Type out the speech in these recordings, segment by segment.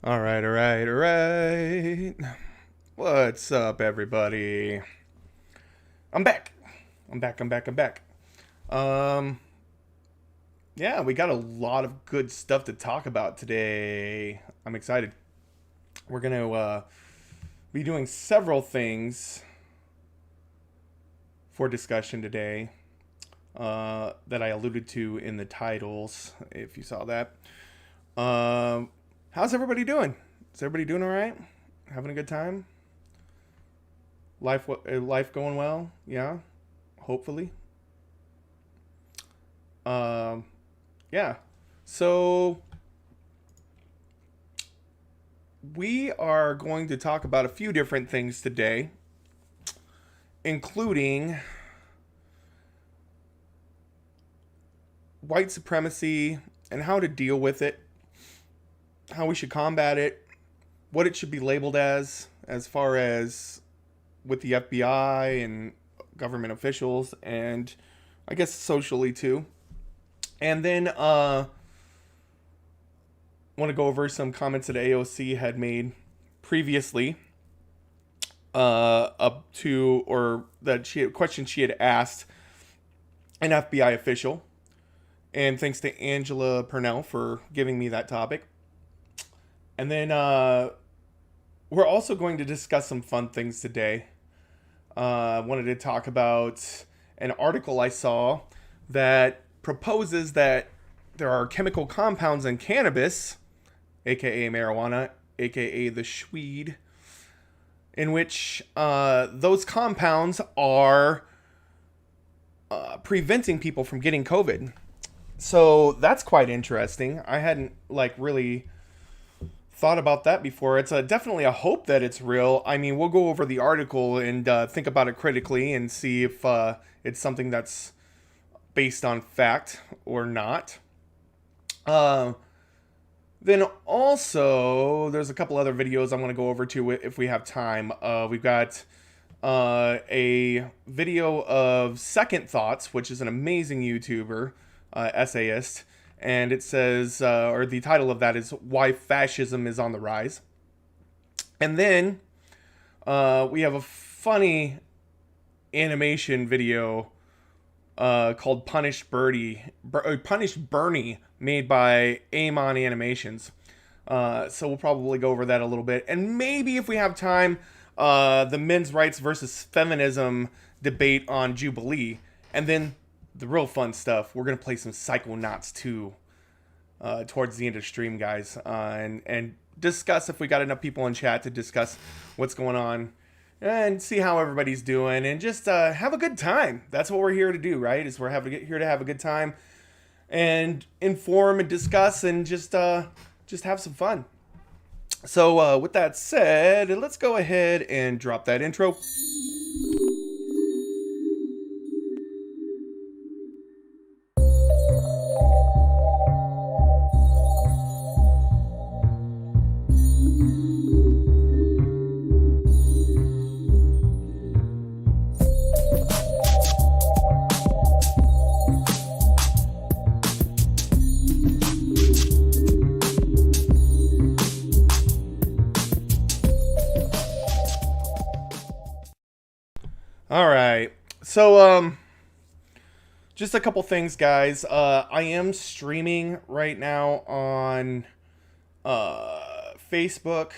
All right, all right, all right. What's up, everybody? I'm back. I'm back. Um, yeah, we got a lot of good stuff to talk about today. I'm excited. We're gonna be doing several things for discussion today that I alluded to in the titles, if you saw that. How's everybody doing? Is everybody doing all right? Having a good time? Life going well? Yeah, hopefully. Um, yeah. So we are going to talk about a few different things today, including white supremacy and how to deal with it, how we should combat it, what it should be labeled as far as with the FBI and government officials, and I guess socially too. And then want to go over some comments that AOC had made previously up to, or that she had questions she had asked an FBI official. And thanks to Angela Purnell for giving me that topic. And then we're also going to discuss some fun things today. I wanted to talk about an article I saw that proposes that there are chemical compounds in cannabis, aka marijuana, aka the Schweed, in which those compounds are preventing people from getting COVID. So that's quite interesting. I hadn't really thought about that before. It's definitely a hope that it's real. I mean, we'll go over the article and think about it critically and see if it's something that's based on fact or not. Then also, there's a couple other videos I'm going to go over to if we have time. We've got a video of Second Thoughts, which is an amazing YouTuber, essayist. And it says, or the title of that is Why Fascism is on the Rise. And then we have a funny animation video called Punished Bernie, made by Amon Animations. So we'll probably go over that a little bit. And maybe if we have time, the men's rights versus feminism debate on Jubilee. And then the real fun stuff, we're going to play some Psychonauts 2 towards the end of stream, guys. And discuss, if we got enough people in chat, to discuss what's going on and see how everybody's doing, and just have a good time. That's what we're here to do, right? Is we're here to have a good time and inform and discuss and just have some fun. So with that said, let's go ahead and drop that intro. All right. So just a couple things, guys. I am streaming right now on Facebook.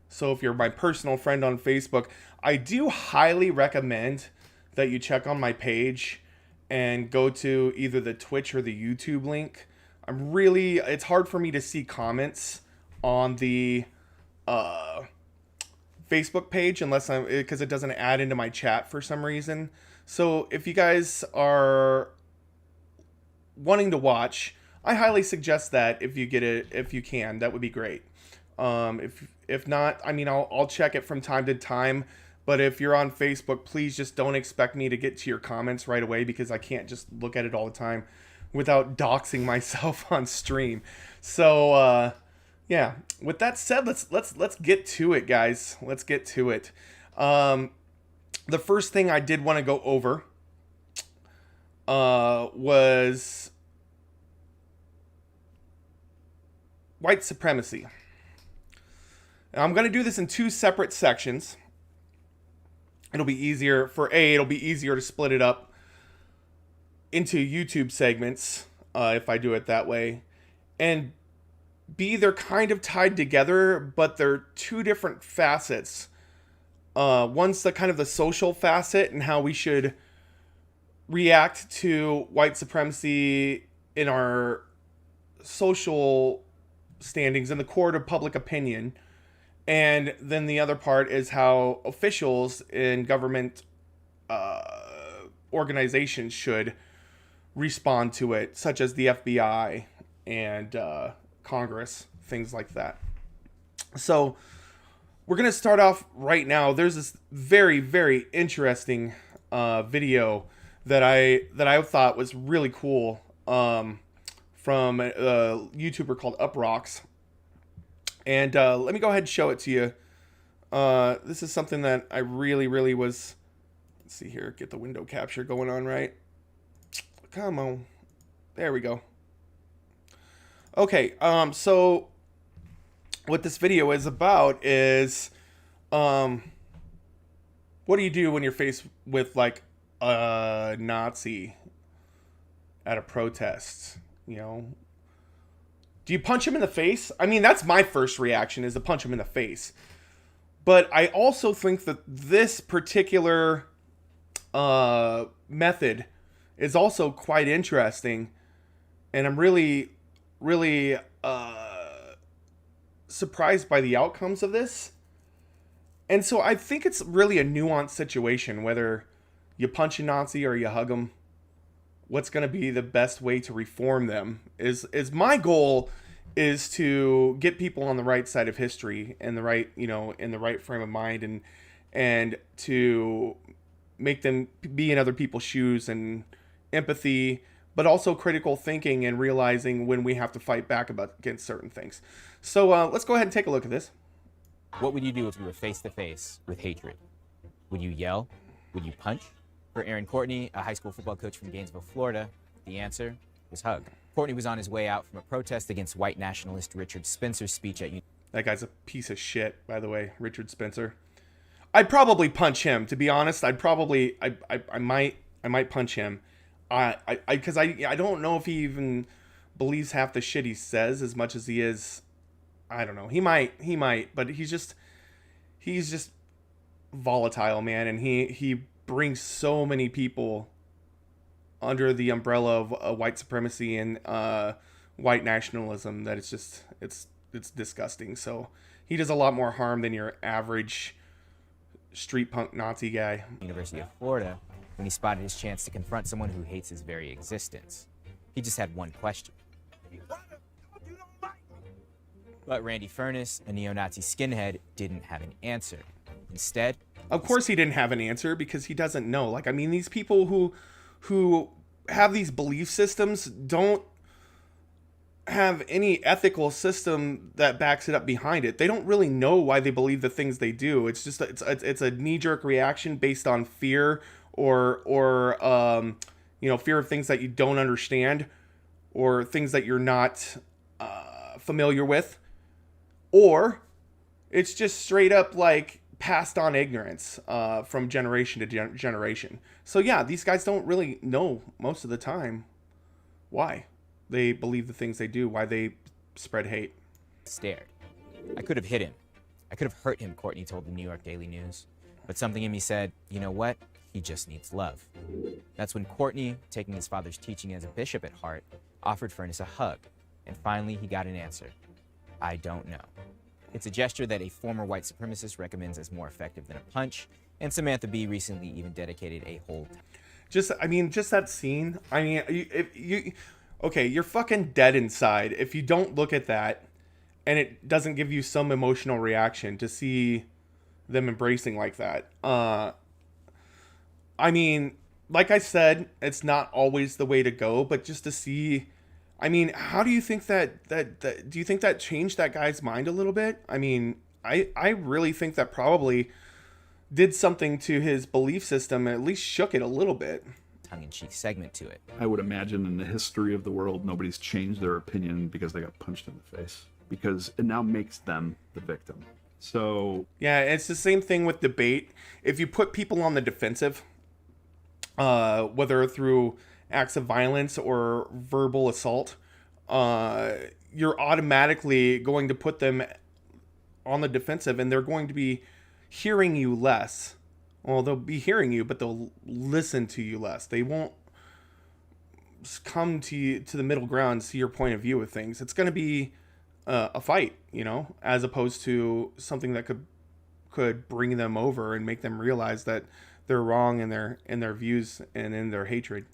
So if you're my personal friend on Facebook, I do highly recommend that you check on my page and go to either the Twitch or the YouTube link. It's hard for me to see comments on the Facebook page because it doesn't add into my chat for some reason. So if you guys are wanting to watch, I highly suggest that if you can, that would be great. If not, I mean, I'll check it from time to time. But if you're on Facebook, please just don't expect me to get to your comments right away, because I can't just look at it all the time without doxing myself on stream. So yeah, with that said, let's get to it, guys. Let's get to it. The first thing I did want to go over was white supremacy. Now, I'm going to do this in 2 separate sections. It'll be easier to split it up into YouTube segments if I do it that way. And B, they're kind of tied together, but they're 2 different facets. One's the kind of the social facet and how we should react to white supremacy in our social standings in the court of public opinion. And then the other part is how officials in government organizations should respond to it, such as the FBI and Congress, things like that. So we're going to start off right now. There's this very, very interesting video that I thought was really cool from a YouTuber called Uprocks. And let me go ahead and show it to you. This is something that I really was... Let's see here. Get the window capture going on right. Come on. There we go. Okay, so what this video is about is... what do you do when you're faced with, like, a Nazi at a protest? You know? Do you punch him in the face? I mean, that's my first reaction, is to punch him in the face. But I also think that this particular method is also quite interesting. And I'm really surprised by the outcomes of this. And so I think it's really a nuanced situation, whether you punch a Nazi or you hug them. What's going to be the best way to reform them is my goal is to get people on the right side of history and the right, in the right frame of mind and to make them be in other people's shoes and empathy, but also critical thinking and realizing when we have to fight back against certain things. So let's go ahead and take a look at this. What would you do if you were face to face with hatred? Would you yell? Would you punch? For Aaron Courtney, a high school football coach from Gainesville, Florida, the answer was hug. Courtney was on his way out from a protest against white nationalist Richard Spencer's speech at... That guy's a piece of shit, by the way, Richard Spencer. I'd probably punch him, to be honest. I might punch him. Because I don't know if he even believes half the shit he says as much as he is. I don't know. He might, but he's just volatile, man, and he brings so many people under the umbrella of white supremacy and white nationalism that it's disgusting. So he does a lot more harm than your average street punk Nazi guy. University of Florida, when he spotted his chance to confront someone who hates his very existence. He just had one question. But Randy Furness, a neo-Nazi skinhead, didn't have an answer. Instead... Of course he didn't have an answer, because he doesn't know. Like, I mean, these people who have these belief systems don't have any ethical system that backs it up behind it. They don't really know why they believe the things they do. It's just it's a knee-jerk reaction based on fear or fear of things that you don't understand or things that you're not familiar with, or it's just straight up like passed on ignorance from generation to generation. So yeah, these guys don't really know most of the time why they believe the things they do, why they spread hate. Stared. I could have hit him. I could have hurt him, Courtney told the New York Daily News. But something in me said, you know what? He just needs love. That's when Courtney, taking his father's teaching as a bishop at heart, offered Furness a hug. And finally, he got an answer. I don't know. It's a gesture that a former white supremacist recommends as more effective than a punch, and Samantha Bee recently even dedicated a whole... Just that scene. I mean, okay, you're fucking dead inside if you don't look at that and it doesn't give you some emotional reaction to see them embracing like that. I mean, like I said, it's not always the way to go, but just to see... I mean, how do you think that do you think that changed that guy's mind a little bit? I mean, I really think that probably did something to his belief system, at least shook it a little bit. Tongue-in-cheek segment to it. I would imagine in the history of the world, nobody's changed their opinion because they got punched in the face, because it now makes them the victim. So Yeah, it's the same thing with debate. If you put people on the defensive, whether through acts of violence or verbal assault, you're automatically going to put them on the defensive, and they're going to be hearing you less. Well, they'll be hearing you, but they'll listen to you less. They won't come to you, to the middle ground, see your point of view of things. It's going to be a fight, as opposed to something that could bring them over and make them realize that they're wrong in their views and in their hatred.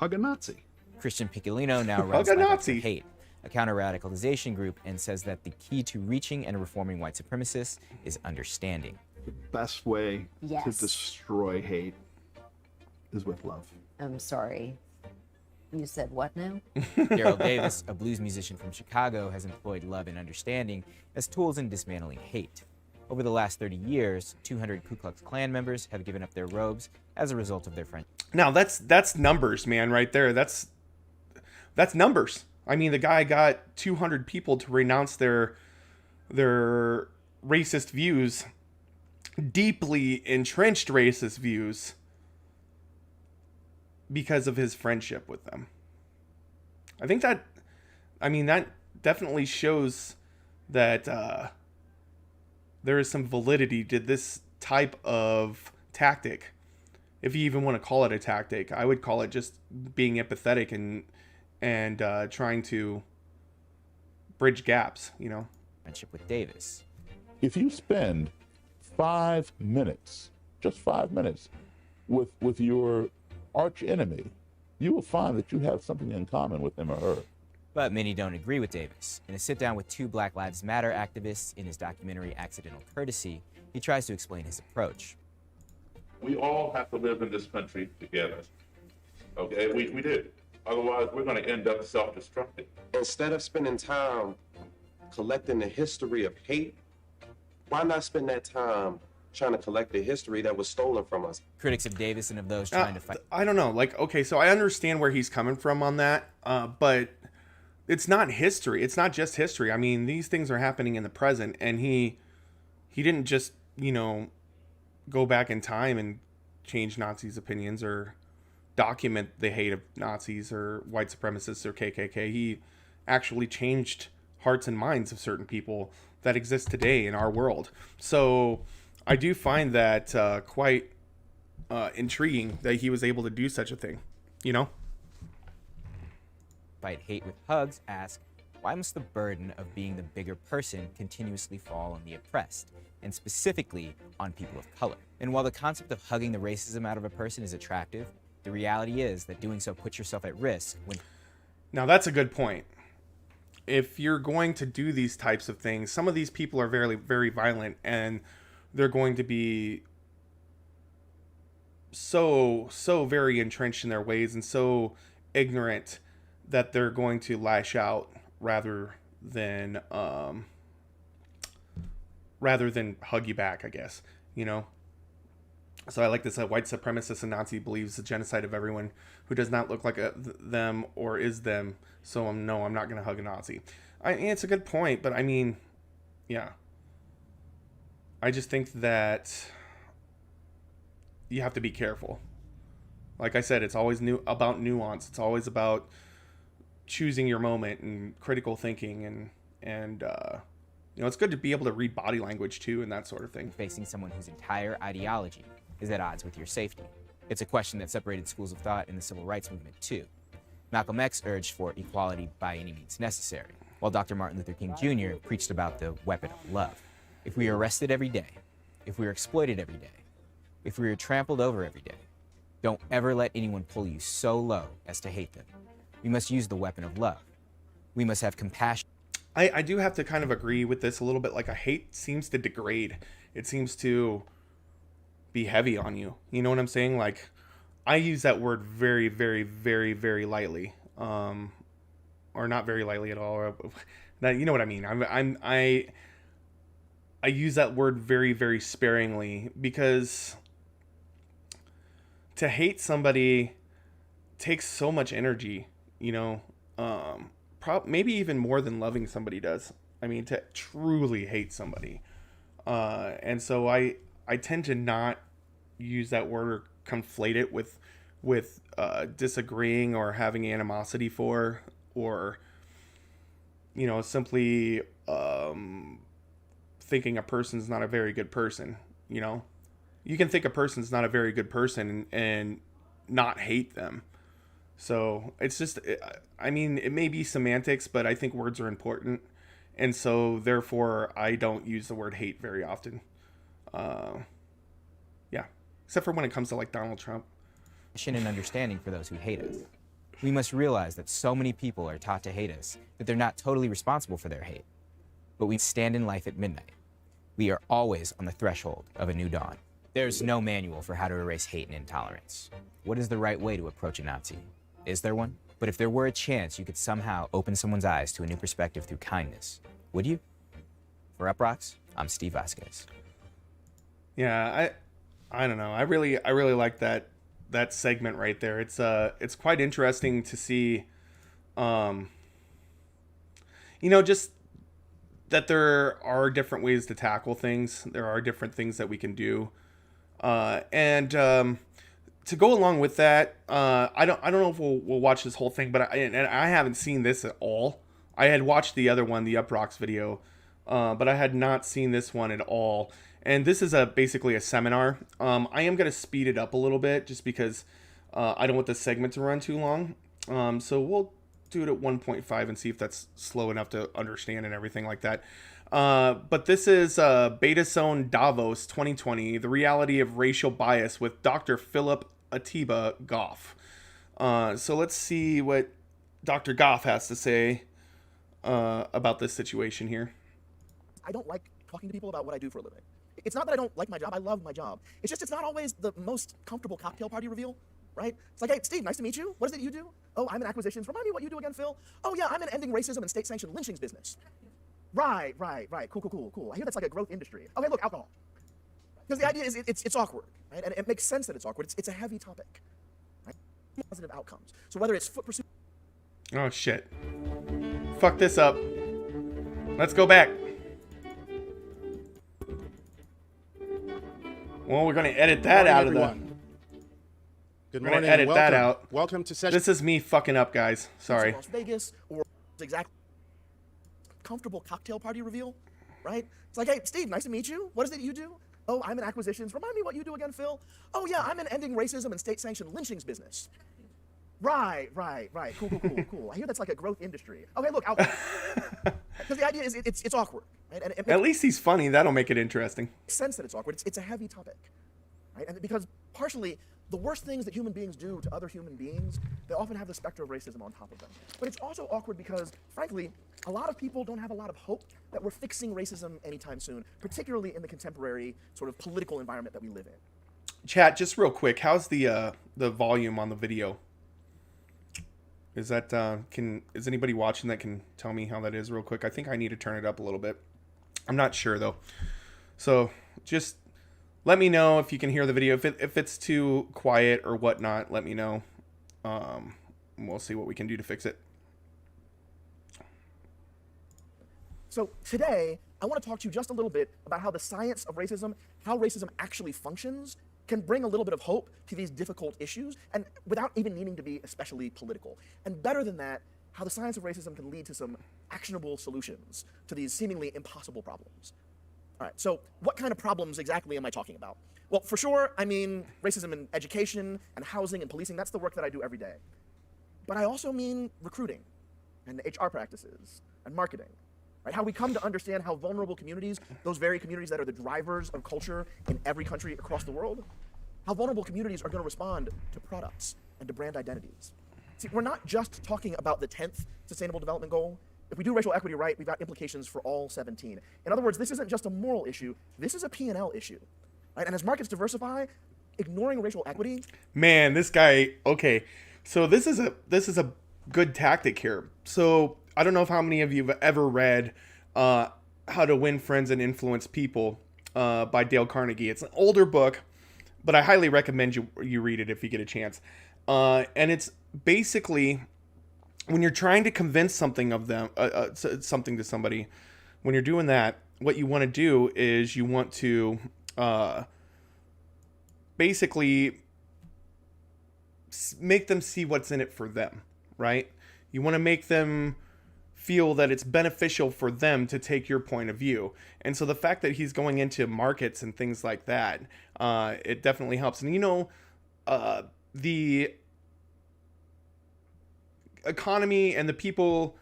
hug a Nazi. Christian Piccolino now runs Hug a Life After Nazi. Hate, a counter-radicalization group, and says that the key to reaching and reforming white supremacists is understanding. The best way to Yes. destroy hate is with love. I'm sorry. You said what now? Daryl Davis, a blues musician from Chicago, has employed love and understanding as tools in dismantling hate. Over the last 30 years, 200 Ku Klux Klan members have given up their robes as a result of their friendship. Now that's numbers, man, right there. That's numbers. I mean, the guy got 200 people to renounce their racist views, deeply entrenched racist views, because of his friendship with them. I think that definitely shows that there is some validity to this type of tactic. If you even want to call it a tactic, I would call it just being empathetic and trying to bridge gaps, Friendship with Davis. If you spend 5 minutes, just 5 minutes, with your arch enemy, you will find that you have something in common with him or her. But many don't agree with Davis. In a sit-down with two Black Lives Matter activists in his documentary Accidental Courtesy, he tries to explain his approach. We all have to live in this country together. Okay, we do. Otherwise, we're going to end up self-destructing. Instead of spending time collecting the history of hate, why not spend that time trying to collect the history that was stolen from us? Critics of Davis and of those trying to fight. I don't know. Like, okay, so I understand where he's coming from on that, but it's not history. It's not just history. I mean, these things are happening in the present, and he didn't just, go back in time and change Nazis' opinions or document the hate of Nazis or white supremacists or KKK. He actually changed hearts and minds of certain people that exist today in our world. So I do find that quite intriguing that he was able to do such a thing, Fight hate with hugs ask, why must the burden of being the bigger person continuously fall on the oppressed, and specifically on people of color? And while the concept of hugging the racism out of a person is attractive, the reality is that doing so puts yourself at risk when... Now that's a good point. If you're going to do these types of things, some of these people are very, very violent, and they're going to be so very entrenched in their ways and so ignorant that they're going to lash out rather than hug you back, I guess, So I like this white supremacist and Nazi believes the genocide of everyone who does not look like them or is them. So I'm not going to hug a Nazi. It's a good point, but I mean, yeah. I just think that you have to be careful. Like I said, it's always about nuance. It's always about choosing your moment and critical thinking and it's good to be able to read body language too and that sort of thing. Facing someone whose entire ideology is at odds with your safety. It's a question that separated schools of thought in the civil rights movement too. Malcolm X urged for equality by any means necessary, while Dr. Martin Luther King Jr. preached about the weapon of love. If we are arrested every day, if we are exploited every day, if we are trampled over every day, don't ever let anyone pull you so low as to hate them. We must use the weapon of love. We must have compassion. I do have to kind of agree with this a little bit. Like, a hate seems to degrade. It seems to be heavy on you. You know what I'm saying? Like, I use that word very, very, very, very lightly, or not very lightly at all. Or, you know what I mean? I use that word very, very sparingly because to hate somebody takes so much energy. Maybe even more than loving somebody does. I mean, to truly hate somebody. And so I tend to not use that word or conflate it with disagreeing or having animosity for, or, you know, simply thinking a person's not a very good person. You know, you can think a person's not a very good person and not hate them. So it's just, I mean, it may be semantics, but I think words are important. And so therefore I don't use the word hate very often. Yeah. Except for when it comes to like Donald Trump. And understanding for those who hate us. We must realize that so many people are taught to hate us that they're not totally responsible for their hate. But we stand in life at midnight. We are always on the threshold of a new dawn. There's no manual for how to erase hate and intolerance. What is the right way to approach a Nazi? Is there one? But if there were a chance you could somehow open someone's eyes to a new perspective through kindness, would you? For Uprocks, I'm Steve Vasquez. Yeah, I don't know. I really like that segment right there. It's quite interesting to see, you know, just that there are different ways to tackle things. There are different things that we can do, and to go along with that, I don't know if we'll watch this whole thing, but I haven't seen this at all. I had watched the other one, the Uprocks video, but I had not seen this one at all. And this is basically a seminar. I am going to speed it up a little bit just because I don't want the segment to run too long. So we'll do it at 1.5 and see if that's slow enough to understand and everything like that. But this is Beta Zone Davos 2020, The Reality of Racial Bias with Dr. Philip Atiba Goff. So let's see what Dr. Goff has to say about this situation here. I don't like talking to people about what I do for a living. It's not that I don't like my job. I love my job. It's just it's not always the most comfortable cocktail party reveal, right? It's like, hey, Steve, nice to meet you. What is it you do? Oh, I'm in acquisitions. Remind me what you do again, Phil. Oh, yeah, I'm in ending racism and state-sanctioned lynchings business. Right. Cool. I hear that's like a growth industry. Okay, look, alcohol. Because the idea is it's awkward, right? And it makes sense that it's awkward. It's a heavy topic, right? Positive outcomes. So whether it's foot pursuit. Oh, shit. Fuck this up. Let's go back. Well, we're going to edit that out of the... Good We're morning. going to edit that out. Welcome to session. This is me fucking up, guys. Sorry. Las Vegas or exactly comfortable cocktail party reveal, right? It's like, hey, Steve, nice to meet you. What is it you do? Oh, I'm in acquisitions. Remind me what you do again, Phil. Oh, yeah, I'm in ending racism and state-sanctioned lynchings business. Right. Cool. I hear that's like a growth industry. Okay, look, alcohol. Because the idea is it's awkward, right? And At least he's funny. That'll make it interesting. Makes sense that it's awkward. It's a heavy topic, right? And because partially the worst things that human beings do to other human beings, they often have the specter of racism on top of them. But it's also awkward because, frankly, a lot of people don't have a lot of hope that we're fixing racism anytime soon, particularly in the contemporary sort of political environment that we live in. Chat, just real quick, how's the volume on the video? Is that is anybody watching that can tell me how that is real quick? I think I need to turn it up a little bit. I'm not sure though. So just let me know if you can hear the video. If it's too quiet or whatnot, let me know. We'll see what we can do to fix it. So today, I want to talk to you just a little bit about how the science of racism, how racism actually functions, can bring a little bit of hope to these difficult issues, and without even needing to be especially political. And better than that, how the science of racism can lead to some actionable solutions to these seemingly impossible problems. All right, so what kind of problems exactly am I talking about? Well, for sure, I mean racism in education and housing and policing. That's the work that I do every day. But I also mean recruiting and HR practices and marketing. Right? How we come to understand how vulnerable communities, those very communities that are the drivers of culture in every country across the world, how vulnerable communities are going to respond to products and to brand identities. See, we're not just talking about the 10th Sustainable Development Goal. If we do racial equity right, we've got implications for all 17. In other words, this isn't just a moral issue, this is a P&L issue. Right? And as markets diversify, ignoring racial equity... Man, this guy, okay. So this is a good tactic here. So I don't know if how many of you have ever read How to Win Friends and Influence People by Dale Carnegie. It's an older book, but I highly recommend you read it if you get a chance. And it's basically when you're trying to convince something to somebody, when you're doing that, what you want to do is you want to basically make them see what's in it for them, right? You want to make them feel that it's beneficial for them to take your point of view. And so the fact that he's going into markets and things like that, it definitely helps. And the economy and the people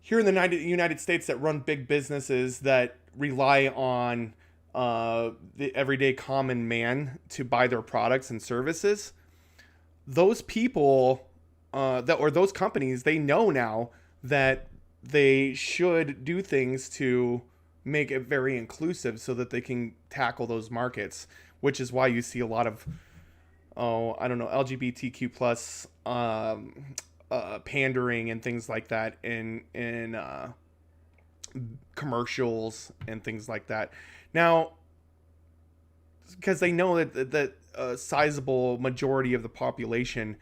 here in the United States that run big businesses that rely on the everyday common man to buy their products and services, those people those companies, they know now that they should do things to make it very inclusive so that they can tackle those markets, which is why you see a lot of LGBTQ plus pandering and things like that in commercials and things like that. Now, because they know that a sizable majority of the population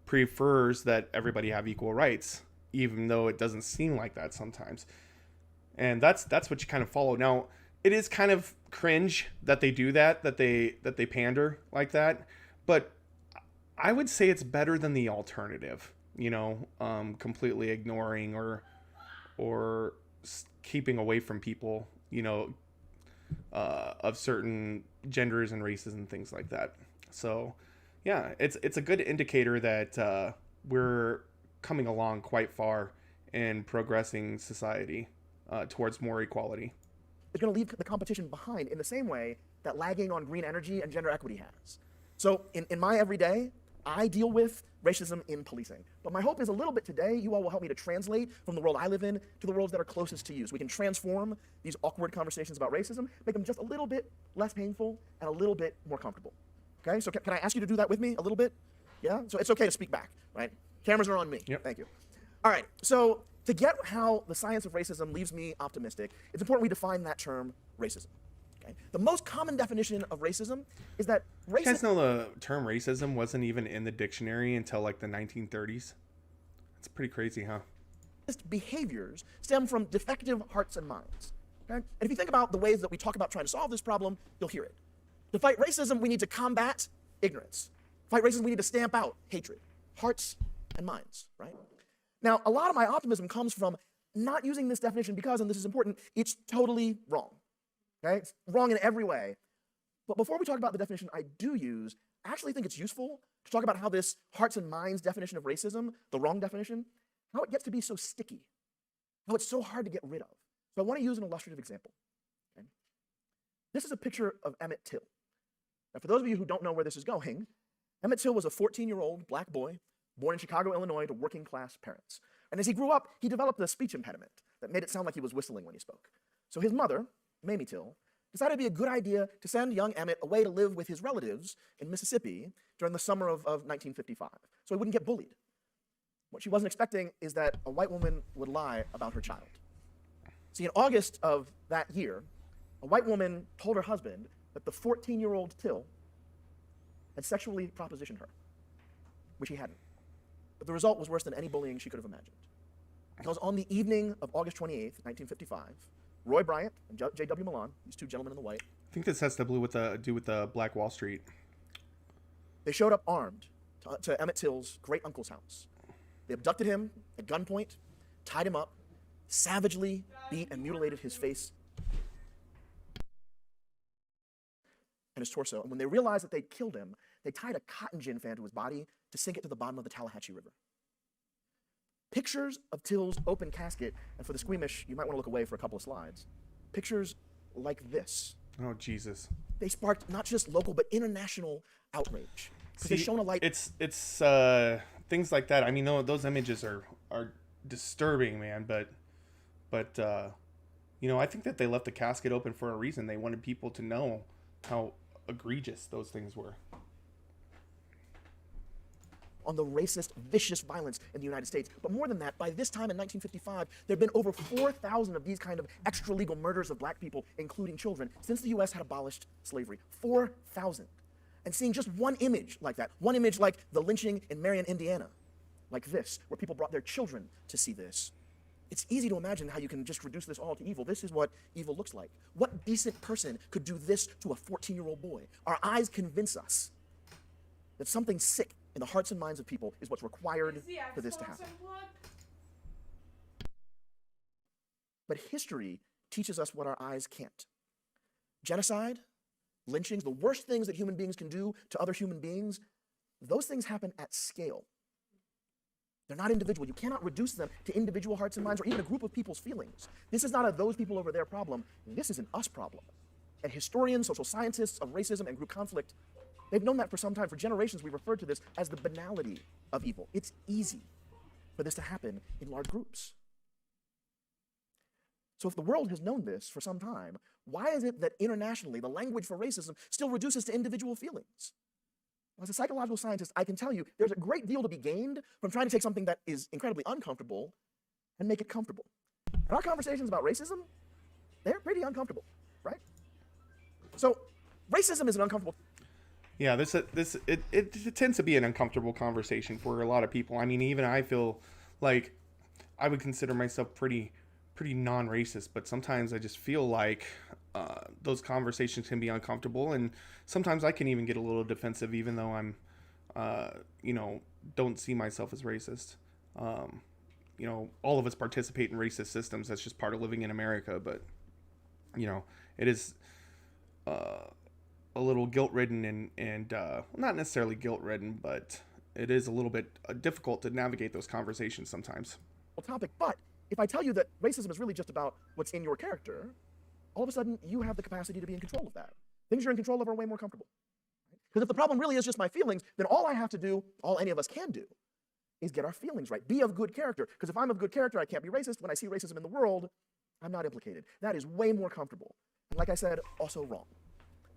prefers that everybody have equal rights, even though it doesn't seem like that sometimes. And that's what you kind of follow. Now, it is kind of cringe that they do that they pander like that, but I would say it's better than the alternative, completely ignoring or keeping away from people, of certain genders and races and things like that. So yeah, it's a good indicator that we're coming along quite far in progressing society towards more equality. It's going to leave the competition behind in the same way that lagging on green energy and gender equity has. So in my everyday, I deal with racism in policing. But my hope is a little bit today, you all will help me to translate from the world I live in to the worlds that are closest to you. So we can transform these awkward conversations about racism, make them just a little bit less painful and a little bit more comfortable. Okay, so can I ask you to do that with me a little bit? Yeah, so it's okay to speak back, right? Cameras are on me. Yep. Thank you. All right, so to get how the science of racism leaves me optimistic, it's important we define that term racism. Okay? The most common definition of racism is that racism... You guys know the term racism wasn't even in the dictionary until like the 1930s? It's pretty crazy, huh? Behaviors stem from defective hearts and minds. Okay? And if you think about the ways that we talk about trying to solve this problem, you'll hear it. To fight racism, we need to combat ignorance. To fight racism, we need to stamp out hatred, hearts and minds, right? Now, a lot of my optimism comes from not using this definition because, and this is important, it's totally wrong. Okay? It's wrong in every way. But before we talk about the definition I do use, I actually think it's useful to talk about how this hearts and minds definition of racism, the wrong definition, how it gets to be so sticky, how it's so hard to get rid of. So I want to use an illustrative example. Okay? This is a picture of Emmett Till. Now, for those of you who don't know where this is going, Emmett Till was a 14-year-old black boy born in Chicago, Illinois, to working-class parents. And as he grew up, he developed a speech impediment that made it sound like he was whistling when he spoke. So his mother, Mamie Till, decided it'd be a good idea to send young Emmett away to live with his relatives in Mississippi during the summer of 1955, so he wouldn't get bullied. What she wasn't expecting is that a white woman would lie about her child. See, in August of that year, a white woman told her husband that the 14-year-old Till had sexually propositioned her, which he hadn't. But the result was worse than any bullying she could have imagined. Because on the evening of August 28th, 1955, Roy Bryant and J.W. Milan, these two gentlemen in the white, I think this has to do with the Black Wall Street. they showed up armed to Emmett Till's great uncle's house. They abducted him at gunpoint, tied him up, savagely beat and mutilated his face and his torso. And when they realized that they'd killed him, they tied a cotton gin fan to his body to sink it to the bottom of the Tallahatchie River. Pictures of Till's open casket, and for the squeamish, you might want to look away for a couple of slides. Pictures like this. Oh, Jesus. They sparked not just local, but international outrage. Because they shone a light. It's things like that. I mean, those images are disturbing, man. But I think that they left the casket open for a reason. They wanted people to know how egregious those things were. On the racist, vicious violence in the United States. But more than that, by this time in 1955, there have been over 4,000 of these kind of extra-legal murders of black people, including children, since the U.S. had abolished slavery. 4,000. And seeing just one image like that, one image like the lynching in Marion, Indiana, like this, where people brought their children to see this, It's easy to imagine how you can just reduce this all to evil. This is what evil looks like. What decent person could do this to a 14-year-old boy? Our eyes convince us that something sick in the hearts and minds of people is what's required for this to happen. But history teaches us what our eyes can't. Genocide, lynchings, the worst things that human beings can do to other human beings, those things happen at scale. They're not individual. You cannot reduce them to individual hearts and minds or even a group of people's feelings. This is not a those people over there problem. This is an us problem. And historians, social scientists of racism and group conflict, they've known that for some time. For generations, we referred to this as the banality of evil. It's easy for this to happen in large groups. So if the world has known this for some time, why is it that internationally the language for racism still reduces to individual feelings? As a psychological scientist, I can tell you there's a great deal to be gained from trying to take something that is incredibly uncomfortable and make it comfortable. And our conversations about racism, they're pretty uncomfortable, right? So racism is an uncomfortable. Yeah, it tends to be an uncomfortable conversation for a lot of people. I mean, even I feel like I would consider myself pretty non-racist, but sometimes I just feel like those conversations can be uncomfortable, and sometimes I can even get a little defensive, even though I'm, don't see myself as racist. All of us participate in racist systems. That's just part of living in America, but, it is a little guilt-ridden and not necessarily guilt-ridden, but it is a little bit difficult to navigate those conversations sometimes. Topic, but if I tell you that racism is really just about what's in your character, all of a sudden you have the capacity to be in control of that. Things you're in control of are way more comfortable. Because if the problem really is just my feelings, then all I have to do, all any of us can do, is get our feelings right. Be of good character. Because if I'm of good character, I can't be racist. When I see racism in the world, I'm not implicated. That is way more comfortable. And like I said, also wrong.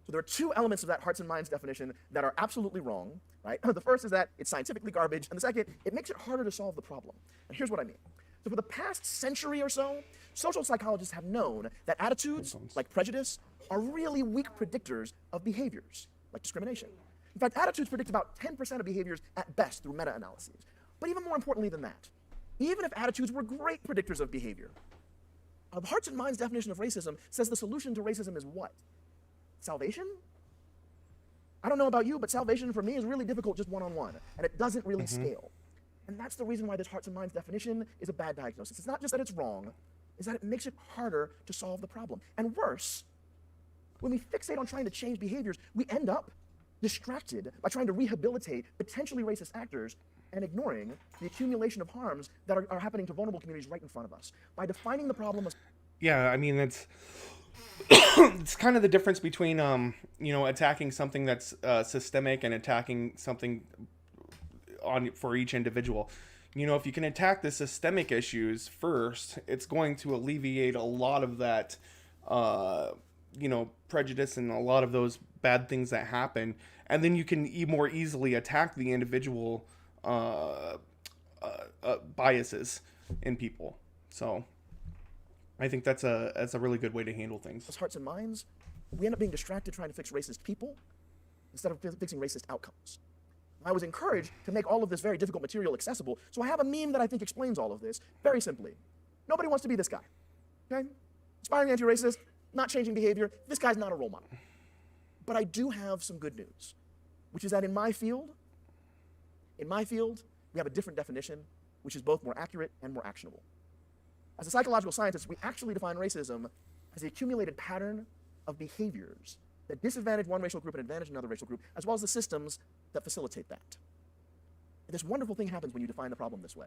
So there are two elements of that hearts and minds definition that are absolutely wrong, right? The first is that it's scientifically garbage, and the second, it makes it harder to solve the problem. And here's what I mean. So for the past century or so, social psychologists have known that attitudes, like prejudice, are really weak predictors of behaviors, like discrimination. In fact, attitudes predict about 10% of behaviors at best through meta-analyses. But even more importantly than that, even if attitudes were great predictors of behavior, the hearts and minds definition of racism says the solution to racism is what? Salvation? I don't know about you, but salvation for me is really difficult just one-on-one, and it doesn't really scale. And that's the reason why this hearts and minds definition is a bad diagnosis. It's not just that it's wrong, it's that it makes it harder to solve the problem. And worse, when we fixate on trying to change behaviors, we end up distracted by trying to rehabilitate potentially racist actors and ignoring the accumulation of harms that are happening to vulnerable communities right in front of us. By defining the problem as... Yeah, I mean, it's it's kind of the difference between, attacking something that's systemic and attacking something for each individual. If you can attack the systemic issues first, it's going to alleviate a lot of that, prejudice and a lot of those bad things that happen. And then you can more easily attack the individual biases in people. So I think that's a really good way to handle things. As hearts and minds, we end up being distracted trying to fix racist people instead of fixing racist outcomes. I was encouraged to make all of this very difficult material accessible, so I have a meme that I think explains all of this very simply. Nobody wants to be this guy, okay? Aspiring anti-racist, not changing behavior. This guy's not a role model. But I do have some good news, which is that in my field, we have a different definition, which is both more accurate and more actionable. As a psychological scientist, we actually define racism as the accumulated pattern of behaviors that disadvantage one racial group and advantage another racial group, as well as the systems that facilitate that. And this wonderful thing happens when you define the problem this way.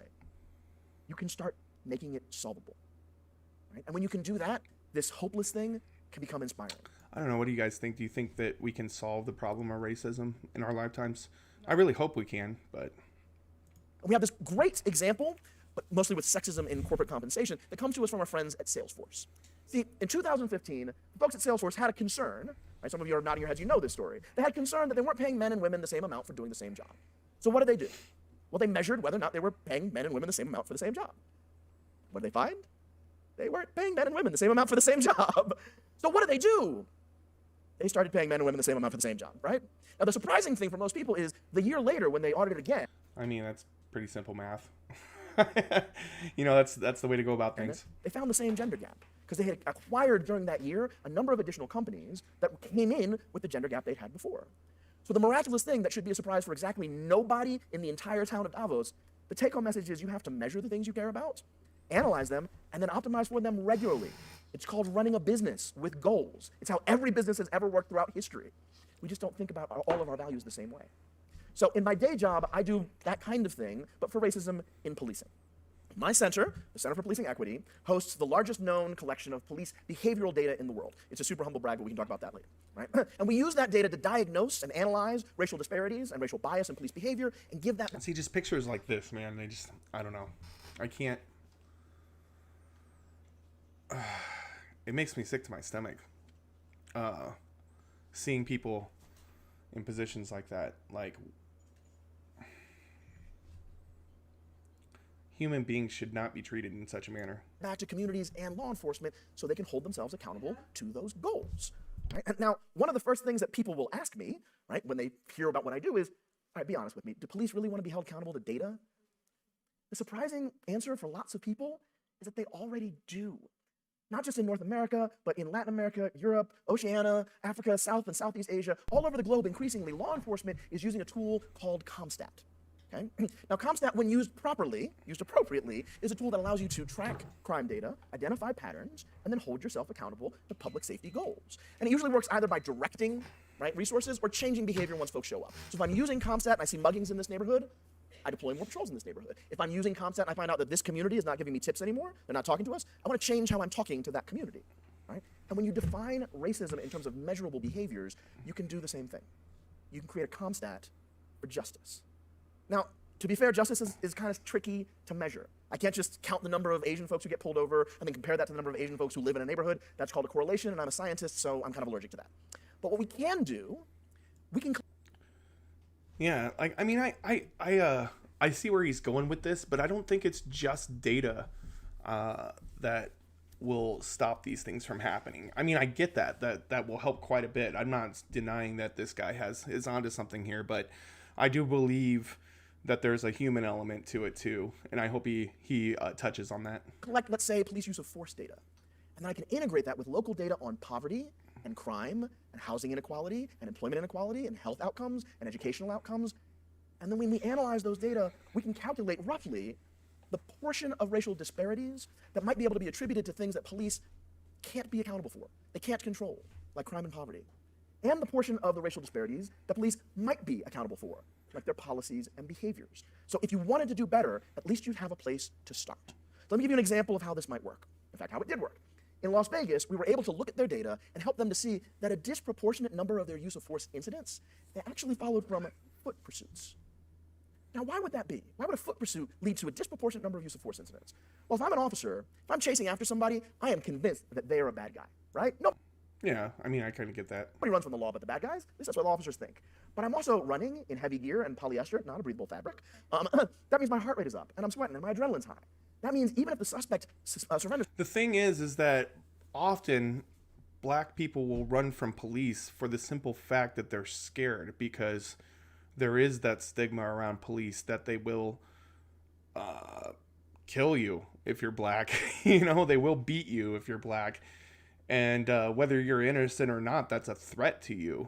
You can start making it solvable. Right? And when you can do that, this hopeless thing can become inspiring. I don't know. What do you guys think? Do you think that we can solve the problem of racism in our lifetimes? I really hope we can, but... We have this great example, but mostly with sexism in corporate compensation, that comes to us from our friends at Salesforce. See, in 2015, folks at Salesforce had a concern, right? Some of you are nodding your heads, you know this story. They had concern that they weren't paying men and women the same amount for doing the same job. So what did they do? Well, they measured whether or not they were paying men and women the same amount for the same job. What did they find? They weren't paying men and women the same amount for the same job. So what did they do? They started paying men and women the same amount for the same job, right? Now, the surprising thing for most people is the year later when they audited again. I mean, that's pretty simple math. You know, that's the way to go about things. They found the same gender gap because they had acquired during that year a number of additional companies that came in with the gender gap they'd had before. So the miraculous thing that should be a surprise for exactly nobody in the entire town of Davos, the take-home message is you have to measure the things you care about, analyze them, and then optimize for them regularly. It's called running a business with goals. It's how every business has ever worked throughout history. We just don't think about all of our values the same way. So in my day job, I do that kind of thing, but for racism in policing. My center, the Center for Policing Equity, hosts the largest known collection of police behavioral data in the world. It's a super humble brag, but we can talk about that later, right? And we use that data to diagnose and analyze racial disparities and racial bias in police behavior and give that... See, just pictures like this, man, they just, I don't know. I can't... It makes me sick to my stomach. Seeing people in positions like that, like... Human beings should not be treated in such a manner. Back to communities and law enforcement so they can hold themselves accountable to those goals. Right? And now, one of the first things that people will ask me, right, when they hear about what I do is, all right, be honest with me, do police really want to be held accountable to data? The surprising answer for lots of people is that they already do. Not just in North America, but in Latin America, Europe, Oceania, Africa, South and Southeast Asia, all over the globe, increasingly, law enforcement is using a tool called CompStat. Okay? Now, CompStat, when used properly, used appropriately, is a tool that allows you to track crime data, identify patterns, and then hold yourself accountable to public safety goals. And it usually works either by directing, right, resources or changing behavior once folks show up. So if I'm using CompStat and I see muggings in this neighborhood, I deploy more patrols in this neighborhood. If I'm using CompStat and I find out that this community is not giving me tips anymore, they're not talking to us, I want to change how I'm talking to that community. Right? And when you define racism in terms of measurable behaviors, you can do the same thing. You can create a CompStat for justice. Now, to be fair, justice is kind of tricky to measure. I can't just count the number of Asian folks who get pulled over and then compare that to the number of Asian folks who live in a neighborhood. That's called a correlation, and I'm a scientist, so I'm kind of allergic to that. But what we can do, we can... Yeah, I mean, I see where he's going with this, but I don't think it's just data that will stop these things from happening. I mean, I get that will help quite a bit. I'm not denying that this guy is onto something here, but I do believe that there's a human element to it too, and I hope he touches on that. Collect, let's say, police use of force data, and then I can integrate that with local data on poverty and crime and housing inequality and employment inequality and health outcomes and educational outcomes. And then when we analyze those data, we can calculate roughly the portion of racial disparities that might be able to be attributed to things that police can't be accountable for, they can't control, like crime and poverty, and the portion of the racial disparities that police might be accountable for, like their policies and behaviors. So if you wanted to do better, at least you'd have a place to start. So let me give you an example of how this might work. In fact, how it did work. In Las Vegas, we were able to look at their data and help them to see that a disproportionate number of their use of force incidents, they actually followed from foot pursuits. Now, why would that be? Why would a foot pursuit lead to a disproportionate number of use of force incidents? Well, if I'm an officer, if I'm chasing after somebody, I am convinced that they are a bad guy, right? No. Yeah, I mean, I kind of get that. Nobody runs from the law but the bad guys. At least that's what officers think. But I'm also running in heavy gear and polyester, not a breathable fabric. That means my heart rate is up, and I'm sweating, and my adrenaline's high. That means even if the suspect surrenders... The thing is that often black people will run from police for the simple fact that they're scared, because there is that stigma around police that they will kill you if you're black. You know, they will beat you if you're black. And whether you're innocent or not, that's a threat to you.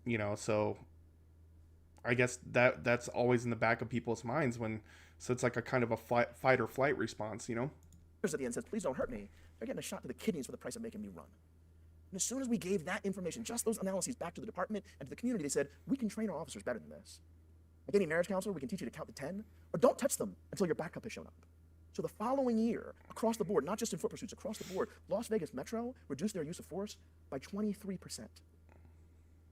You know, so I guess that's always in the back of people's minds so it's like a kind of a fight or flight response, you know? At the end says, please don't hurt me. They're getting a shot to the kidneys for the price of making me run. And as soon as we gave that information, just those analyses back to the department and to the community, they said, we can train our officers better than this. Like any marriage counselor, we can teach you to count to 10, or don't touch them until your backup has shown up. So the following year, across the board, not just in foot pursuits, across the board, Las Vegas Metro reduced their use of force by 23%.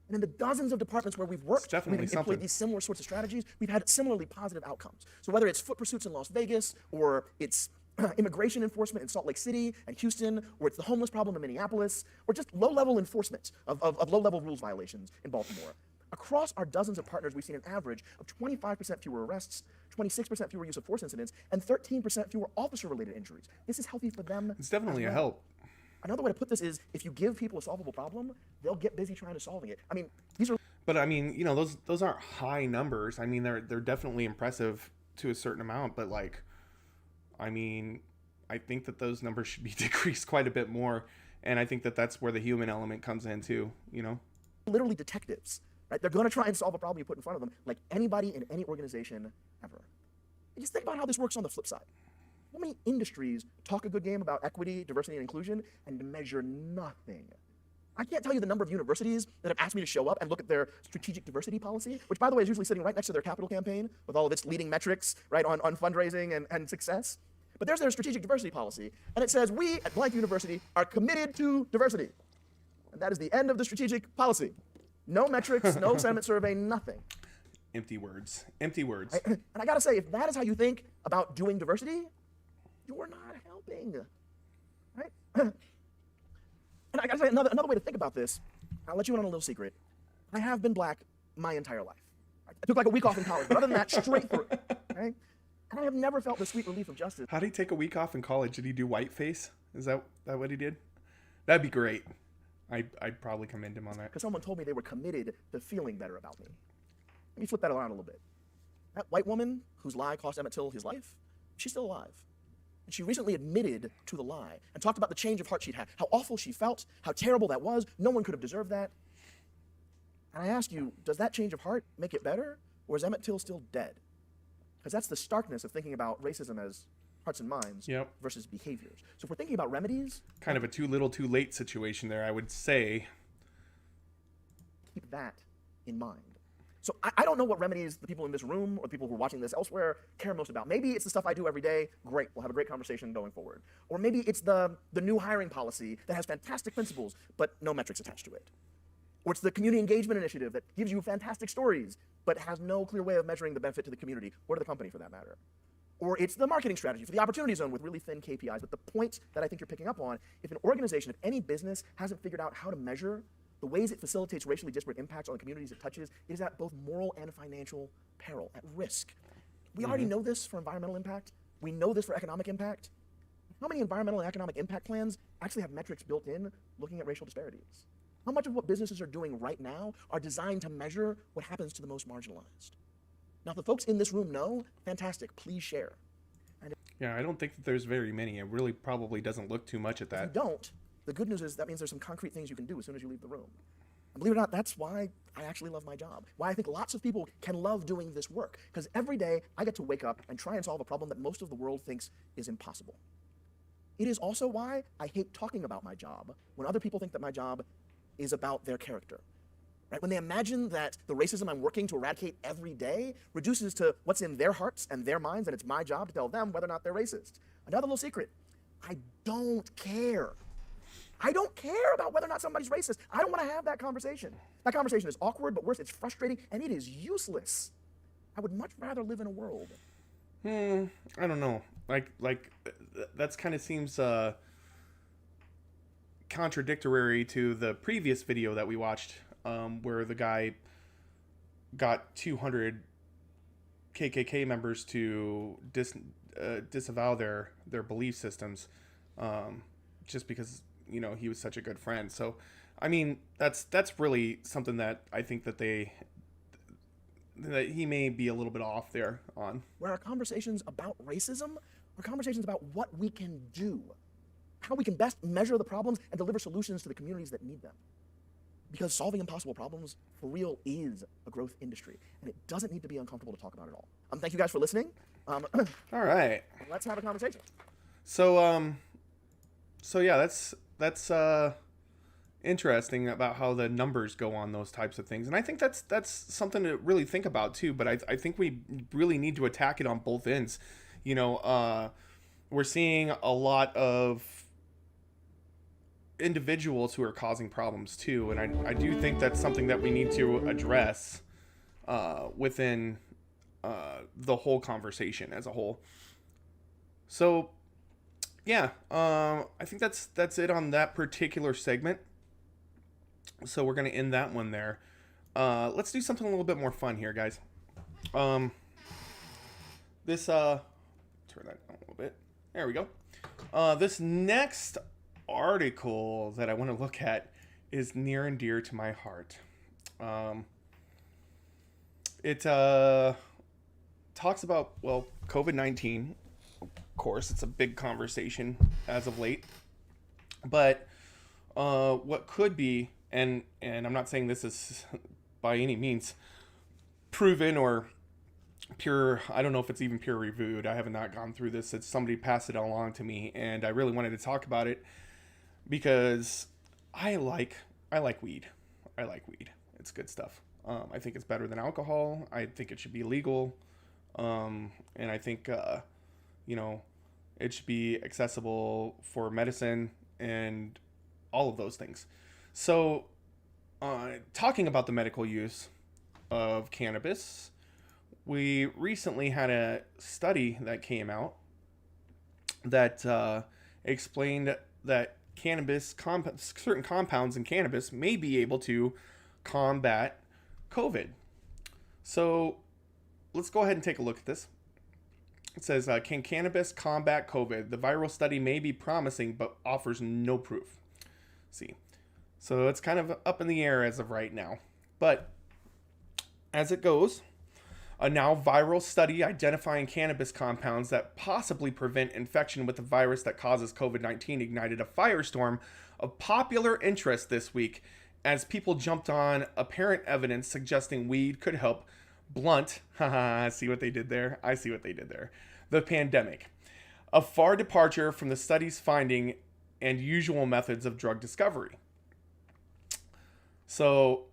And in the dozens of departments where we've worked, we've employed these similar sorts of strategies, we've had similarly positive outcomes. So whether it's foot pursuits in Las Vegas, or it's immigration enforcement in Salt Lake City and Houston, or it's the homeless problem in Minneapolis, or just low-level enforcement of low-level rules violations in Baltimore. Across our dozens of partners, we've seen an average of 25% fewer arrests, 26% fewer use of force incidents, and 13% fewer officer-related injuries. This is healthy for them. It's definitely a help. Another way to put this is, if you give people a solvable problem, they'll get busy trying to solving it. I mean, these are... But I mean, you know, those aren't high numbers. I mean, they're definitely impressive to a certain amount, but like, I mean, I think that those numbers should be decreased quite a bit more, and I think that that's where the human element comes in too, you know? Literally detectives, right? They're going to try and solve a problem you put in front of them, like anybody in any organization ever. And just think about how this works on the flip side. How many industries talk a good game about equity, diversity, and inclusion and measure nothing? I can't tell you the number of universities that have asked me to show up and look at their strategic diversity policy, which, by the way, is usually sitting right next to their capital campaign with all of its leading metrics, right, on fundraising and success. But there's their strategic diversity policy, and it says, we at blank university are committed to diversity. And that is the end of the strategic policy. No metrics, no sentiment survey, nothing. Empty words. Empty words. And I gotta say, if that is how you think about doing diversity, you're not helping, right? And I gotta say, another way to think about this, I'll let you in on a little secret. I have been black my entire life. I took like a week off in college, but other than that, straight through, right? And I have never felt the sweet relief of justice. How did he take a week off in college? Did he do whiteface? Is that what he did? That'd be great. I'd probably commend him on that. Because someone told me they were committed to feeling better about me. Let me flip that around a little bit. That white woman whose lie cost Emmett Hill his life, she's still alive. And she recently admitted to the lie and talked about the change of heart she'd had, how awful she felt, how terrible that was. No one could have deserved that. And I ask you, does that change of heart make it better, or is Emmett Till still dead? Because that's the starkness of thinking about racism as hearts and minds versus behaviors. So if we're thinking about remedies... Kind of a too little too late situation there, I would say. Keep that in mind. So I don't know what remedies the people in this room or the people who are watching this elsewhere care most about. Maybe it's the stuff I do every day. Great, we'll have a great conversation going forward. Or maybe it's the new hiring policy that has fantastic principles but no metrics attached to it. Or it's the community engagement initiative that gives you fantastic stories but has no clear way of measuring the benefit to the community or to the company for that matter. Or it's the marketing strategy for the opportunity zone with really thin KPIs. But the point that I think you're picking up on, if an organization, if any business hasn't figured out how to measure the ways it facilitates racially disparate impacts on the communities it touches, it is at both moral and financial peril, at risk. We already know this for environmental impact. We know this for economic impact. How many environmental and economic impact plans actually have metrics built in looking at racial disparities? How much of what businesses are doing right now are designed to measure what happens to the most marginalized? Now, if the folks in this room know, fantastic, please share. And yeah, I don't think that there's very many. It really probably doesn't look too much at that. If you don't, the good news is that means there's some concrete things you can do as soon as you leave the room. And believe it or not, that's why I actually love my job. Why I think lots of people can love doing this work. Because every day I get to wake up and try and solve a problem that most of the world thinks is impossible. It is also why I hate talking about my job when other people think that my job is about their character. Right? When they imagine that the racism I'm working to eradicate every day reduces to what's in their hearts and their minds, and it's my job to tell them whether or not they're racist. Another little secret, I don't care. I don't care about whether or not somebody's racist. I don't want to have that conversation. That conversation is awkward, but worse, it's frustrating, and it is useless. I would much rather live in a world. I don't know. Like that's kind of seems contradictory to the previous video that we watched, where the guy got 200 KKK members to disavow their belief systems, just because, you know, he was such a good friend. So, I mean, that's really something that I think that he may be a little bit off there on. Where our conversations about racism are conversations about what we can do, how we can best measure the problems and deliver solutions to the communities that need them. Because solving impossible problems, for real, is a growth industry. And it doesn't need to be uncomfortable to talk about it all. Thank you guys for listening. All right. Let's have a conversation. So yeah, that's interesting about how the numbers go on those types of things. And I think that's something to really think about too. But I think we really need to attack it on both ends. You know, we're seeing a lot of individuals who are causing problems too, and I do think that's something that we need to address within the whole conversation as a whole. So yeah, I think that's it on that particular segment. So we're gonna end that one there. Let's do something a little bit more fun here, guys. This turn that down a little bit. There we go. This next article that I want to look at is near and dear to my heart. It talks about, well, COVID-19. Of course, it's a big conversation as of late. But what could be, and I'm not saying this is by any means proven or pure, I don't know if it's even peer reviewed. I have not gone through this. It's somebody passed it along to me, and I really wanted to talk about it because I like weed. I like weed. It's good stuff. I think it's better than alcohol. I think it should be legal. And I think, it should be accessible for medicine and all of those things. So, talking about the medical use of cannabis, we recently had a study that came out that explained that certain compounds in cannabis may be able to combat COVID. So let's go ahead and take a look at this. It says, can cannabis combat COVID? The viral study may be promising, but offers no proof. See, so it's kind of up in the air as of right now. But as it goes, a now viral study identifying cannabis compounds that possibly prevent infection with the virus that causes COVID-19 ignited a firestorm of popular interest this week as people jumped on apparent evidence suggesting weed could help blunt, I see what they did there. The pandemic. A far departure from the study's finding and usual methods of drug discovery. So,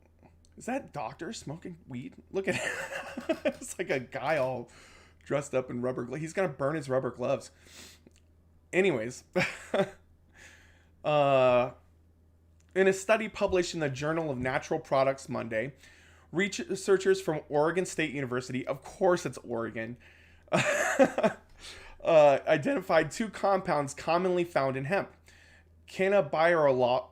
is that doctor smoking weed? Look at it. It's like a guy all dressed up in rubber gloves. He's going to burn his rubber gloves. Anyways. In a study published in the Journal of Natural Products Monday, researchers from Oregon State University, of course it's Oregon, identified two compounds commonly found in hemp. Cannabigerolic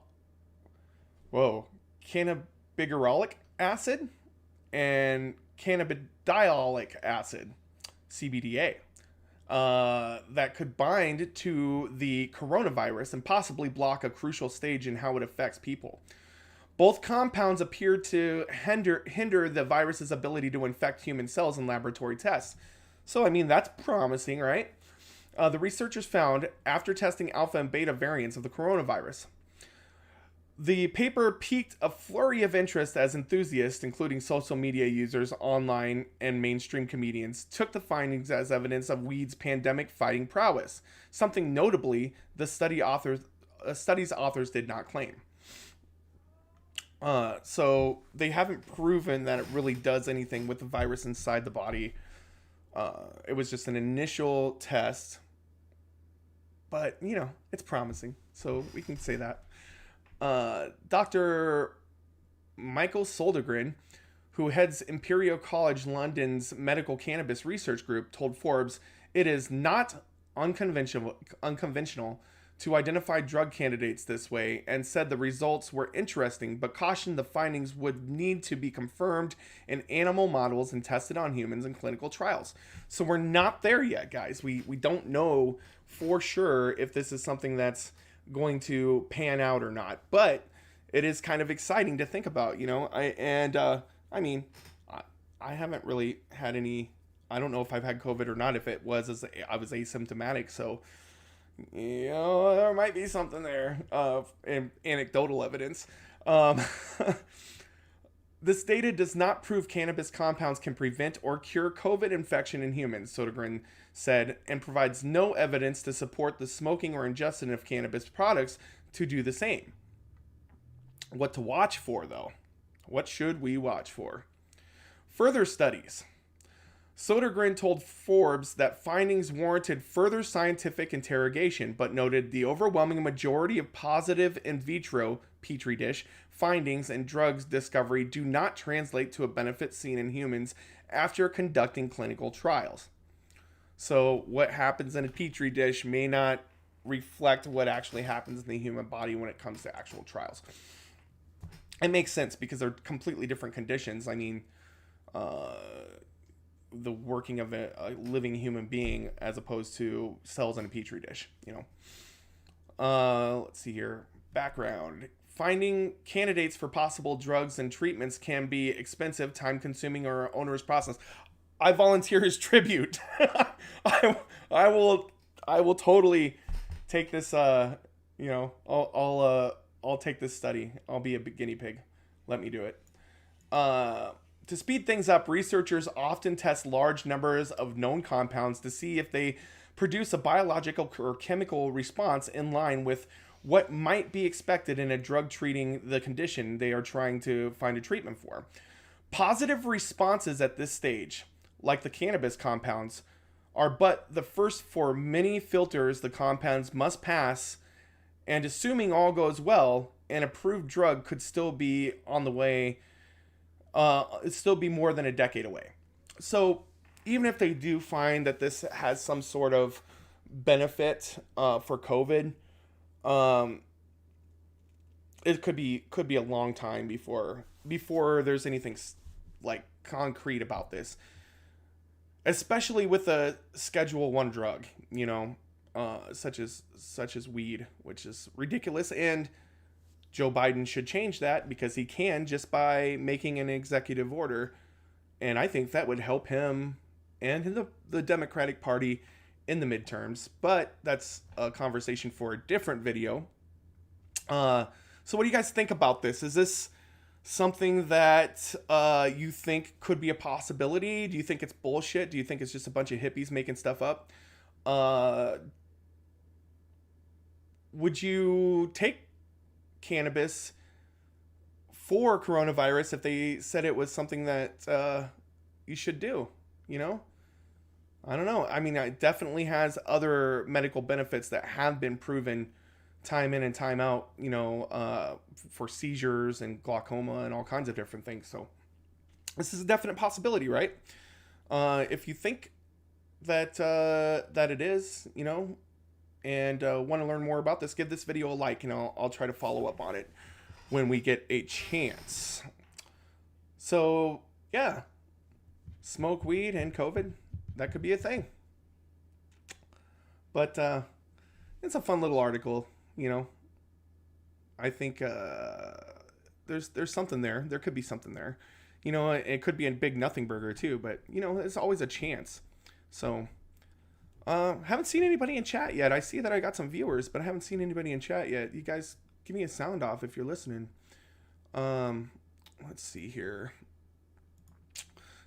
acid and cannabidiolic acid, CBDA, that could bind to the coronavirus and possibly block a crucial stage in how it affects people. Both compounds appear to hinder the virus's ability to infect human cells in laboratory tests. So, I mean, that's promising, right? The researchers found after testing alpha and beta variants of the coronavirus. The paper piqued a flurry of interest as enthusiasts, including social media users, online, and mainstream comedians, took the findings as evidence of weed's pandemic fighting prowess, something notably the study's authors did not claim. So they haven't proven that it really does anything with the virus inside the body. It was just an initial test, but it's promising, so we can say that. Dr. Michael Soldegren, who heads Imperial College London's medical cannabis research group, told Forbes it is not unconventional to identify drug candidates this way, and said the results were interesting, but cautioned the findings would need to be confirmed in animal models and tested on humans in clinical trials. So we're not there yet, guys. We don't know for sure if this is something that's going to pan out or not, but it is kind of exciting to think about, I haven't really had any, I don't know if I've had COVID or not. If it was, I was asymptomatic, so there might be something there, anecdotal evidence. This data does not prove cannabis compounds can prevent or cure COVID infection in humans, Sodergren said, and provides no evidence to support the smoking or ingestion of cannabis products to do the same. What to watch for, though? What should we watch for? Further studies. Sodergren told Forbes that findings warranted further scientific interrogation, but noted the overwhelming majority of positive in vitro petri dish findings and drugs discovery do not translate to a benefit seen in humans after conducting clinical trials. So what happens in a petri dish may not reflect what actually happens in the human body when it comes to actual trials. It makes sense because they're completely different conditions. I mean, the working of a living human being as opposed to cells in a petri dish, Let's see here. Background. Finding candidates for possible drugs and treatments can be expensive, time-consuming, or onerous process. I volunteer his tribute. I will totally take this. I'll take this study. I'll be a guinea pig. Let me do it. To speed things up, researchers often test large numbers of known compounds to see if they produce a biological or chemical response in line with what might be expected in a drug treating the condition they are trying to find a treatment for. Positive responses at this stage, like the cannabis compounds, are but the first for many filters the compounds must pass, and assuming all goes well, an approved drug could still be on the way, still be more than a decade away. So even if they do find that this has some sort of benefit for COVID, it could be a long time before there's anything like concrete about this, especially with a Schedule 1 drug, such as weed, which is ridiculous. And Joe Biden should change that, because he can, just by making an executive order. And I think that would help him and the Democratic Party in the midterms. But that's a conversation for a different video. So what do you guys think about this? Is this something that you think could be a possibility? Do you think it's bullshit? Do you think it's just a bunch of hippies making stuff up? Would you take cannabis for coronavirus if they said it was something that you should do? I don't know. I mean, it definitely has other medical benefits that have been proven time in and time out, for seizures and glaucoma and all kinds of different things. So this is a definite possibility, right? If you think that it is, and want to learn more about this, give this video a like, and I'll try to follow up on it when we get a chance. So yeah, smoke weed and COVID, that could be a thing. But it's a fun little article, I think there's something there. There could be something there. It could be a big nothing burger too, but there's always a chance. So haven't seen anybody in chat yet. I see that I got some viewers, but I haven't seen anybody in chat yet. You guys give me a sound off if you're listening. Let's see here.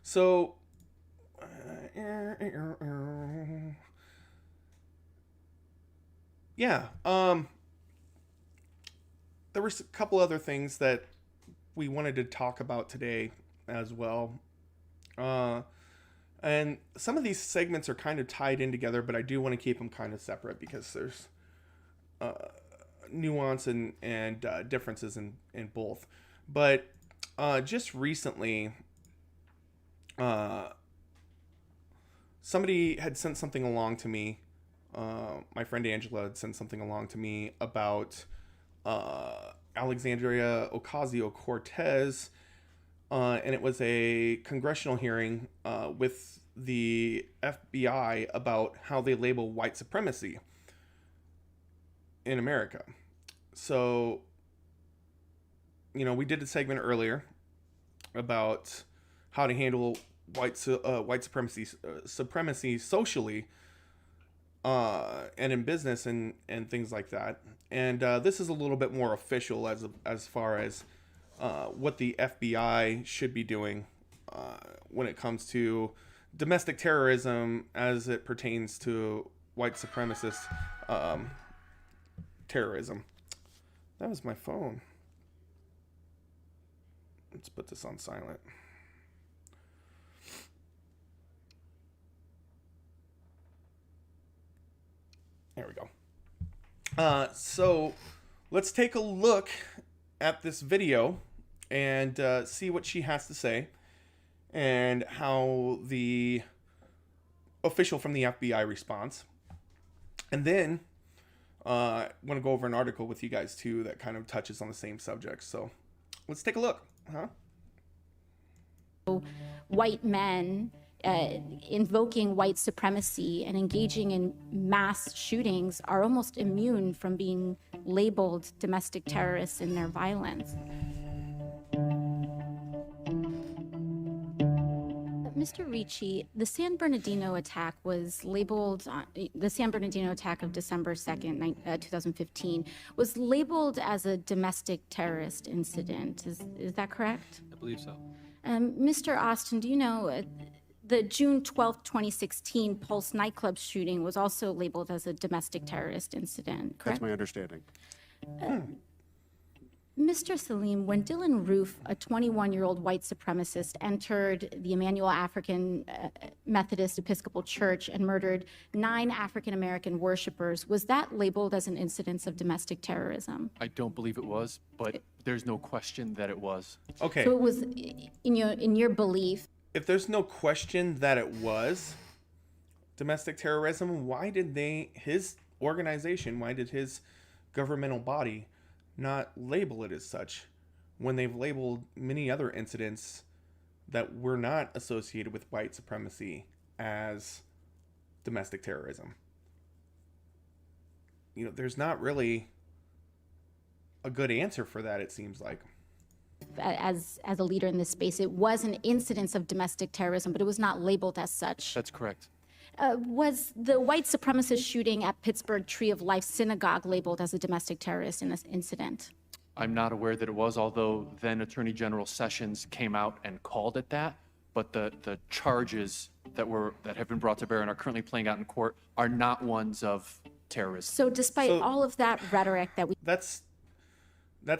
So yeah, there were a couple other things that we wanted to talk about today as well. And some of these segments are kind of tied in together, but I do want to keep them kind of separate because there's nuance and differences in both. But just recently, somebody had sent something along to me. My friend Angela had sent something along to me about Alexandria Ocasio-Cortez, and it was a congressional hearing with the FBI about how they label white supremacy in America. So, we did a segment earlier about how to handle white supremacy socially, and in business and things like that. And this is a little bit more official as far as what the FBI should be doing when it comes to domestic terrorism as it pertains to white supremacist terrorism. That was my phone. Let's put this on silent. There we go. So let's take a look at this video and see what she has to say and how the official from the FBI responds. And then I want to go over an article with you guys too that kind of touches on the same subject. So let's take a look. White men invoking white supremacy and engaging in mass shootings are almost immune from being labeled domestic terrorists in their violence. Mr. Ricci, the San Bernardino attack was labeled, the San Bernardino attack of December 2nd, 2015, was labeled as a domestic terrorist incident. Is that correct? I believe so. Mr. Austin, do you know the June 12th, 2016 Pulse nightclub shooting was also labeled as a domestic terrorist incident, correct? That's my understanding. Mr. Salim, when Dylan Roof, a 21-year-old white supremacist, entered the Emmanuel African Methodist Episcopal Church and murdered 9 African-American worshipers, was that labeled as an incidence of domestic terrorism? I don't believe it was, but there's no question that it was. Okay. So it was, in your belief. If there's no question that it was domestic terrorism, why did his organization, why did his governmental body not label it as such when they've labeled many other incidents that were not associated with white supremacy as domestic terrorism? You know, there's not really a good answer for that, it seems like. As a leader in this space, it was an incidence of domestic terrorism, but it was not labeled as such. That's correct. Was the white supremacist shooting at Pittsburgh Tree of Life Synagogue labeled as a domestic terrorist incident? I'm not aware that it was, although then Attorney General Sessions came out and called it that. But the charges that have been brought to bear and are currently playing out in court are not ones of terrorism. So despite all of that rhetoric that we... That's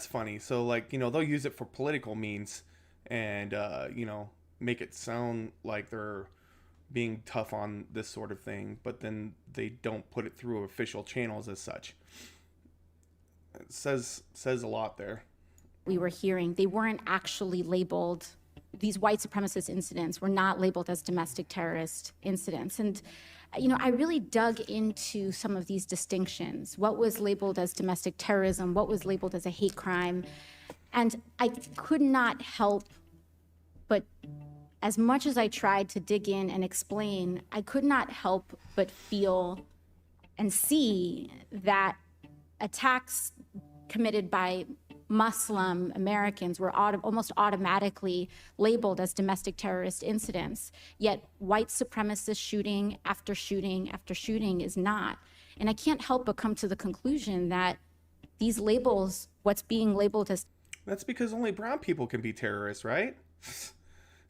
funny. So, like, you know, they'll use it for political means and, you know, make it sound like they're being tough on this sort of thing, but then they don't put it through official channels as such. It says a lot there. We were hearing they weren't actually labeled, these white supremacist incidents were not labeled as domestic terrorist incidents. And, you know, I really dug into some of these distinctions. What was labeled as domestic terrorism? What was labeled as a hate crime? And I could not help but, as much as I tried to dig in and explain, I could not help but feel and see that attacks committed by Muslim Americans were almost automatically labeled as domestic terrorist incidents, yet white supremacist shooting after shooting after shooting is not. And I can't help but come to the conclusion that these labels, what's being labeled as... That's because only brown people can be terrorists, right?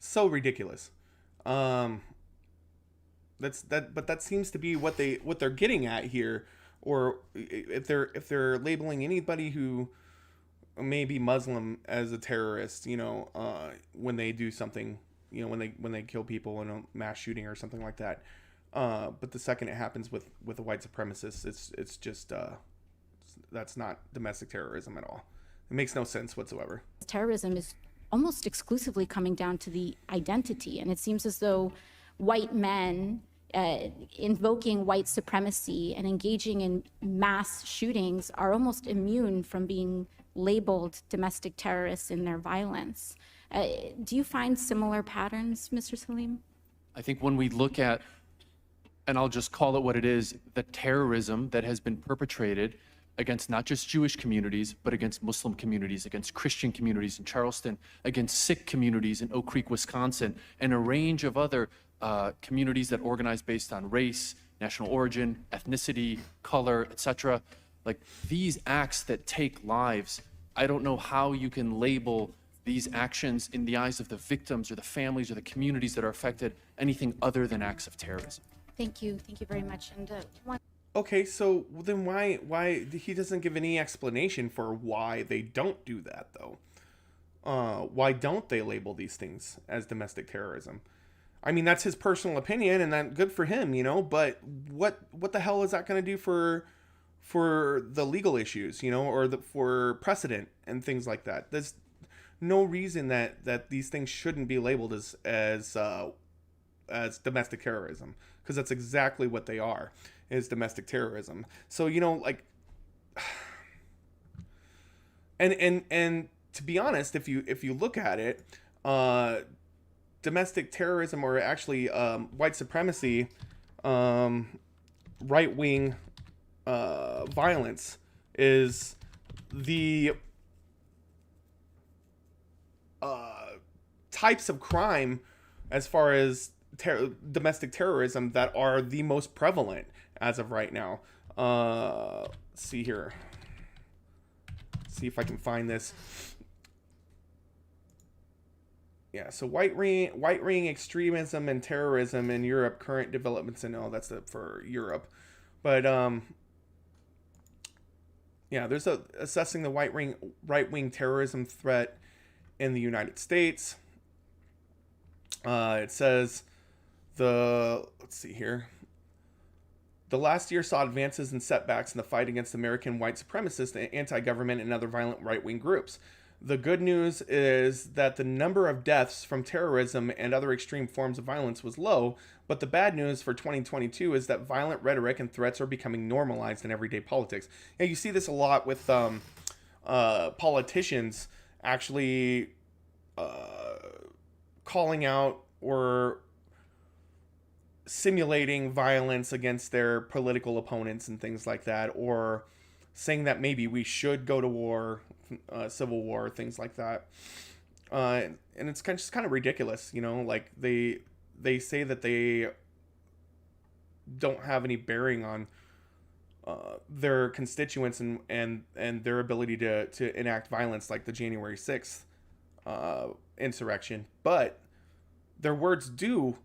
So ridiculous. But that seems to be what they're getting at here. Or if they're labeling anybody who may be Muslim as a terrorist, you know, when they do something, you know, when they kill people in a mass shooting or something like that. But the second it happens with a white supremacist, it's just that's not domestic terrorism at all. It makes no sense whatsoever. Terrorism is almost exclusively coming down to the identity, and it seems as though white men invoking white supremacy and engaging in mass shootings are almost immune from being labeled domestic terrorists in their violence. Do you find similar patterns, Mr. Salim? I think when we look at, and I'll just call it what it is, the terrorism that has been perpetrated against not just Jewish communities, but against Muslim communities, against Christian communities in Charleston, against Sikh communities in Oak Creek, Wisconsin, and a range of other communities that organize based on race, national origin, ethnicity, color, etc. Like these acts that take lives, I don't know how you can label these actions in the eyes of the victims or the families or the communities that are affected anything other than acts of terrorism. Thank you very much. And Okay, so then why he doesn't give any explanation for why they don't do that though? Why don't they label these things as domestic terrorism? I mean, that's his personal opinion, and that good for him, you know. But what the hell is that going to do for the legal issues, you know, or for precedent and things like that? There's no reason that these things shouldn't be labeled as domestic terrorism, because that's exactly what they are, is domestic terrorism. So, you know, like, and to be honest, if you look at it, domestic terrorism, or actually white supremacy, right-wing violence, is the types of crime as far as domestic terrorism that are the most prevalent as of right now. Let's see here. See if I can find this. Yeah, so right wing extremism and terrorism in Europe, current developments, and that's it for Europe. But yeah, there's assessing the right wing terrorism threat in the United States. It says let's see here. The last year saw advances and setbacks in the fight against American white supremacists, anti-government, and other violent right-wing groups. The good news is that the number of deaths from terrorism and other extreme forms of violence was low, but the bad news for 2022 is that violent rhetoric and threats are becoming normalized in everyday politics. Yeah, you see this a lot with politicians actually calling out or simulating violence against their political opponents and things like that, or saying that maybe we should go to war, civil war, things like that. And it's just kind of ridiculous, like they say that they don't have any bearing on their constituents and their ability to enact violence, like the January 6th insurrection, but their words do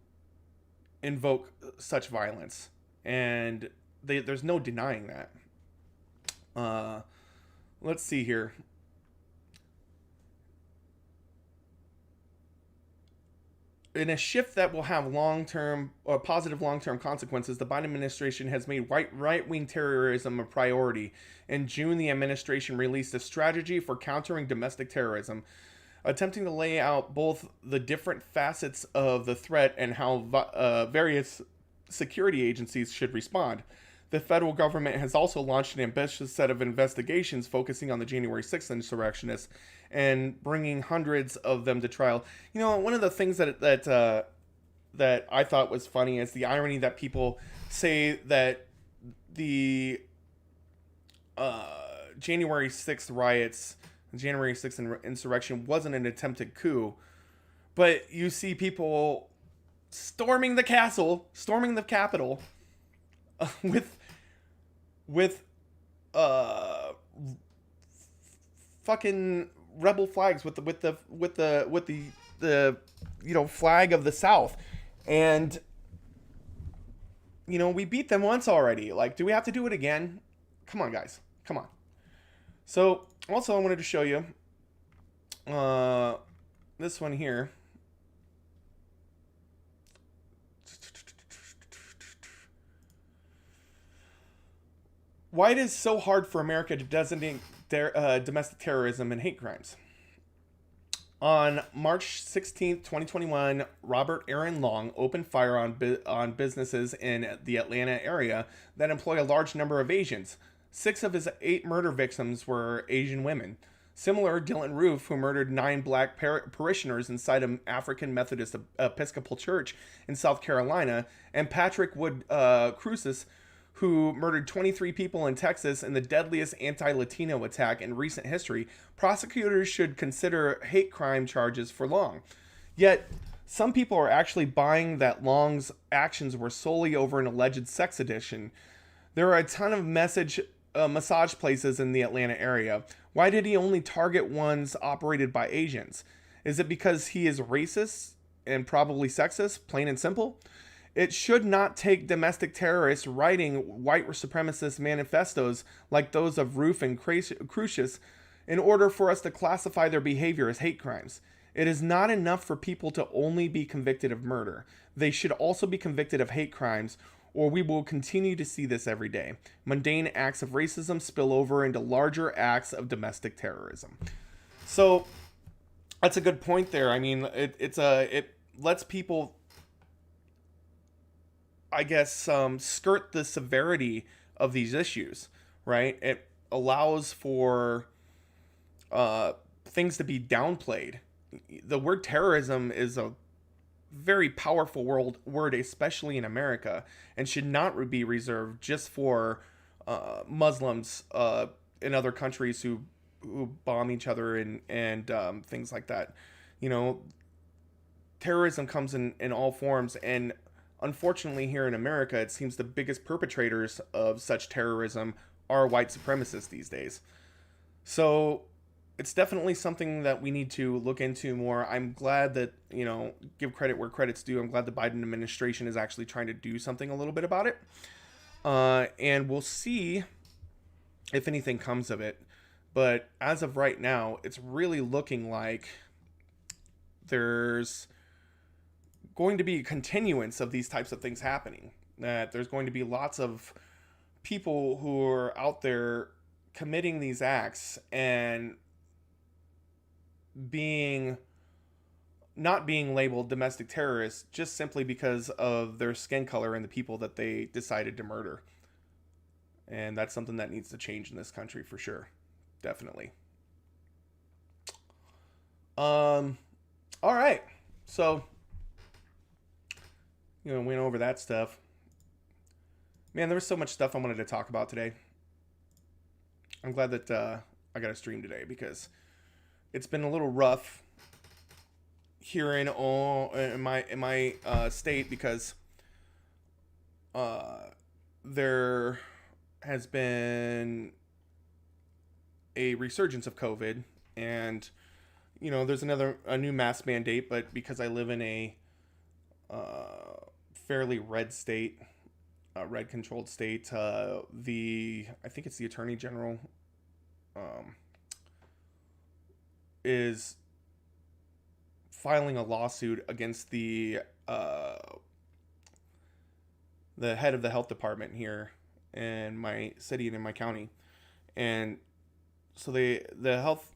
invoke such violence, and there's no denying that. Let's see here. In a shift that will have positive long-term consequences, the Biden administration has made right-wing terrorism a priority. In June, the administration released a strategy for countering domestic terrorism, attempting to lay out both the different facets of the threat and how various security agencies should respond. The federal government has also launched an ambitious set of investigations focusing on the January 6th insurrectionists and bringing hundreds of them to trial. One of the things that I thought was funny is the irony that people say that the January 6th riots, the January 6th insurrection wasn't an attempted coup, but you see people storming the Capitol with fucking rebel flags with the flag of the South, and we beat them once already. Like, do we have to do it again? Come on, guys, come on. So also I wanted to show you this one here. Why it is so hard for America to designate domestic terrorism and hate crimes. On March 16th, 2021, Robert Aaron Long opened fire on businesses in the Atlanta area that employ a large number of Asians. 6 of his 8 murder victims were Asian women. Similar, Dylan Roof, who murdered 9 black parishioners inside an African Methodist Episcopal church in South Carolina, and Patrick Wood Cruces, who murdered 23 people in Texas in the deadliest anti-Latino attack in recent history, prosecutors should consider hate crime charges for Long. Yet, some people are actually buying that Long's actions were solely over an alleged sex addiction. There are a ton of massage places in the Atlanta area. Why did he only target ones operated by Asians? Is it because he is racist and probably sexist, plain and simple? It should not take domestic terrorists writing white supremacist manifestos like those of Roof and Crucius in order for us to classify their behavior as hate crimes. It is not enough for people to only be convicted of murder. They should also be convicted of hate crimes, or we will continue to see this every day. Mundane acts of racism spill over into larger acts of domestic terrorism. So that's a good point there. I mean, it lets people, I guess, skirt the severity of these issues, right? It allows for things to be downplayed. The word terrorism is a very powerful word, especially in America, and should not be reserved just for Muslims in other countries who bomb each other and things like that. terrorism comes in all forms, and unfortunately here in America, it seems the biggest perpetrators of such terrorism are white supremacists these days. So it's definitely something that we need to look into more. I'm glad that, give credit where credit's due. I'm glad the Biden administration is actually trying to do something a little bit about it. And we'll see if anything comes of it. But as of right now, it's really looking like there's going to be a continuance of these types of things happening. That there's going to be lots of people who are out there committing these acts and not being labeled domestic terrorists just simply because of their skin color and the people that they decided to murder. And that's something that needs to change in this country for sure. Definitely. All right. So, went over that stuff. Man, there was so much stuff I wanted to talk about today. I'm glad that I got a stream today because it's been a little rough here in my state because there has been a resurgence of COVID, and there's a new mask mandate, but because I live in a fairly red state, red controlled state, I think it's the Attorney General is filing a lawsuit against the head of the health department here in my city and in my county. And so the health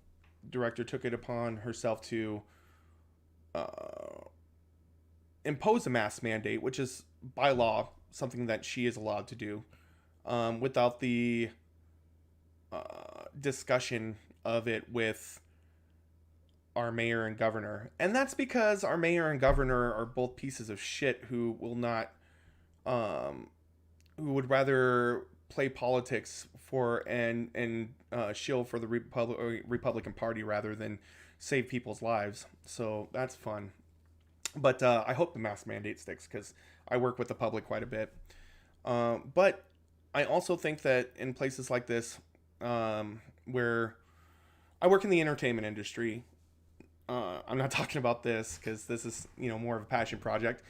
director took it upon herself to impose a mask mandate, which is by law something that she is allowed to do, without the discussion of it with our mayor and governor. And that's because our mayor and governor are both pieces of shit who will not, who would rather play politics for and shill for the Republican Party rather than save people's lives. So that's fun. But I hope the mask mandate sticks because I work with the public quite a bit. But I also think that in places like this, where I work in the entertainment industry, I'm not talking about this because this is, more of a passion project,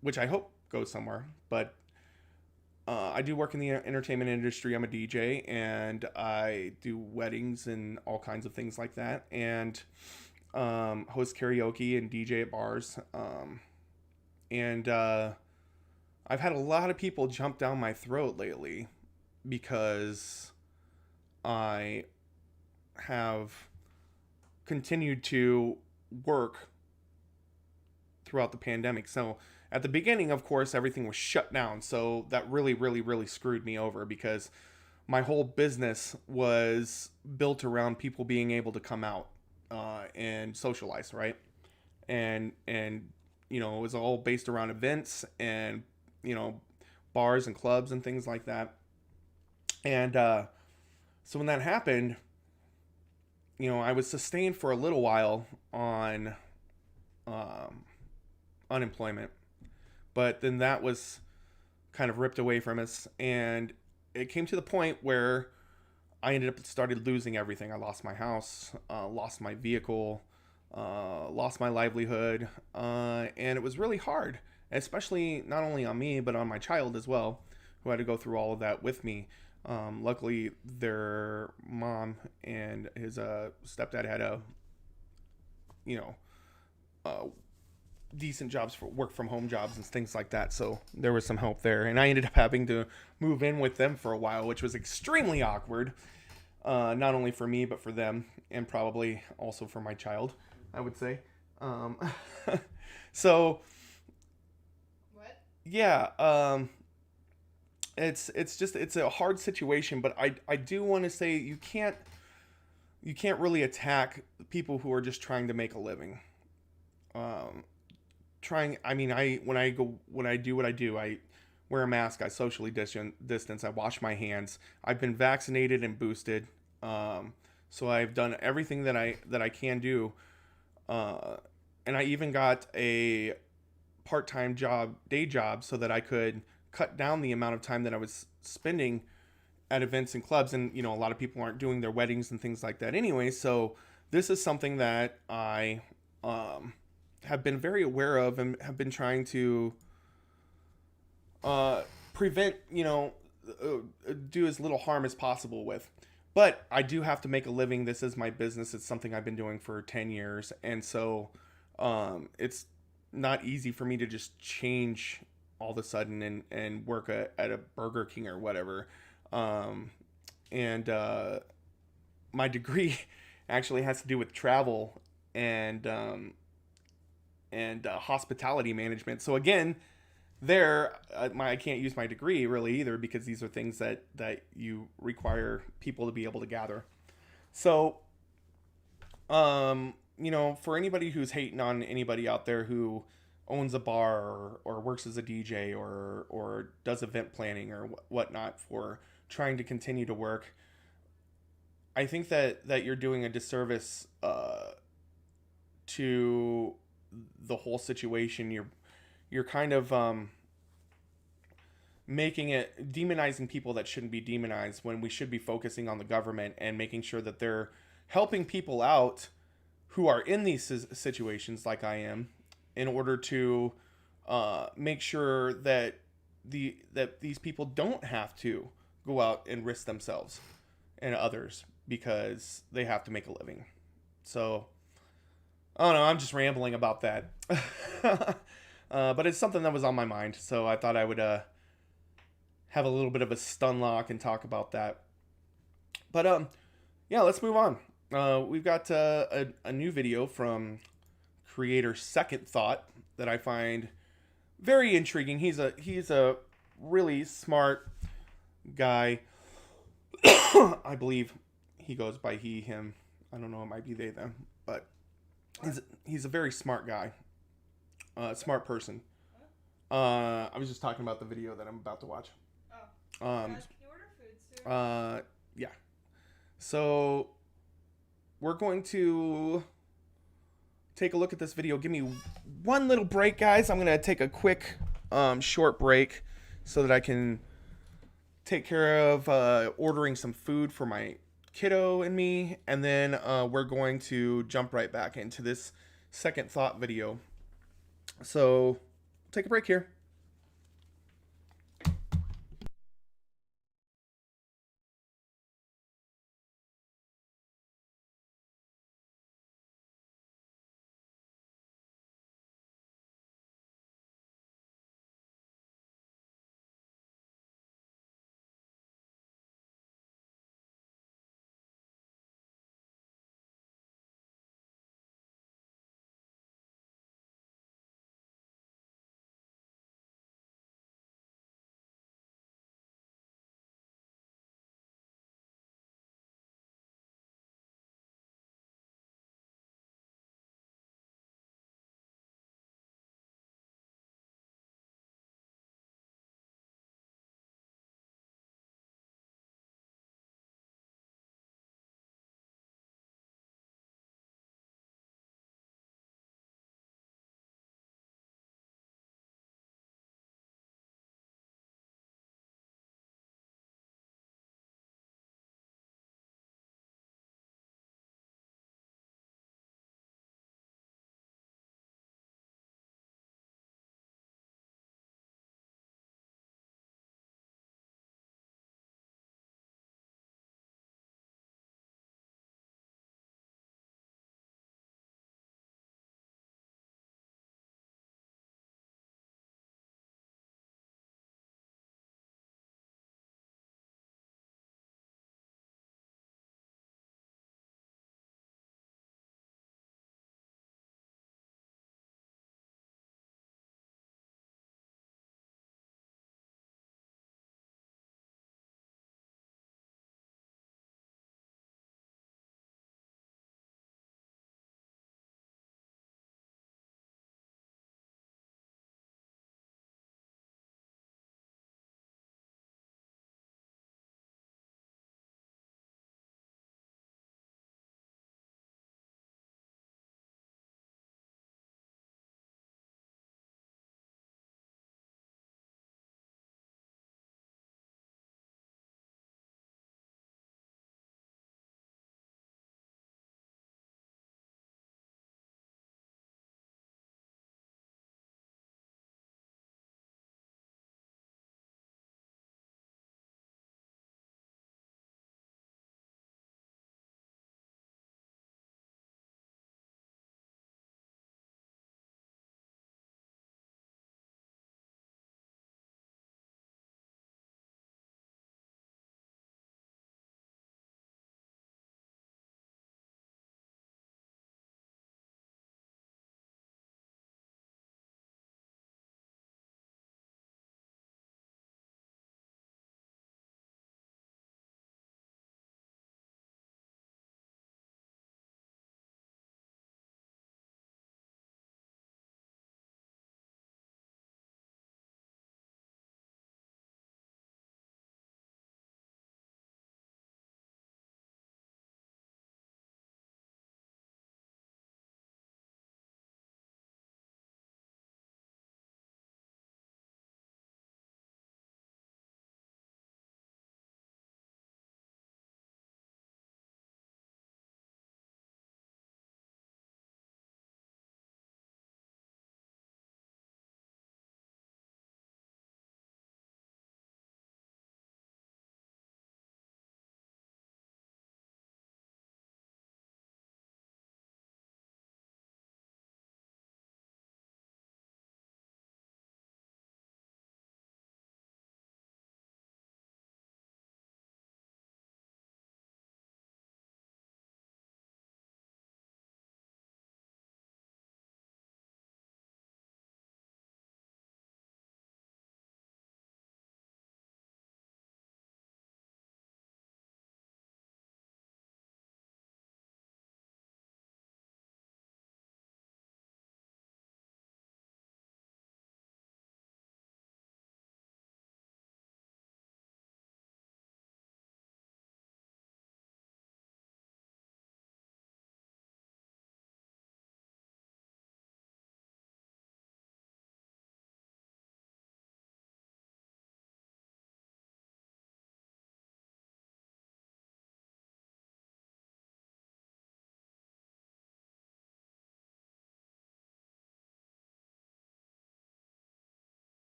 which I hope goes somewhere. But I do work in the entertainment industry. I'm a DJ and I do weddings and all kinds of things like that, and host karaoke and DJ at bars. And I've had a lot of people jump down my throat lately because I have continued to work throughout the pandemic. So at the beginning, of course, everything was shut down. So that really, really, really screwed me over because my whole business was built around people being able to come out and socialize, right? And it was all based around events and, bars and clubs and things like that. And so when that happened, I was sustained for a little while on unemployment, but then that was kind of ripped away from us, and it came to the point where I started losing everything. I lost my house, lost my vehicle, lost my livelihood, and it was really hard, especially not only on me but on my child as well, who had to go through all of that with me. Luckily, their mom and his stepdad had decent jobs for work from home jobs and things like that. So there was some help there, and I ended up having to move in with them for a while, which was extremely awkward, not only for me but for them, and probably also for my child, I would say. So what? Yeah. It's a hard situation, but I do want to say you can't really attack people who are just trying to make a living. When I do what I do, I wear a mask, I socially distance, I wash my hands. I've been vaccinated and boosted. So I've done everything that I can do and I even got a part-time day job, so that I could cut down the amount of time that I was spending at events and clubs. And a lot of people aren't doing their weddings and things like that anyway. So this is something that I have been very aware of and have been trying to prevent, do as little harm as possible with. But I do have to make a living. This is my business. It's something I've been doing for 10 years. And so it's not easy for me to just change all of a sudden and work at a Burger King or whatever. And my degree actually has to do with travel and hospitality management. So again, I can't use my degree really either, because these are things that you require people to be able to gather. So, for anybody who's hating on anybody out there who owns a bar or works as a DJ or does event planning or whatnot for trying to continue to work, I think that you're doing a disservice to the whole situation. You're kind of demonizing people that shouldn't be demonized, when we should be focusing on the government and making sure that they're helping people out who are in these situations like I am, in order to make sure that these people don't have to go out and risk themselves and others because they have to make a living. So I don't know, I'm just rambling about that. But it's something that was on my mind, so I thought I would have a little bit of a stun lock and talk about that. But yeah, let's move on. We've got a new video from creator Second Thought that I find very intriguing. He's a really smart guy. I believe he goes by he, him. I don't know, it might be they, them, but he's a very smart guy. Smart person. I was just talking about the video that I'm about to watch. Can you order food soon? Yeah. So we're going to take a look at this video. Give me one little break, guys. I'm gonna take a quick short break so that I can take care of ordering some food for my kiddo and me, and then we're going to jump right back into this Second Thought video. So take a break here.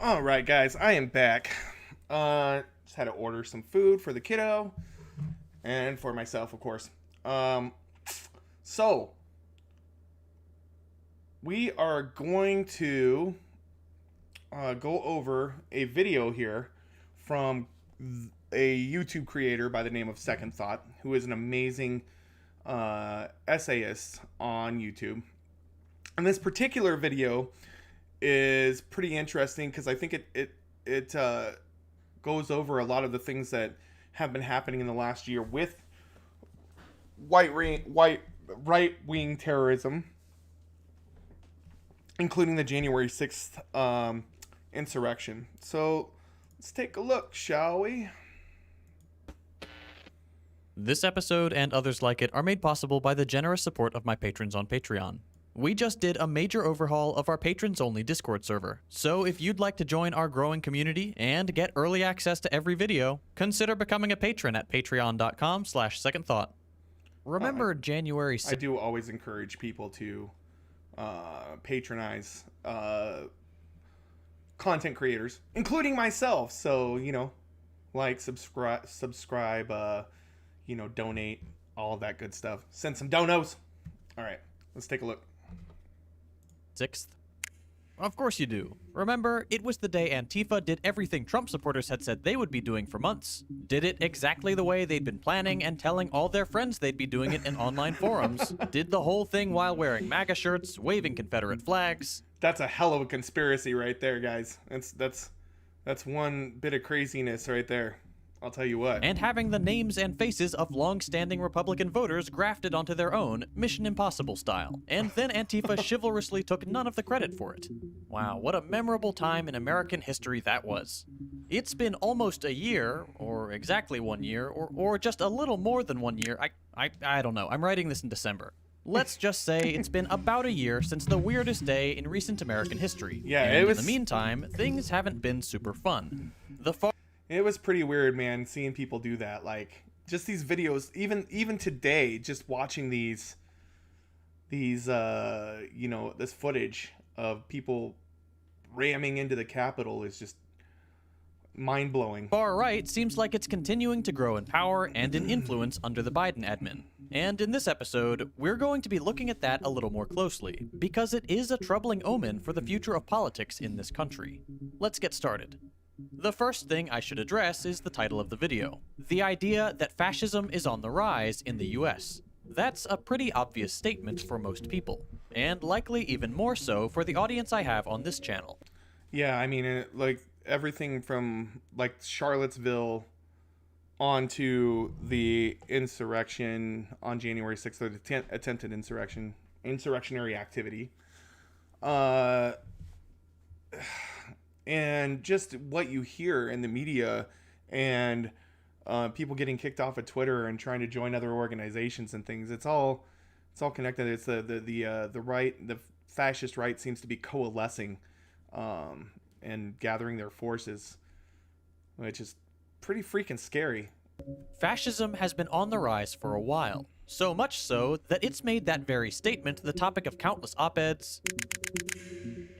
All right, guys, I am back. Just had to order some food for the kiddo and for myself, of course. So we are going to go over a video here from a YouTube creator by the name of Second Thought, who is an amazing essayist on YouTube. And this particular video is pretty interesting because I think it goes over a lot of the things that have been happening in the last year with right-wing terrorism, including the January 6th insurrection. So let's take a look, shall we? This episode and others like it are made possible by the generous support of my patrons on Patreon. We just did a major overhaul of our patrons-only Discord server, so if you'd like to join our growing community and get early access to every video, consider becoming a patron at patreon.com/secondthought. Remember January 6th. I do always encourage people to patronize content creators, including myself. So, like, subscribe, donate, all of that good stuff. Send some donos. All right, let's take a look. 6th? Of course you do. Remember, it was the day Antifa did everything Trump supporters had said they would be doing for months. Did it exactly the way they'd been planning and telling all their friends they'd be doing it in online forums. Did the whole thing while wearing MAGA shirts, waving Confederate flags. That's a hell of a conspiracy right there, guys. That's one bit of craziness right there. I'll tell you what. And having the names and faces of long-standing Republican voters grafted onto their own, Mission Impossible style. And then Antifa chivalrously took none of the credit for it. Wow, what a memorable time in American history that was. It's been almost a year, or exactly 1 year, or just a little more than 1 year. I don't know. I'm writing this in December. Let's just say it's been about a year since the weirdest day in recent American history. Yeah, and it was... in the meantime, things haven't been super fun. It was pretty weird, man, seeing people do that. Like, just these videos, even today, just watching these this footage of people ramming into the Capitol is just mind-blowing. Far right seems like it's continuing to grow in power and in influence under the Biden admin. And in this episode, we're going to be looking at that a little more closely, because it is a troubling omen for the future of politics in this country. Let's get started. The first thing I should address is the title of the video. The idea that fascism is on the rise in the US. That's a pretty obvious statement for most people, and likely even more so for the audience I have on this channel. Yeah, I mean, everything from, Charlottesville onto the insurrection on January 6th, or the attempted insurrectionary activity. And just what you hear in the media and people getting kicked off of Twitter and trying to join other organizations and things, it's all connected. It's the right, the fascist right seems to be coalescing and gathering their forces, which is pretty freaking scary. Fascism has been on the rise for a while, so much so that it's made that very statement the topic of countless op-eds.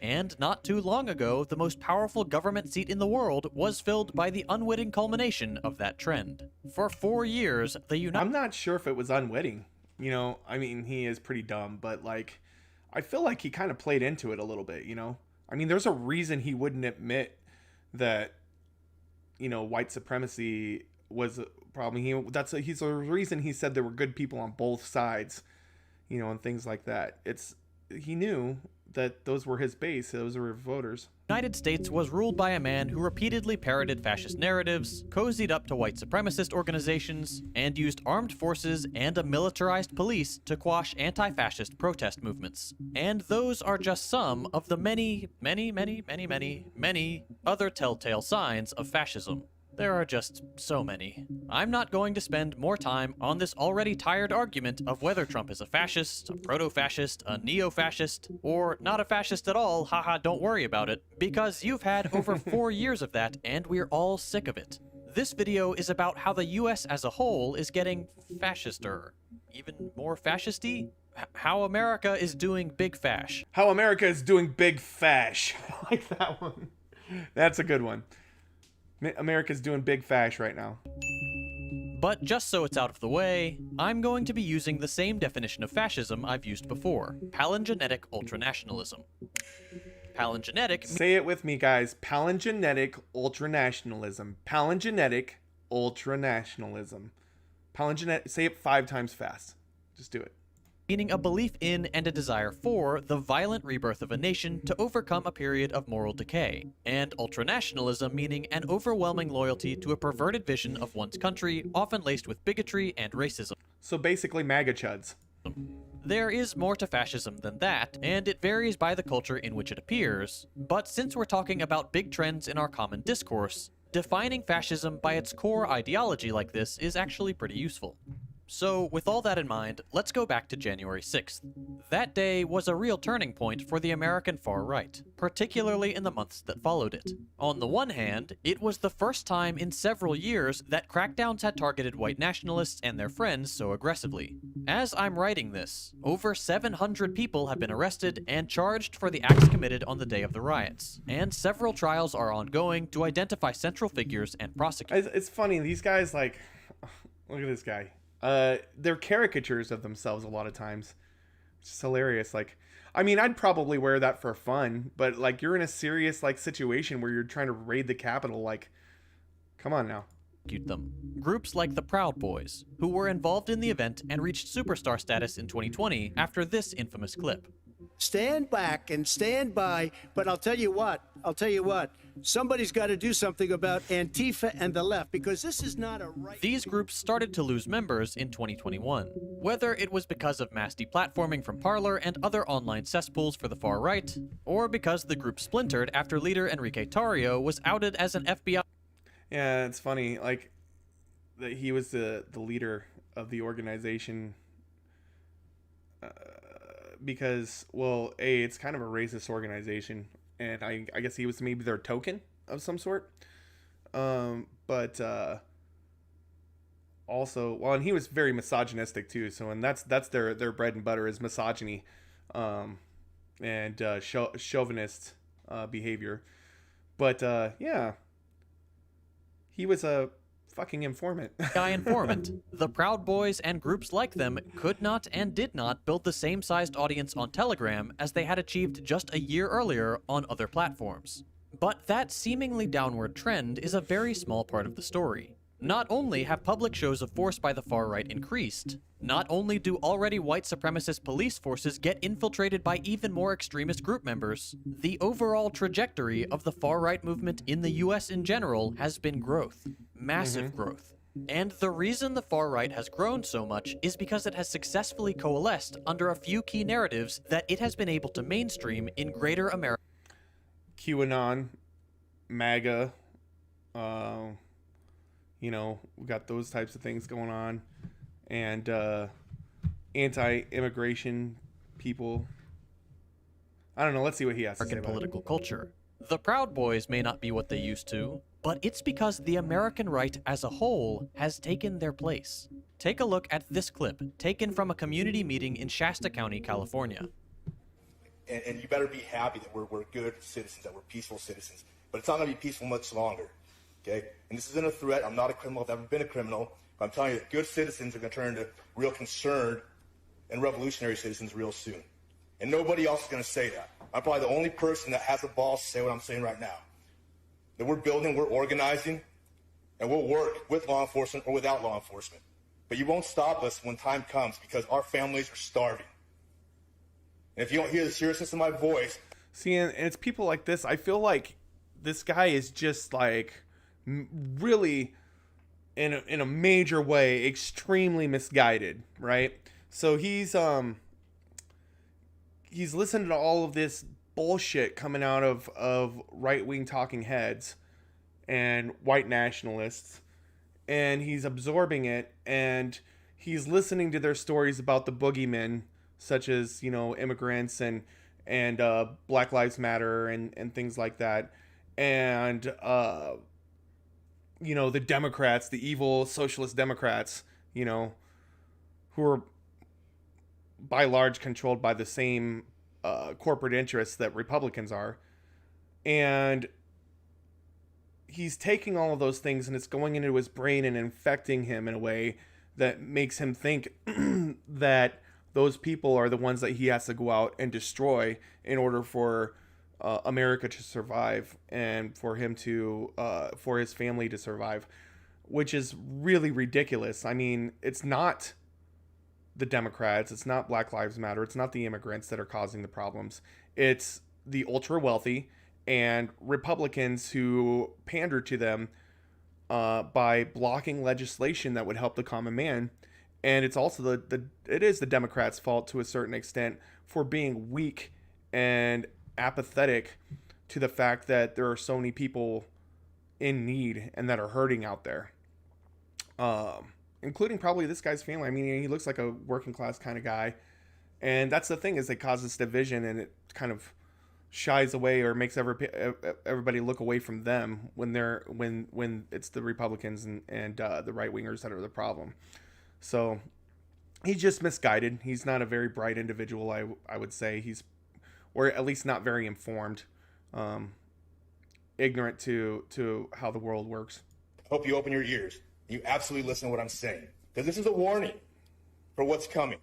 And not too long ago, the most powerful government seat in the world was filled by the unwitting culmination of that trend. For 4 years, I'm not sure if it was unwitting. I mean, he is pretty dumb, but, I feel like he kind of played into it a little bit, I mean, there's a reason he wouldn't admit that, white supremacy was a problem. He's a reason he said there were good people on both sides, and things like that. He knew that those were his base, those were voters. The United States was ruled by a man who repeatedly parroted fascist narratives, cozied up to white supremacist organizations, and used armed forces and a militarized police to quash anti-fascist protest movements. And those are just some of the many other telltale signs of fascism. There are just so many. I'm not going to spend more time on this already tired argument of whether Trump is a fascist, a proto-fascist, a neo-fascist, or not a fascist at all, haha, don't worry about it, because you've had over 4 years of that and we're all sick of it. This video is about how the US as a whole is getting fascister. Even more fascisty? How America is doing big fash. How America is doing big fash. I like that one. That's a good one. America's doing big fash right now. But just so it's out of the way, I'm going to be using the same definition of fascism I've used before, palingenetic ultranationalism. Palingenetic... Say it with me, guys. Palingenetic ultranationalism. Palingenetic ultranationalism. Palingenetic... Say it 5 times fast. Just do it. Meaning a belief in and a desire for the violent rebirth of a nation to overcome a period of moral decay, and ultranationalism meaning an overwhelming loyalty to a perverted vision of one's country, often laced with bigotry and racism. So basically MAGA chuds. There is more to fascism than that, and it varies by the culture in which it appears, but since we're talking about big trends in our common discourse, defining fascism by its core ideology like this is actually pretty useful. So, with all that in mind, let's go back to January 6th. That day was a real turning point for the American far right, particularly in the months that followed it. On the one hand, it was the first time in several years that crackdowns had targeted white nationalists and their friends so aggressively. As I'm writing this, over 700 people have been arrested and charged for the acts committed on the day of the riots, and several trials are ongoing to identify central figures and prosecute. It's funny, these guys, like, look at this guy. They're caricatures of themselves a lot of times. It's just hilarious. Like, I mean, I'd probably wear that for fun, but like, you're in a serious like situation where you're trying to raid the Capitol. Like, come on now. Them. Groups like the Proud Boys, who were involved in the event and reached superstar status in 2020 after this infamous clip. Stand back and stand by, but I'll tell you what, somebody's got to do something about Antifa and the left, because this is not a right... These groups started to lose members in 2021, whether it was because of mass deplatforming from Parler and other online cesspools for the far right, or because the group splintered after leader Enrique Tarrio was outed as an FBI... Yeah, it's funny, like, that he was the leader of the organization... because, well, it's kind of a racist organization, and I guess he was maybe their token of some sort. But also, well, and he was very misogynistic too. So, and that's their bread and butter is misogyny, and chauvinist behavior. But yeah, he was a fucking informant. The Proud Boys and groups like them could not and did not build the same sized audience on Telegram as they had achieved just a year earlier on other platforms. But that seemingly downward trend is a very small part of the story. Not only have public shows of force by the far right increased, not only do already white supremacist police forces get infiltrated by even more extremist group members, the overall trajectory of the far right movement in the US in general has been growth. Massive growth. And the reason the far right has grown so much is because it has successfully coalesced under a few key narratives that it has been able to mainstream in greater America. QAnon, MAGA, you know, we got those types of things going on, and anti-immigration people. I don't know. Let's see what he has to say about political culture. The Proud Boys may not be what they used to, but it's because the American right as a whole has taken their place. Take a look at this clip, taken from a community meeting in Shasta County, California. And you better be happy that we're good citizens, that we're peaceful citizens. But it's not going to be peaceful much longer, okay? And this isn't a threat. I'm not a criminal. I've never been a criminal. But I'm telling you that good citizens are going to turn into real concerned and revolutionary citizens real soon. And nobody else is going to say that. I'm probably the only person that has the balls to say what I'm saying right now. That we're building, we're organizing, and we'll work with law enforcement or without law enforcement. But you won't stop us when time comes, because our families are starving. And if you don't hear the seriousness of my voice... See, and it's people like this. I feel like this guy is just like really, in a major way, extremely misguided, right? So he's listened to all of this bullshit coming out of right-wing talking heads and white nationalists, and he's absorbing it, and he's listening to their stories about the boogeymen, such as, you know, immigrants and Black Lives Matter and things like that, and you know, the Democrats, the evil socialist Democrats, you know, who are by large controlled by the same corporate interests that Republicans are. And he's taking all of those things and it's going into his brain and infecting him in a way that makes him think that those people are the ones that he has to go out and destroy in order for America to survive and for him to for his family to survive, which is really ridiculous. I mean, it's not the Democrats, it's not Black Lives Matter, it's not the immigrants that are causing the problems. It's the ultra wealthy and Republicans who pander to them by blocking legislation that would help the common man. And it's also it is the Democrats' fault to a certain extent for being weak and apathetic to the fact that there are so many people in need and that are hurting out there. Including probably this guy's family. I mean, he looks like a working class kind of guy. And that's the thing, is it causes division and it kind of shies away or makes everybody look away from them when it's the Republicans and the right wingers that are the problem. So he's just misguided. He's not a very bright individual, I would say. Or at least not very informed, ignorant to how the world works. Hope you open your ears. You absolutely listen to what I'm saying, because this is a warning for what's coming.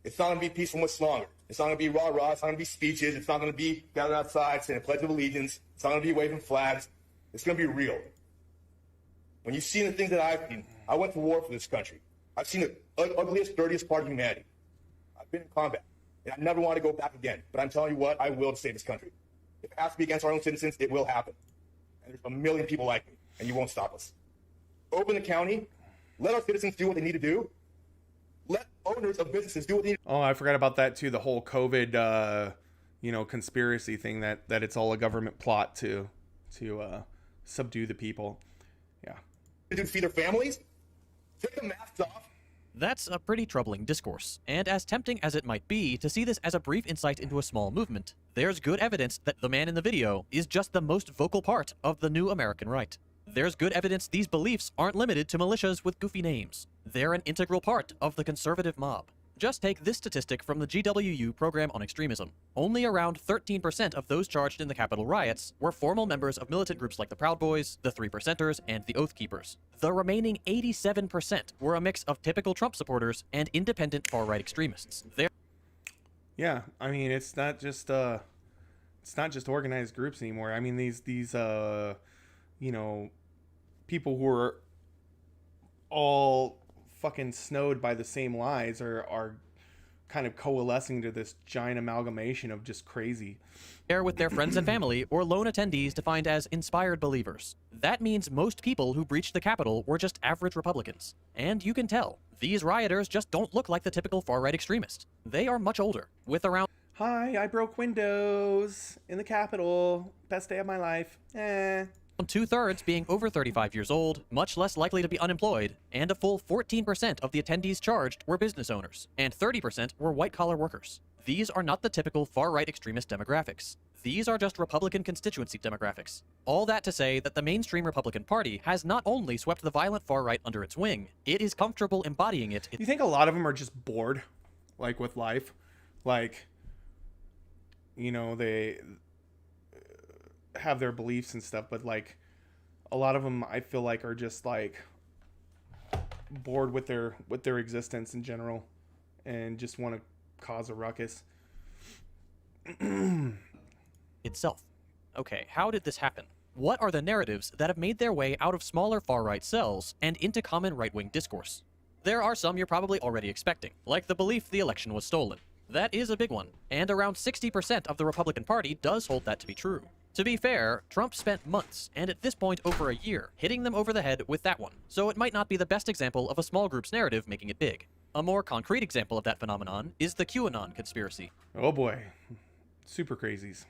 It's not going to be peaceful much longer. It's not going to be rah-rah. It's not going to be speeches. It's not going to be gathered outside saying a Pledge of Allegiance. It's not going to be waving flags. It's going to be real. When you've seen the things that I've seen, I went to war for this country. I've seen the ugliest, dirtiest part of humanity. I've been in combat, and I never want to go back again. But I'm telling you what, I will to save this country. If it has to be against our own citizens, it will happen. And there's a million people like me, and you won't stop us. Open the county. Let our citizens do what they need to do. Let owners of businesses do what they need to do. Oh, I forgot about that too. The whole COVID, conspiracy thing that it's all a government plot to subdue the people. Yeah. To feed their families. Take the masks off. That's a pretty troubling discourse, and as tempting as it might be to see this as a brief insight into a small movement, there's good evidence that the man in the video is just the most vocal part of the new American right. There's good evidence these beliefs aren't limited to militias with goofy names. They're an integral part of the conservative mob. Just take this statistic from the GWU Program on Extremism. Only around 13% of those charged in the Capitol riots were formal members of militant groups like the Proud Boys, the Three Percenters, and the Oath Keepers. The remaining 87% were a mix of typical Trump supporters and independent far-right extremists. Yeah, I mean, it's not just organized groups anymore. I mean, these people who are all fucking snowed by the same lies are kind of coalescing to this giant amalgamation of just crazy. Share with their friends and family or lone attendees defined as inspired believers. That means most people who breached the Capitol were just average Republicans. And you can tell, these rioters just don't look like the typical far-right extremist. They are much older, with around... Hi, I broke windows in the Capitol. Best day of my life. 2/3 being over 35 years old, much less likely to be unemployed, and a full 14% of the attendees charged were business owners, and 30% were white-collar workers. These are not the typical far-right extremist demographics. These are just Republican constituency demographics. All that to say that the mainstream Republican Party has not only swept the violent far-right under its wing, it is comfortable embodying it. You think a lot of them are just bored, like, with life? Like, they have their beliefs and stuff, but like a lot of them I feel like are just like bored with their existence in general and just want to cause a ruckus. Itself. Okay, how did this happen? What are the narratives that have made their way out of smaller far-right cells and into common right-wing discourse? There are some you're probably already expecting, like the belief the election was stolen. That is a big one, and around 60% of the Republican Party does hold that to be true. To be fair, Trump spent months, and at this point over a year, hitting them over the head with that one, so it might not be the best example of a small group's narrative making it big. A more concrete example of that phenomenon is the QAnon conspiracy. Oh boy. Super crazies.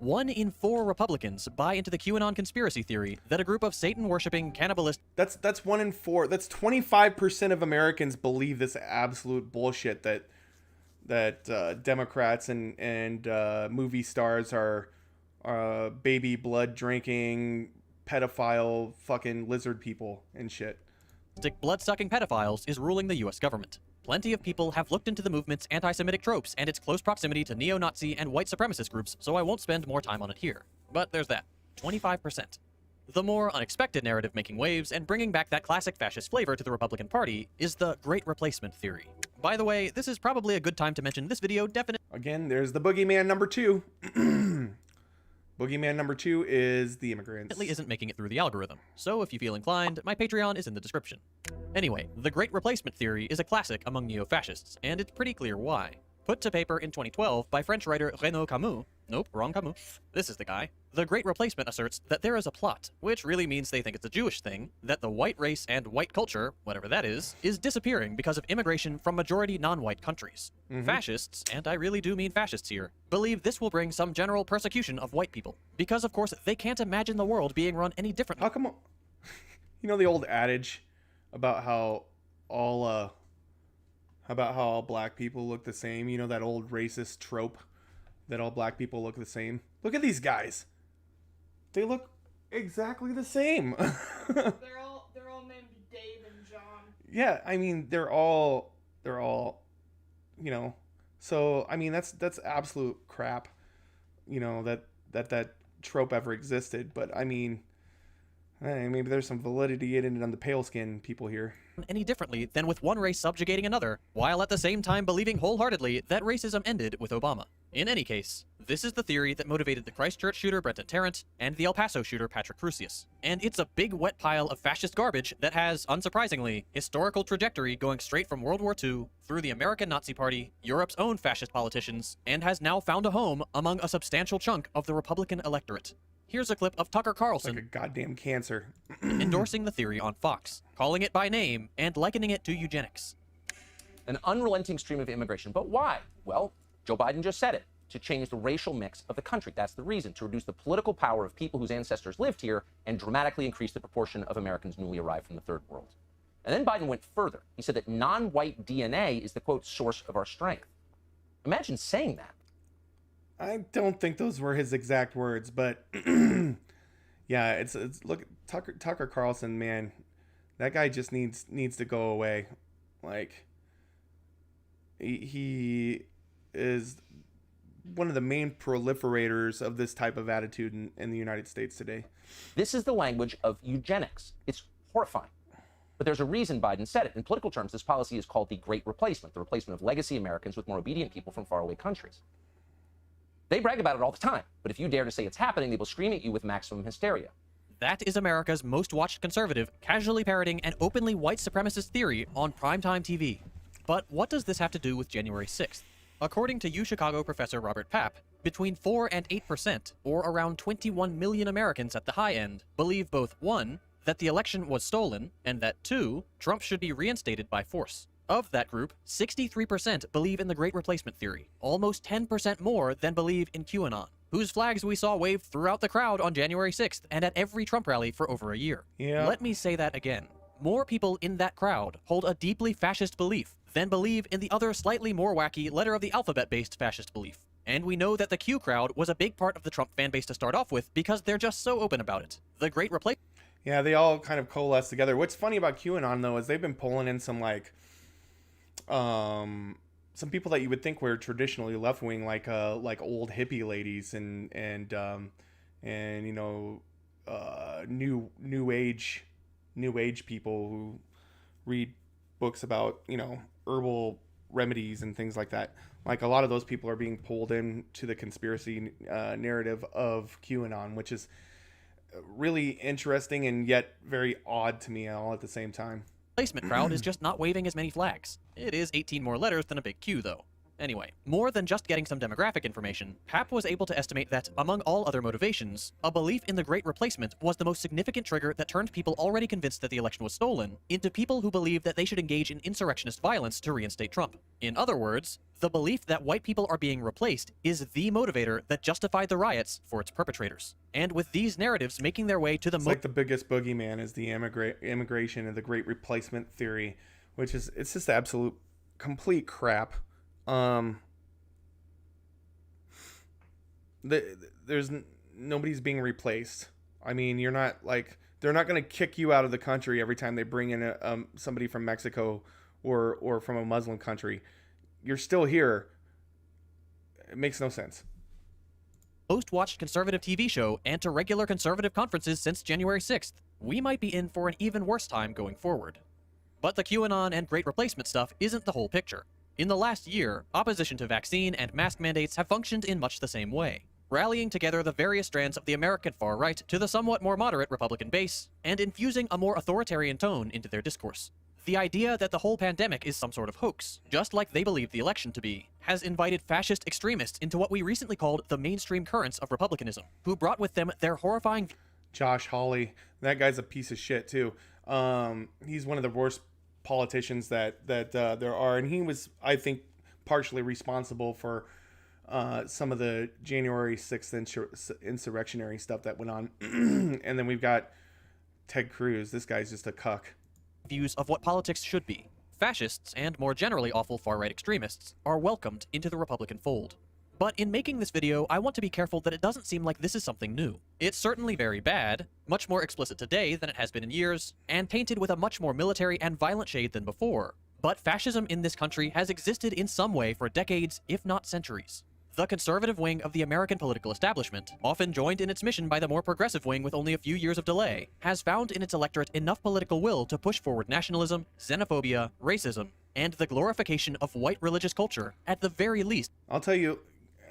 1 in 4 Republicans buy into the QAnon conspiracy theory that a group of Satan-worshipping cannibalist... That's 1 in 4. That's 25% of Americans believe this absolute bullshit that Democrats and movie stars are baby blood drinking pedophile fucking lizard people and shit. Blood-sucking pedophiles is ruling the US government. Plenty of people have looked into the movement's anti-Semitic tropes and its close proximity to neo-Nazi and white supremacist groups, so I won't spend more time on it here. But there's that. 25%. The more unexpected narrative making waves and bringing back that classic fascist flavor to the Republican Party is the Great Replacement theory. By the way, this is probably a good time to mention this video definitely... Again, there's the boogeyman number 2. Boogeyman number 2 is the immigrants. Isn't making it through the algorithm, so if you feel inclined, my Patreon is in the description. Anyway, the Great Replacement theory is a classic among neo-fascists, and it's pretty clear why. Put to paper in 2012 by French writer Renaud Camus. Nope, wrong Camus. This is the guy. The Great Replacement asserts that there is a plot, which really means they think it's a Jewish thing, that the white race and white culture, whatever that is disappearing because of immigration from majority non-white countries. Fascists, and I really do mean fascists here, believe this will bring some general persecution of white people, because of course they can't imagine the world being run any differently. How come... You know the old adage about how all black people look the same? You know that old racist trope that all black people look the same? Look at these guys. They look exactly the same. they're all named Dave and John. Yeah, I mean they're all you know. So I mean that's absolute crap. You know that trope ever existed, but I mean maybe there's some validity in it on the pale skin people here. Any differently than with one race subjugating another, while at the same time believing wholeheartedly that racism ended with Obama. In any case, this is the theory that motivated the Christchurch shooter Brenton Tarrant and the El Paso shooter Patrick Crusius. And it's a big wet pile of fascist garbage that has, unsurprisingly, historical trajectory going straight from World War II through the American Nazi Party, Europe's own fascist politicians, and has now found a home among a substantial chunk of the Republican electorate. Here's a clip of Tucker Carlson, like a goddamn cancer, endorsing the theory on Fox, calling it by name and likening it to eugenics. An unrelenting stream of immigration. But why? Well, Joe Biden just said it. To change the racial mix of the country. That's the reason. To reduce the political power of people whose ancestors lived here and dramatically increase the proportion of Americans newly arrived from the third world. And then Biden went further. He said that non-white DNA is the, quote, source of our strength. Imagine saying that. I don't think those were his exact words, but yeah, it's look, Tucker Carlson, man, that guy just needs to go away. Like he is one of the main proliferators of this type of attitude in the United States today. This is the language of eugenics. It's horrifying. But there's a reason Biden said it. In political terms, this policy is called the Great Replacement, the replacement of legacy Americans with more obedient people from faraway countries. They brag about it all the time, but if you dare to say it's happening, they will scream at you with maximum hysteria. That is America's most watched conservative, casually parroting an openly white supremacist theory on primetime TV. But what does this have to do with January 6th? According to UChicago professor Robert Papp, between 4 and 8%, or around 21 million Americans at the high end, believe both 1, that the election was stolen, and that 2, Trump should be reinstated by force. Of that group, 63% believe in the Great Replacement theory, almost 10% more than believe in QAnon, whose flags we saw waved throughout the crowd on January 6th and at every Trump rally for over a year. Yeah. Let me say that again. More people in that crowd hold a deeply fascist belief than believe in the other slightly more wacky letter of the alphabet-based fascist belief. And we know that the Q crowd was a big part of the Trump fan base to start off with because they're just so open about it. The Great Replacement... Yeah, they all kind of coalesce together. What's funny about QAnon, though, is they've been pulling in some, like, some people that you would think were traditionally left-wing, like old hippie ladies and you know, new age people who read books about, you know, herbal remedies and things like that. Like, a lot of those people are being pulled into the conspiracy narrative of QAnon, which is really interesting and yet very odd to me all at the same time. Replacement crowd is just not waving as many flags. It is 18 more letters than a big Q, though. Anyway, more than just getting some demographic information, Papp was able to estimate that, among all other motivations, a belief in the Great Replacement was the most significant trigger that turned people already convinced that the election was stolen into people who believe that they should engage in insurrectionist violence to reinstate Trump. In other words, the belief that white people are being replaced is the motivator that justified the riots for its perpetrators. And with these narratives making their way to the... It's like the biggest boogeyman is the immigration and the Great Replacement theory, which is, it's just absolute complete crap. There's nobody's being replaced. I mean, you're not, like, they're not going to kick you out of the country every time they bring in somebody from Mexico or from a Muslim country. You're still here. It makes no sense. most watched conservative TV show, and to regular conservative conferences since January 6th. We might be in for an even worse time going forward. But the QAnon and Great Replacement stuff isn't the whole picture. In the last year, opposition to vaccine and mask mandates have functioned in much the same way, rallying together the various strands of the American far right to the somewhat more moderate Republican base, and infusing a more authoritarian tone into their discourse. The idea that the whole pandemic is some sort of hoax, just like they believe the election to be, has invited fascist extremists into what we recently called the mainstream currents of republicanism, who brought with them their horrifying... Josh Hawley, that guy's a piece of shit too. He's one of the worst politicians that there are, and he was, I think, partially responsible for some of the January 6th insurrectionary stuff that went on. And then we've got Ted Cruz. This guy's just a cuck. Views of what politics should be. Fascists, and more generally awful far-right extremists, are welcomed into the Republican fold. But in making this video, I want to be careful that it doesn't seem like this is something new. It's certainly very bad, much more explicit today than it has been in years, and painted with a much more military and violent shade than before. But fascism in this country has existed in some way for decades, if not centuries. The conservative wing of the American political establishment, often joined in its mission by the more progressive wing with only a few years of delay, has found in its electorate enough political will to push forward nationalism, xenophobia, racism, and the glorification of white religious culture, at the very least. I'll tell you,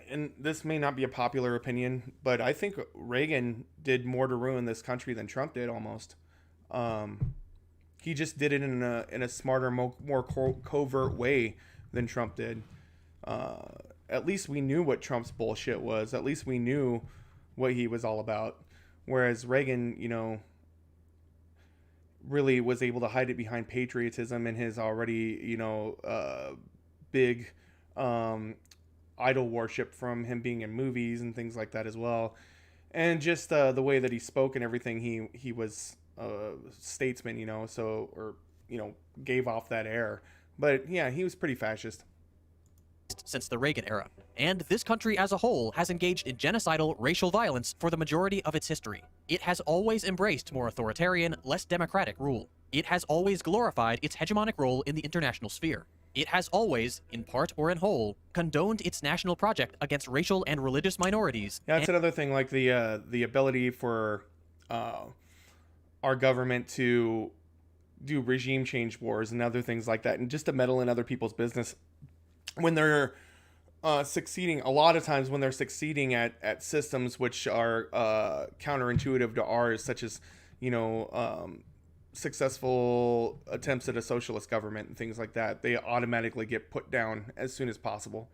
and this may not be a popular opinion, but I think Reagan did more to ruin this country than Trump did, almost. He just did it in a smarter, more covert way than Trump did. At least we knew what Trump's bullshit was. At least we knew what he was all about. Whereas Reagan, you know, really was able to hide it behind patriotism and his already, you know, big idol worship from him being in movies and things like that as well. And just the way that he spoke and everything, he was a statesman, you know, so, or, you know, gave off that air. But yeah, he was pretty fascist. Since the Reagan era. And this country as a whole has engaged in genocidal racial violence for the majority of its history. It has always embraced more authoritarian, less democratic rule. It has always glorified its hegemonic role in the international sphere. It has always, in part or in whole, condoned its national project against racial and religious minorities. Yeah, that's another thing, like the ability for our government to do regime change wars and other things like that, and just to meddle in other people's business when they're succeeding. A lot of times when they're succeeding at systems which are counterintuitive to ours, such as, you know, successful attempts at a socialist government and things like that, they automatically get put down as soon as possible.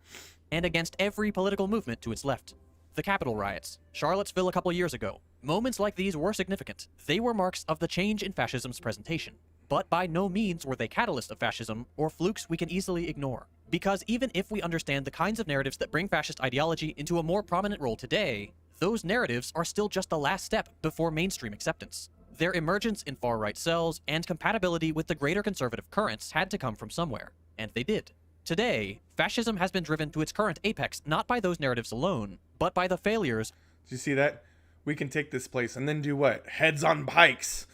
And against every political movement to its left. The Capitol riots, Charlottesville a couple years ago. Moments like these were significant. They were marks of the change in fascism's presentation. But by no means were they catalysts of fascism or flukes we can easily ignore. Because even if we understand the kinds of narratives that bring fascist ideology into a more prominent role today, those narratives are still just the last step before mainstream acceptance. Their emergence in far-right cells and compatibility with the greater conservative currents had to come from somewhere, and they did. Today, fascism has been driven to its current apex not by those narratives alone, but by the failures. Do you see that? We can take this place and then do what? Heads on pikes.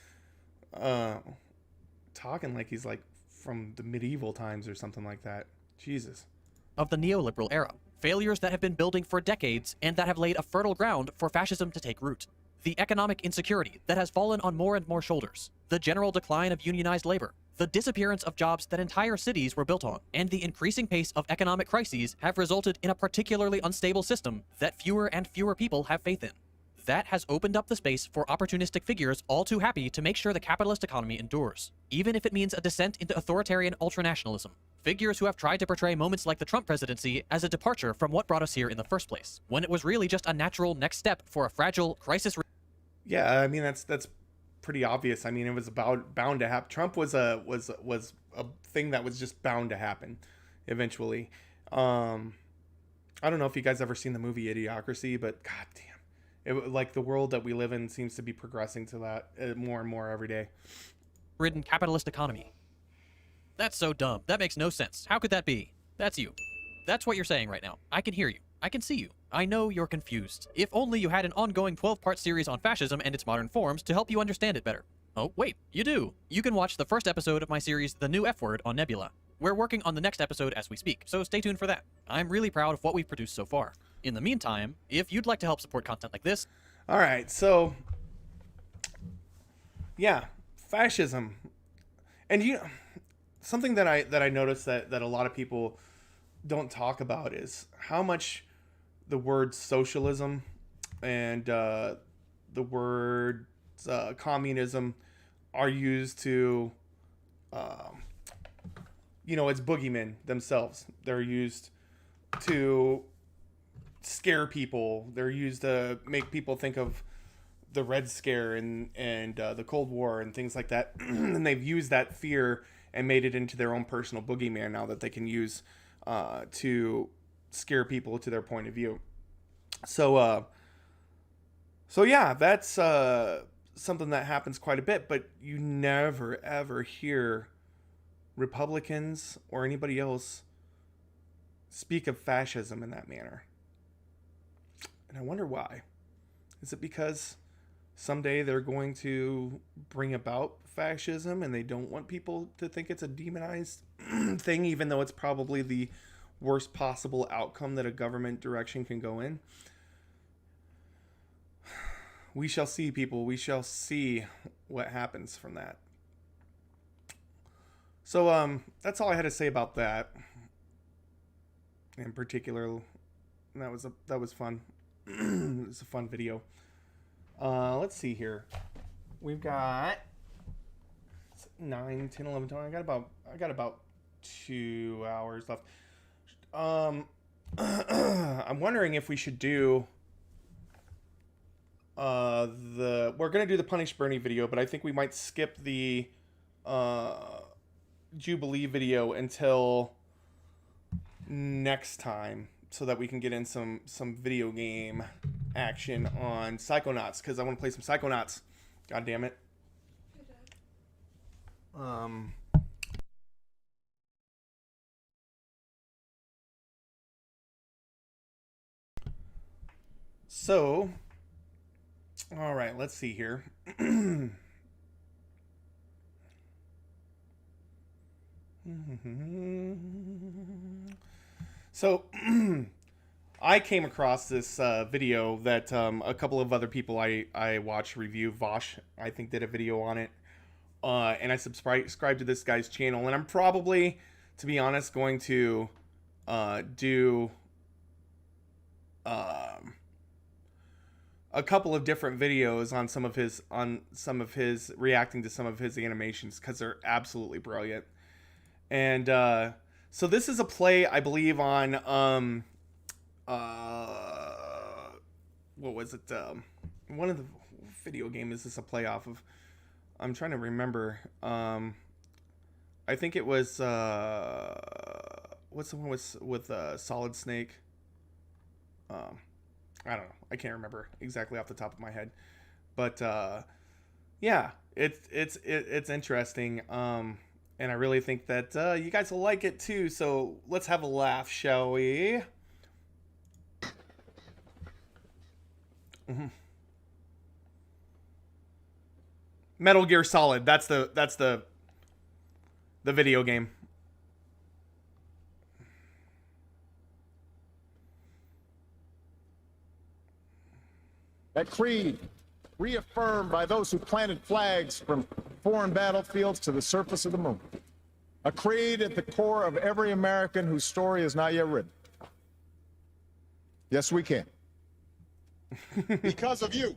Talking like he's like from the medieval times or something like that. Jesus. Of the neoliberal era. Failures that have been building for decades and that have laid a fertile ground for fascism to take root. The economic insecurity that has fallen on more and more shoulders. The general decline of unionized labor. The disappearance of jobs that entire cities were built on. And the increasing pace of economic crises have resulted in a particularly unstable system that fewer and fewer people have faith in. That has opened up the space for opportunistic figures all too happy to make sure the capitalist economy endures, even if it means a descent into authoritarian ultranationalism. Figures who have tried to portray moments like the Trump presidency as a departure from what brought us here in the first place, when it was really just a natural next step for a fragile crisis. Yeah, I mean that's pretty obvious. I mean, it was bound to happen. Trump was a thing that was just bound to happen eventually. I don't know if you guys ever seen the movie Idiocracy, but goddamn. Like the world that we live in seems to be progressing to that more and more every day. Ridden capitalist economy. That's so dumb. That makes no sense. How could that be? That's you. That's what you're saying right now. I can hear you. I can see you. I know you're confused. If only you had an ongoing 12-part series on fascism and its modern forms to help you understand it better. Oh, wait, you do. You can watch the first episode of my series, The New F Word, on Nebula. We're working on the next episode as we speak, so stay tuned for that. I'm really proud of what we've produced so far. In the meantime, if you'd like to help support content like this... All right, so... Yeah, fascism. And something that I noticed that a lot of people don't talk about is how much the word socialism and the word communism are used to, as boogeymen themselves. They're used to scare people. They're used to make people think of the Red Scare and the Cold War and things like that. And they've used that fear and made it into their own personal boogeyman now that they can use to scare people to their point of view. So yeah, that's something that happens quite a bit, but you never ever hear Republicans or anybody else speak of fascism in that manner. And I wonder why. Is it because someday they're going to bring about fascism and they don't want people to think it's a demonized thing, even though it's probably the worst possible outcome that a government direction can go in? We shall see, people. We shall see what happens from that. So that's all I had to say about that. In particular, that was fun. It was a fun video. Let's see here. We've got 9, 10, 11, 12. I got about 2 hours left. I'm wondering if we should do we're gonna do the Punish Bernie video, but I think we might skip the Jubilee video until next time, so that we can get in some video game action on Psychonauts, because I want to play some Psychonauts. God damn it. So, all right, let's see here. So, I came across this video that a couple of other people I watch review. Vosh, I think, did a video on it. And I subscribed to this guy's channel. And I'm probably, to be honest, going to do a couple of different videos on some of his reacting to some of his animations, because they're absolutely brilliant. And so this is a play, I believe, on what was it? One of the video game is this a play off of? I'm trying to remember. I think it was what's the one with Solid Snake? I don't know. I can't remember exactly off the top of my head, but yeah, it's interesting. And I really think that you guys will like it too. So let's have a laugh, shall we? Metal Gear Solid. That's the video game. That creed, reaffirmed by those who planted flags from foreign battlefields to the surface of the moon. A creed at the core of every American whose story is not yet written. Yes, we can. Because of you.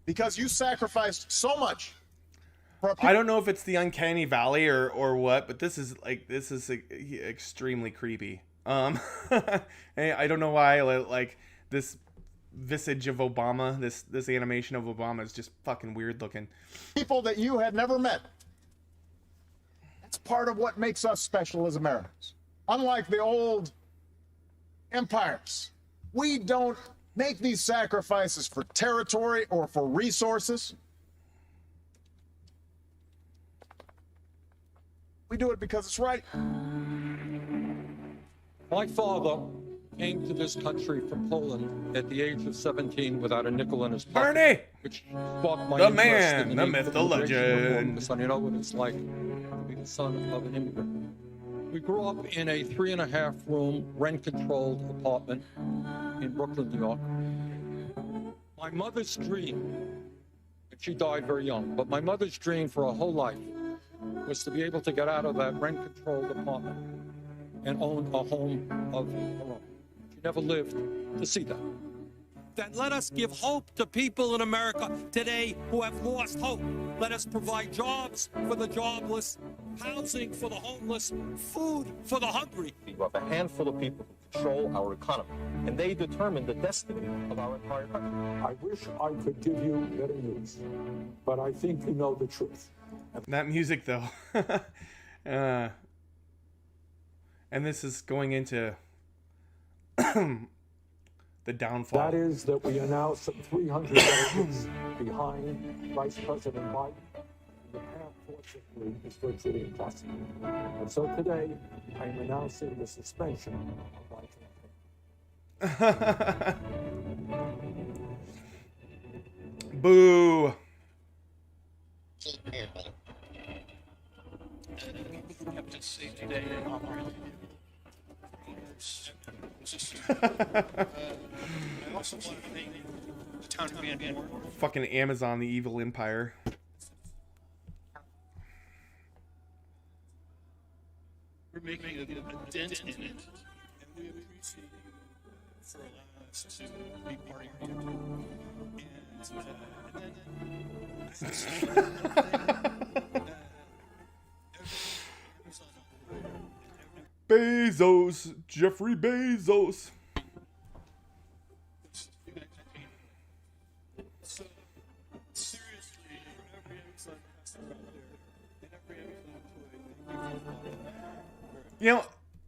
Because you sacrificed so much. I don't know if it's the Uncanny Valley or what, but this is extremely creepy. I don't know why, like, this visage of Obama, this animation of Obama is just fucking weird looking. People that you had never met. That's part of what makes us special as Americans. Unlike the old empires, we don't make these sacrifices for territory or for resources. We do it because it's right. My father came to this country from Poland at the age of 17 without a nickel in his pocket. Bernie! Which sparked my the interest man, in the myth, the legend. Because I know what it's like to be the son of an immigrant. We grew up in a 3.5-room rent-controlled apartment in Brooklyn, New York. My mother's dream, and she died very young, but my mother's dream for her whole life was to be able to get out of that rent-controlled apartment and own a home of her own. She never lived to see that. Then let us give hope to people in America today who have lost hope. Let us provide jobs for the jobless, housing for the homeless, food for the hungry. You have a handful of people who control our economy, and they determine the destiny of our entire country. I wish I could give you better news, but I think you know the truth. That music, though. And this is going into the downfall. That is that we are now some 300 delegates behind Vice President Biden. The path, fortunately, is virtually impossible. And so today, I am announcing the suspension of my campaign. Boo. Keep moving. Have to say today, I also want to thank the town of Van. Fucking Amazon, the evil empire. We're making a dent in it, and we appreciate you for allowing us to be part of your Bezos, Jeffrey Bezos. So, seriously, every Amazon customer out there, and every Amazon employee, You know,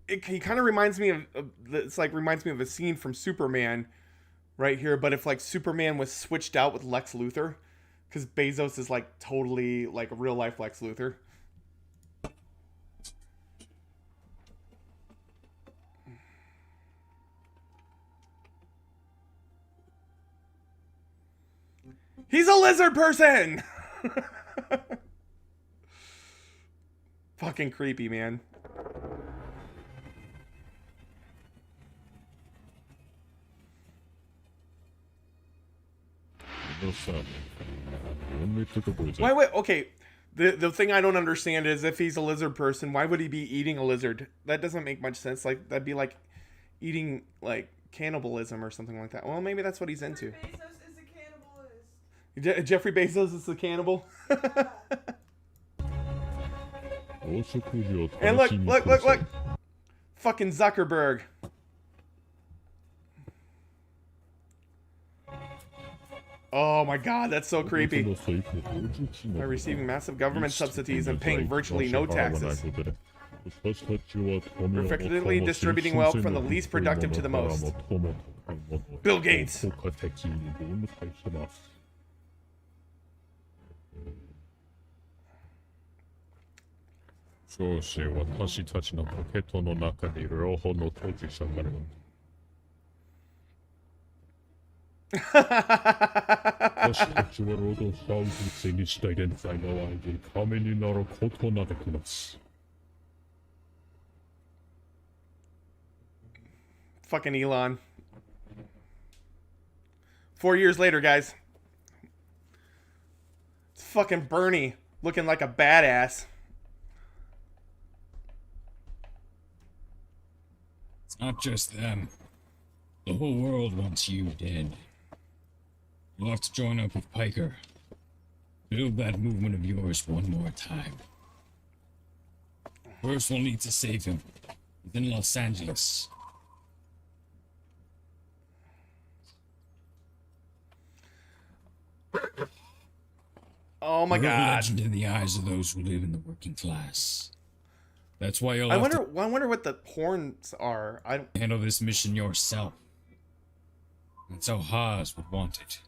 he kind of reminds me of it's like reminds me of a scene from Superman right here, but if like Superman was switched out with Lex Luthor, because Bezos is like totally like a real life Lex Luthor. He's a lizard person. Fucking creepy, man. Wait, okay. The thing I don't understand is if he's a lizard person, why would he be eating a lizard? That doesn't make much sense. Like that'd be like eating like cannibalism or something like that. Well, maybe that's what he's into. Jeffrey Bezos is a cannibal. And look. Fucking Zuckerberg. Oh my god, that's so creepy. By receiving massive government subsidies and paying virtually no taxes. We're effectively distributing wealth from the least productive to the most. Bill Gates. 少し私たちのポケットの中に両方の当事者がある。私たちは労働者を犠牲にした現在の愛に神になることができます。Fucking Elon. 4 years later, guys. It's fucking Bernie looking like a badass. It's not just them. The whole world wants you dead. You'll have to join up with Piker. Build that movement of yours one more time. First, we'll need to save him. Within Los Angeles. Oh my You're a god. legend in the eyes of those who live in the working class. That's why you'll I have wonder what the horns are. I don't handle this mission yourself. That's how Haas would want it.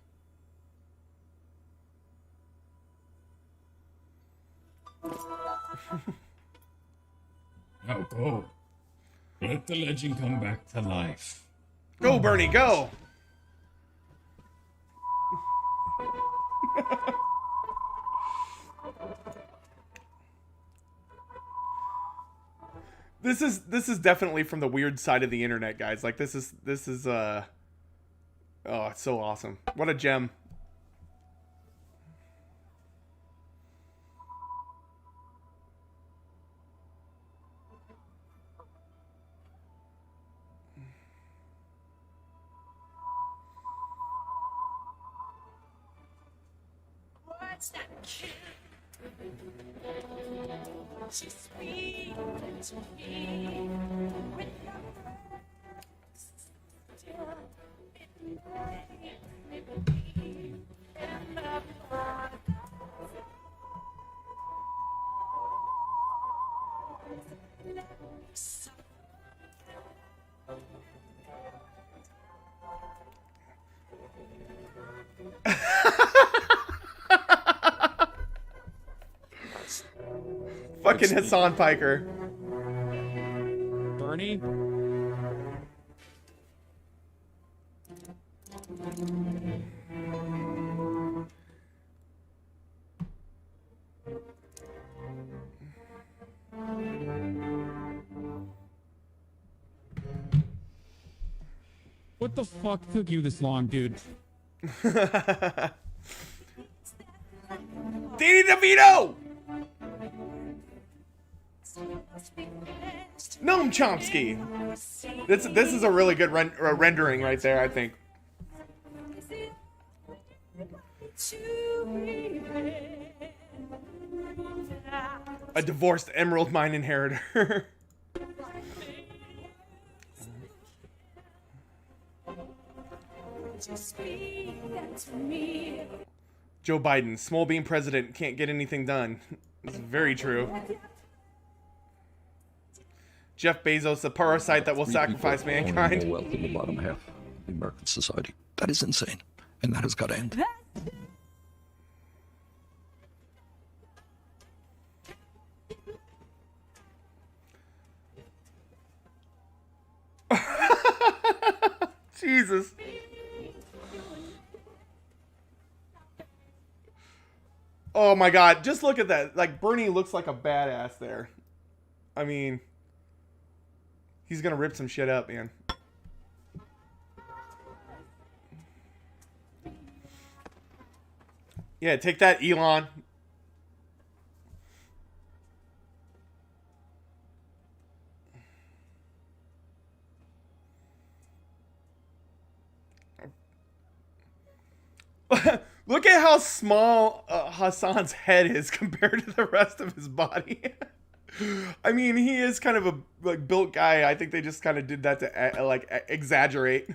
Now go. Let the legend come back to life. Go, Bernie, go! This is definitely from the weird side of the internet, guys. Like this is oh, it's so awesome. What a gem. What's that cute? So sweet to me. With your breath still in me. And the blood let me suck. Fucking Hassan Piker. Bernie? What the fuck took you this long, dude? Danny DeVito! Noam Chomsky. This is a really good rendering right there, I think. A divorced emerald mine inheritor. Joe Biden, small bean president, can't get anything done. It's very true. Jeff Bezos, a parasite that will sacrifice mankind. More wealth in the bottom half of the American society. That is insane, and that has got to end. Jesus. Oh my God, just look at that. Like, Bernie looks like a badass there. I mean, he's gonna rip some shit up, man. Yeah, take that, Elon. Look at how small Hassan's head is compared to the rest of his body. I mean, he is kind of a like built guy. I think they just kind of did that to like exaggerate.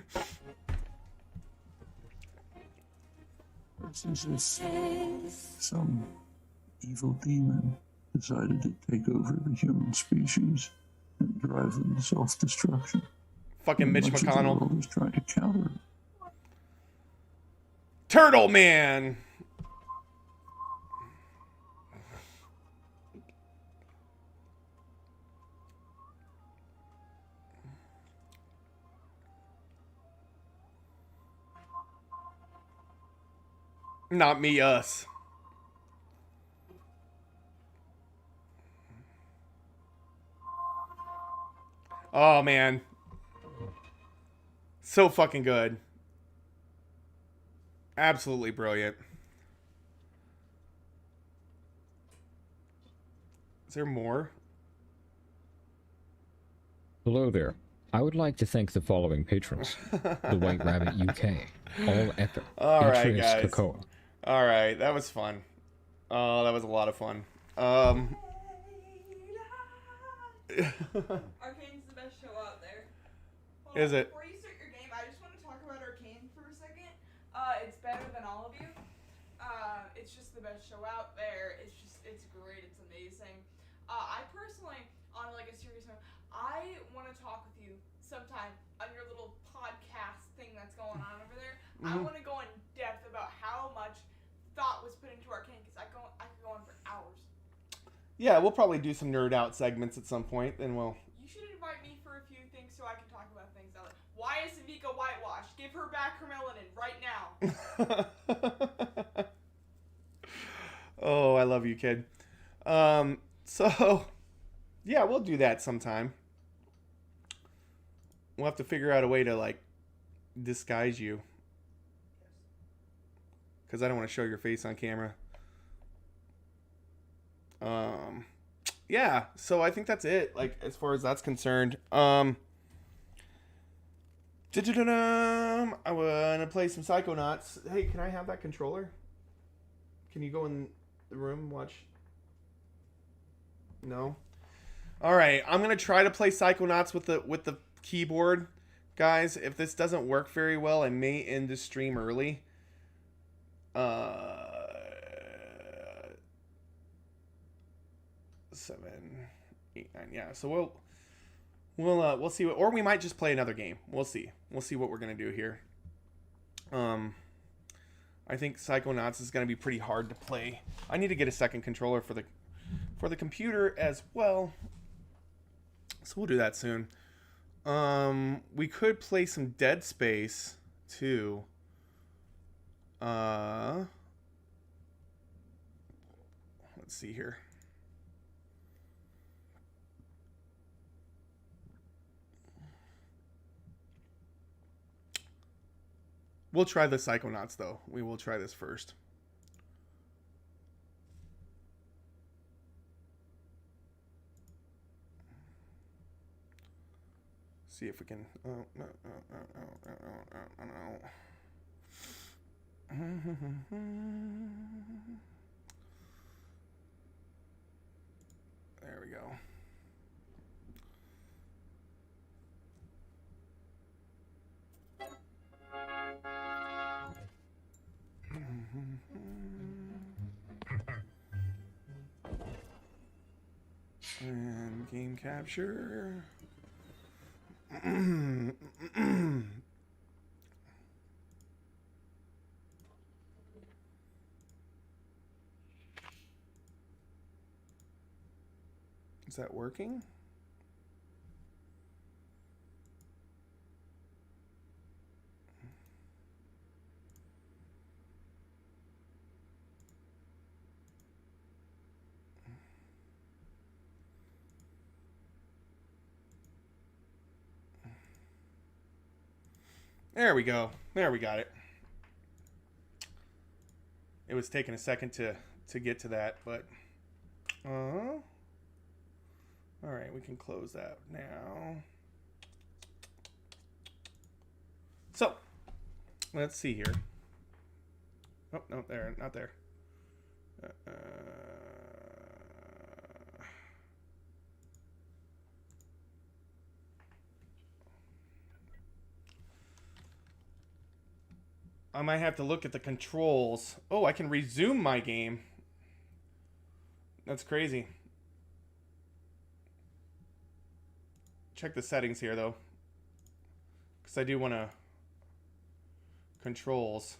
It's as if some evil demon decided to take over the human species and drive them to self-destruction. Fucking Mitch Much of the McConnell. world is trying to counter it. Turtle Man. Not me, us. Oh, man. So fucking good. Absolutely brilliant. Is there more? Hello there. I would like to thank the following patrons. The White Rabbit UK, All Epic, All right, Atreus guys. Cocoa. All right, that was fun. Oh, that was a lot of fun. Arcane's the best show out there. Is it? Before you start your game, I just want to talk about Arcane for a second. It's better than all of you. It's just the best show out there. It's great. It's amazing. I personally, on like a serious note, I want to talk with you sometime on your little podcast thing that's going on over there. I want to go in depth about how much thought was put into Arcane because I could go on for hours. Yeah, we'll probably do some nerd out segments at some point, and we'll... You should invite me for a few things so I can talk about things. Like, why is Vika whitewashed? Give her back her melanin right now. Oh, I love you, kid. So, yeah, we'll do that sometime. We'll have to figure out a way to, like, disguise you. Because I don't want to show your face on camera. Yeah, so I think that's it, like, as far as that's concerned. I want to play some Psychonauts. Hey, can I have that controller? Can you go in the room and watch? No? Alright, I'm going to try to play Psychonauts with the keyboard. Guys, if this doesn't work very well, I may end the stream early. 7, 8, 9. Yeah, so we'll see what, or we might just play another game. We'll see. We'll see what we're gonna do here. I think Psychonauts is gonna be pretty hard to play. I need to get a second controller for the computer as well. So we'll do that soon. We could play some Dead Space too. Let's see here. We'll try the Psychonauts, though. We will try this first. See if we can... Oh, no. There we go. And game capture. Is that working? There we go. There, we got it. It was taking a second to get to that, but all right, we can close that now. So, let's see here. Oh, no, there, not there. I might have to look at the controls. Oh, I can resume my game. That's crazy. Check the settings here, though. Because I do want to... Controls.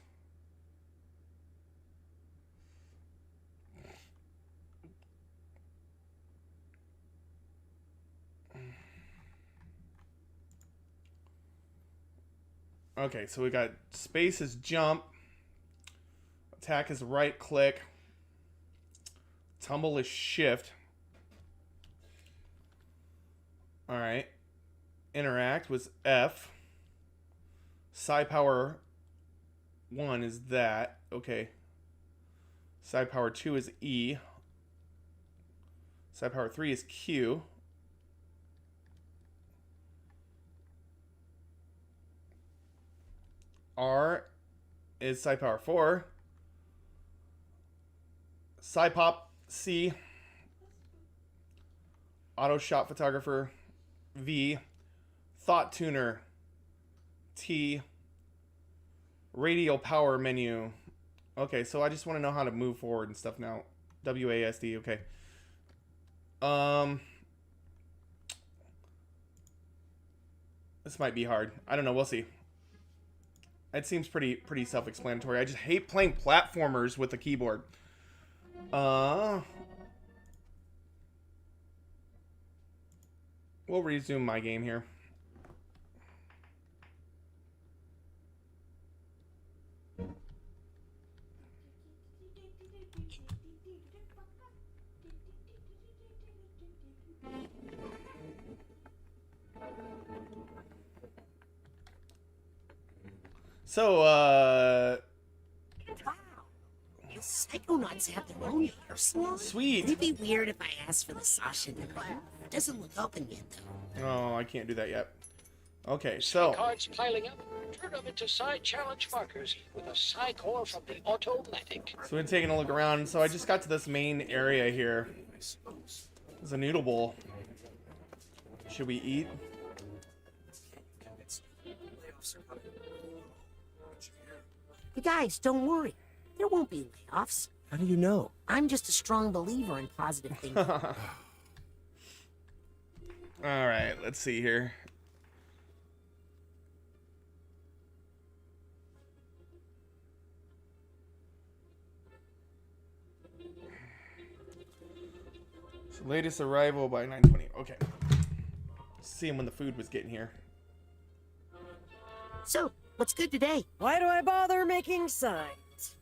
Okay, so we got space is jump, attack is right click, tumble is shift. All right, interact was F. Psi power 1 is that. Okay. Psi power 2 is E. Psi power 3 is Q. R is Psi power 4. Psi pop C. Auto shot photographer V. Thought tuner T. Radial power menu. Okay, so I just want to know how to move forward and stuff now. WASD, okay. This might be hard. I don't know, we'll see. It seems pretty self-explanatory. I just hate playing platformers with a keyboard. We'll resume my game here. So, The Psychonauts have their own hair salon. Sweet. Would it be weird if I asked for the Sasha number? It doesn't look open yet, though. oh, I can't do that yet. Okay, so Cards piling up. Turn them into side challenge markers with a psi core from the automatic. So we're taking a look around. So I just got to this main area here. There's a noodle bowl. Should we eat? You guys, don't worry. There won't be layoffs. How do you know? I'm just a strong believer in positive thinking. All right, let's see here. So latest arrival by 9:20. Okay. Seeing when the food was getting here. So, what's good today? Why do I bother making signs?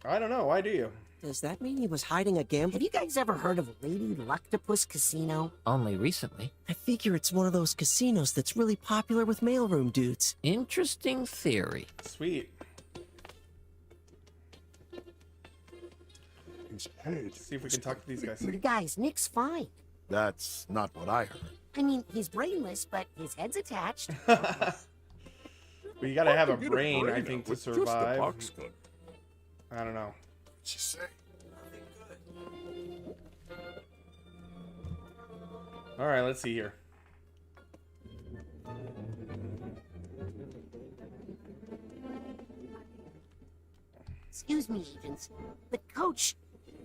I don't know. Why do you? Does that mean he was hiding a gamble? Have you guys ever heard of Lady Luctopus Casino? Only recently. I figure it's one of those casinos that's really popular with mailroom dudes. Interesting theory. Sweet. Let's see if we can talk to these guys. Guys, Nick's fine. That's not what I heard. I mean, he's brainless, but his head's attached. But you gotta have a brain, I think, to survive. I don't know. She say? All right, let's see here. Excuse me, agents. But Coach,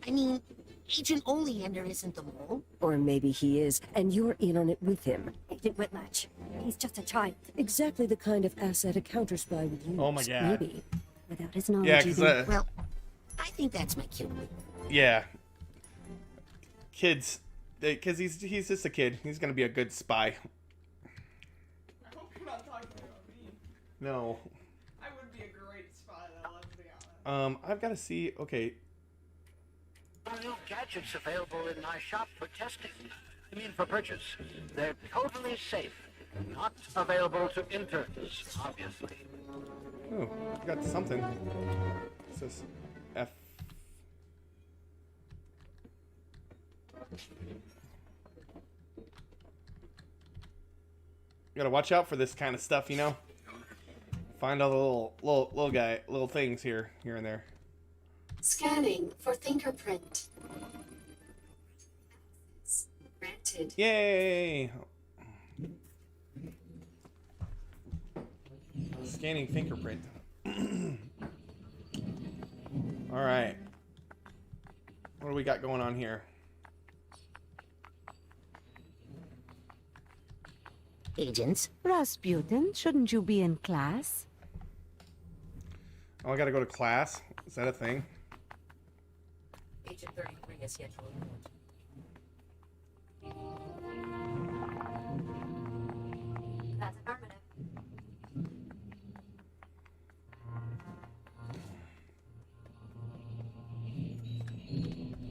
I mean, Agent Oleander isn't the mole. Or maybe he is, and you're in on it with him. Agent Whitlatch. He's just a child. Exactly the kind of asset a counter-spy would use. Oh my God. Maybe. Without his knowledge, Yeah, 'cause, even... Well, I think that's my cue. Yeah. Kids, because he's just a kid. He's gonna be a good spy. I hope you're not talking about me. No. I would be a great spy, though, let's be honest. I've got to see. Okay. New gadgets available in my shop for testing. I mean, for purchase. They're totally safe. Not available to interns, obviously. Oh, I got something. What's this? F. You gotta watch out for this kind of stuff, you know. Find all the little things here and there. Scanning for fingerprint. Granted. Yay! Scanning fingerprint. All right. What do we got going on here? Agents. Rasputin, shouldn't you be in class? Oh, I gotta go to class? Is that a thing? Agent 33 is scheduled. That's affirmative.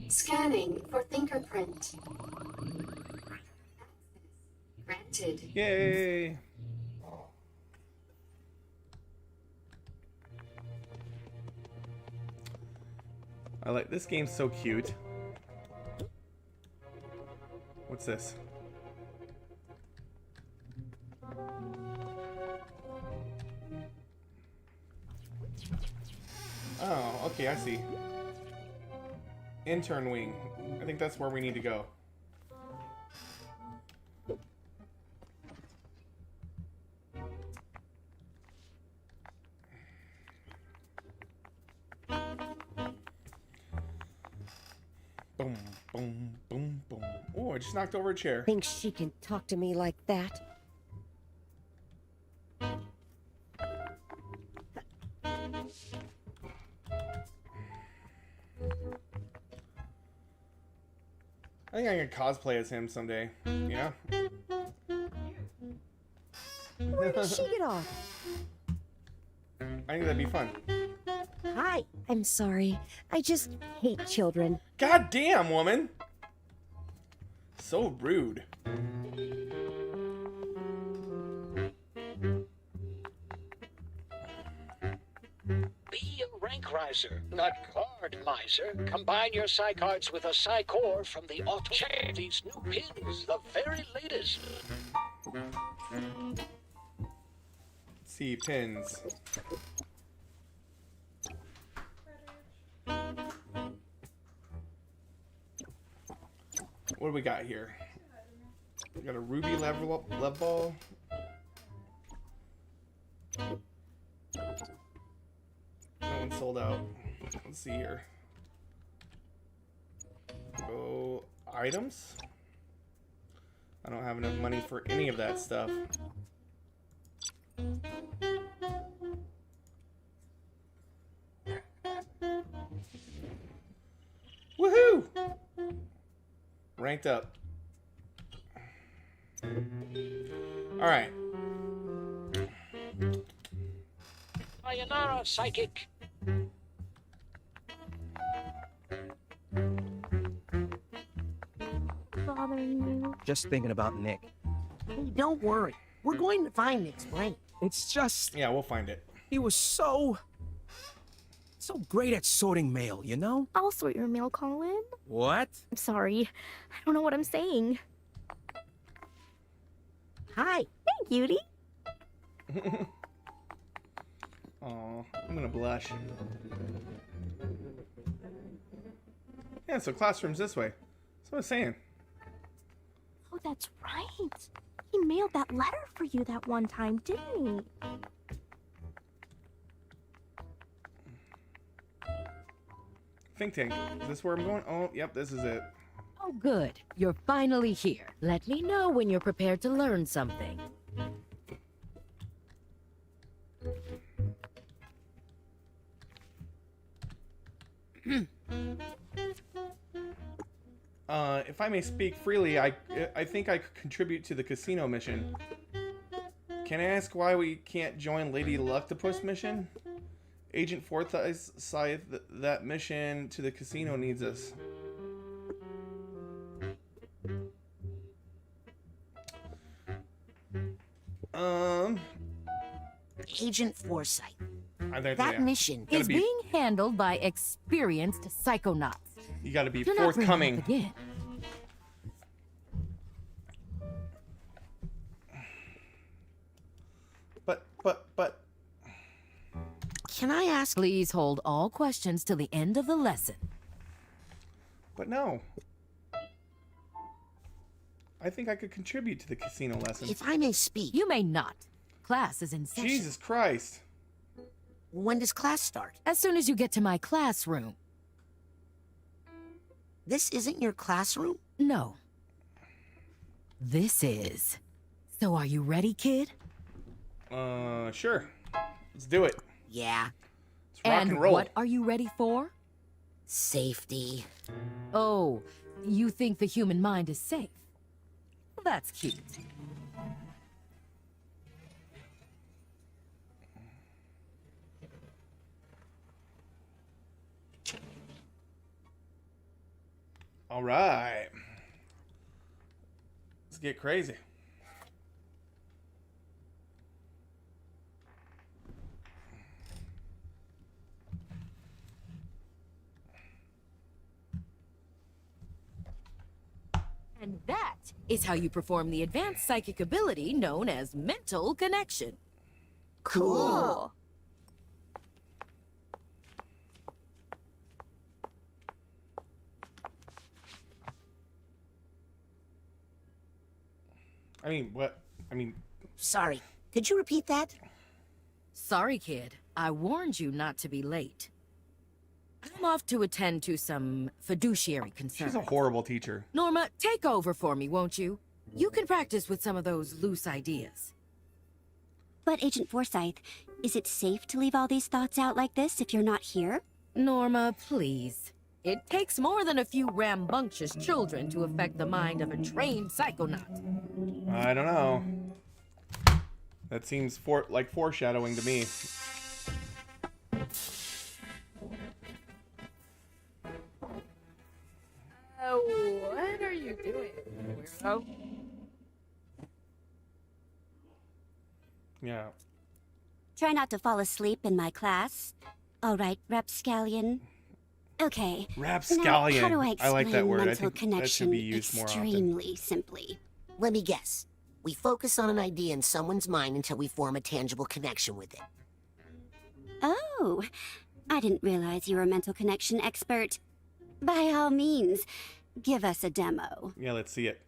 Scanning for fingerprint. Granted. Yay! I like this game's so cute. What's this? Oh, okay, I see. Intern wing. I think that's where we need to go. Boom, boom, boom, boom. Oh, I just knocked over a chair. Thinks she can talk to me like that? I think I can cosplay as him someday. Yeah? Where did she get off? I think that'd be fun. Hi. I'm sorry. I just hate children. God damn, woman! So rude. Psychriser, not card miser. Combine your Psycards with a Psycore from the auto. These new pins, the very latest. Let's see, pins. What do we got here? We got a ruby level ball. That one sold out. Let's see here. Go items. I don't have enough money for any of that stuff. Woohoo! Ranked up. Alright. Sayonara, Psychic. Bothering you? Just thinking about Nick. Hey, don't worry. We're going to find Nick's brain. It's just... Yeah, we'll find it. He was so great at sorting mail, you know? I'll sort your mail, Colin. What? I'm sorry. I don't know what I'm saying. Hi. Hey, cutie. Aw, I'm gonna blush. Yeah, so classroom's this way. That's what I was saying. Oh, that's right. He mailed that letter for you that one time, didn't he? Think tank. Is this where I'm going? Oh, yep, this is it. Oh, good. You're finally here. Let me know when you're prepared to learn something. If I may speak freely, I think I could contribute to the casino mission. Can I ask why we can't join Lady Luctopus mission? Agent Forsyth, that mission to the casino needs us. Agent Forsyth. That That mission is being handled by experienced psychonauts. You gotta be You're not forthcoming. bringing it up again. But. Can I ask? Please hold all questions till the end of the lesson. But no. I think I could contribute to the casino lesson. If I may speak. You may not. Class is in session. Jesus Christ. When does class start? As soon as you get to my classroom. This isn't your classroom? No. This is. So are you ready, kid? Sure. Let's do it. Yeah. Let's rock and roll. What are you ready for? Safety. Oh, you think the human mind is safe? Well, that's cute. All right. Let's get crazy. And that is how you perform the advanced psychic ability known as mental connection. Cool. I mean, what? I mean... Sorry. Could you repeat that? Sorry, kid. I warned you not to be late. I'm off to attend to some fiduciary concerns. She's a horrible teacher. Norma, take over for me, won't you? You can practice with some of those loose ideas. But Agent Forsyth, is it safe to leave all these thoughts out like this if you're not here? Norma, please. It takes more than a few rambunctious children to affect the mind of a trained psychonaut. I don't know. That seems like foreshadowing to me. What are you doing, weirdo? Yeah. Try not to fall asleep in my class. All right, rapscallion. Okay. Rapscallion. Now, how do I like that explain word. I mental think that should connection be used more often. extremely simply? Let me guess. We focus on an idea in someone's mind until we form a tangible connection with it. Oh, I didn't realize you were a mental connection expert. By all means, give us a demo, Yeah, let's see it.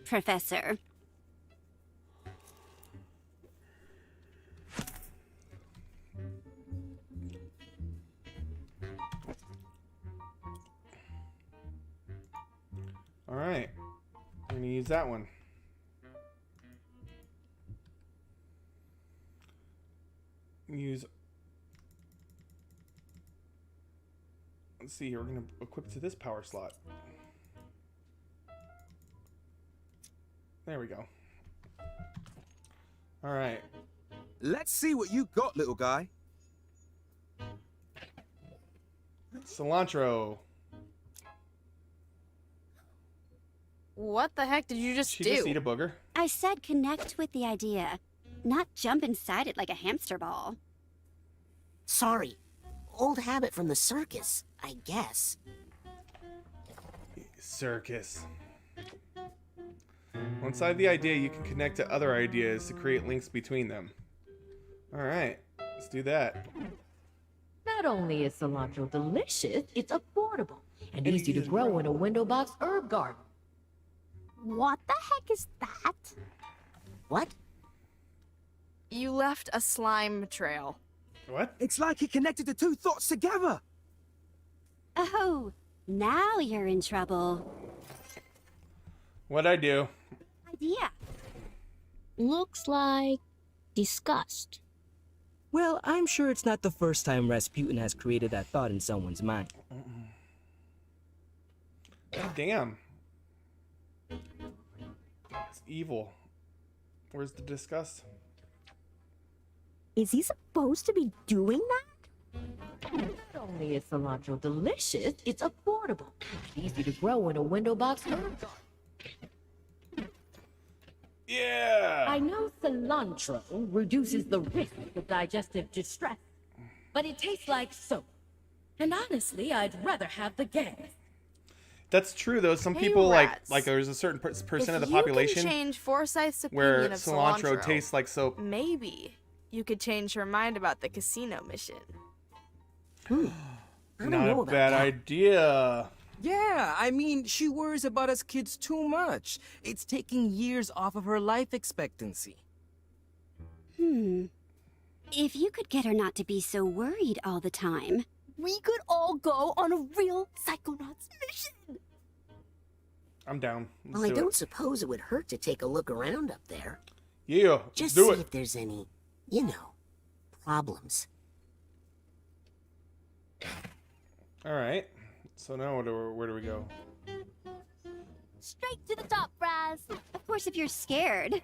Professor. All right. I'm going to use that one. Use... Let's see here. We're going to equip to this power slot. There we go. All right. Let's see what you got, little guy. Cilantro. What the heck did you just do? She just eat a booger? I said connect with the idea, not jump inside it like a hamster ball. Sorry. Old habit from the circus, I guess. Circus. Inside the idea, you can connect to other ideas to create links between them. Alright, let's do that. Not only is cilantro delicious, it's affordable and easy to grow in a window box herb garden. What the heck is that? What? You left a slime trail. What? It's like he connected the two thoughts together. Oh, now you're in trouble. What'd I do? Idea. Looks like disgust. Well, I'm sure it's not the first time Rasputin has created that thought in someone's mind. God damn. It's evil. Where's the disgust? Is he supposed to be doing that? Not only is cilantro delicious, it's affordable and easy to grow in a window box herb garden. Yeah! I know cilantro reduces the risk of digestive distress, but it tastes like soap. And honestly, I'd rather have the gas. That's true, though. Some people, like there's a certain percent of the population If you can change Forsyth's where opinion of cilantro tastes like soap. Maybe you could change her mind about the casino mission. Not a bad idea. Yeah, I mean, she worries about us kids too much. It's taking years off of her life expectancy. If you could get her not to be so worried all the time. We could all go on a real Psychonauts mission. I'm down. Well, I don't suppose it would hurt to take a look around up there. Yeah, Just do see it. if there's any, you know, problems. All right. So now where do we go? Straight to the top, Raz. Of course, if you're scared,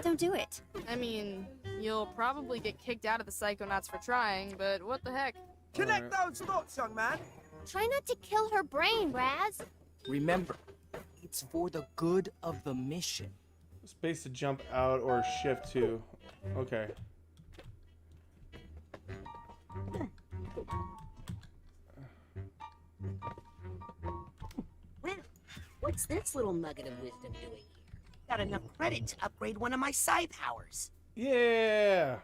don't do it. I mean, you'll probably get kicked out of the Psychonauts for trying, but what the heck? Connect those thoughts, young man. Try not to kill her brain, Raz. Remember, it's for the good of the mission. Space to jump out or shift to. Okay. Well, what's this little nugget of wisdom doing here? Got enough credit to upgrade one of my psi powers. Yeah.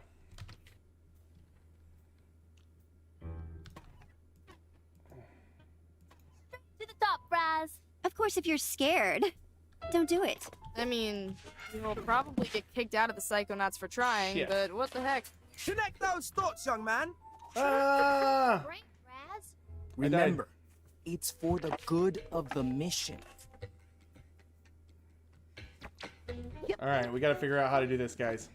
To the top, Raz. Of course, if you're scared, don't do it. I mean, you'll probably get kicked out of the Psychonauts for trying, Shit. but what the heck? Connect those thoughts, young man. Ah! Brain, Raz. Remember, it's for the good of the mission. All right, we got to figure out how to do this, guys.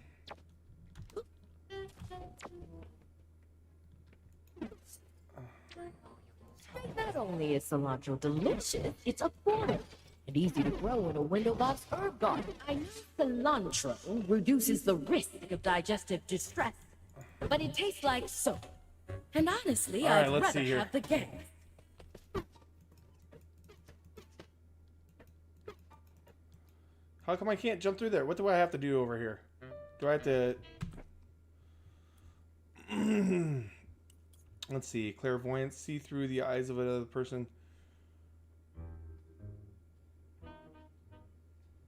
Not only is cilantro delicious, it's affordable and easy to grow in a window box herb garden. I know cilantro reduces the risk of digestive distress, but it tastes like soap. And honestly, All right, I'd let's rather see here. have the gas. How come I can't jump through there? What do I have to do over here? Do I have to... Let's see. Clairvoyance. See through the eyes of another person.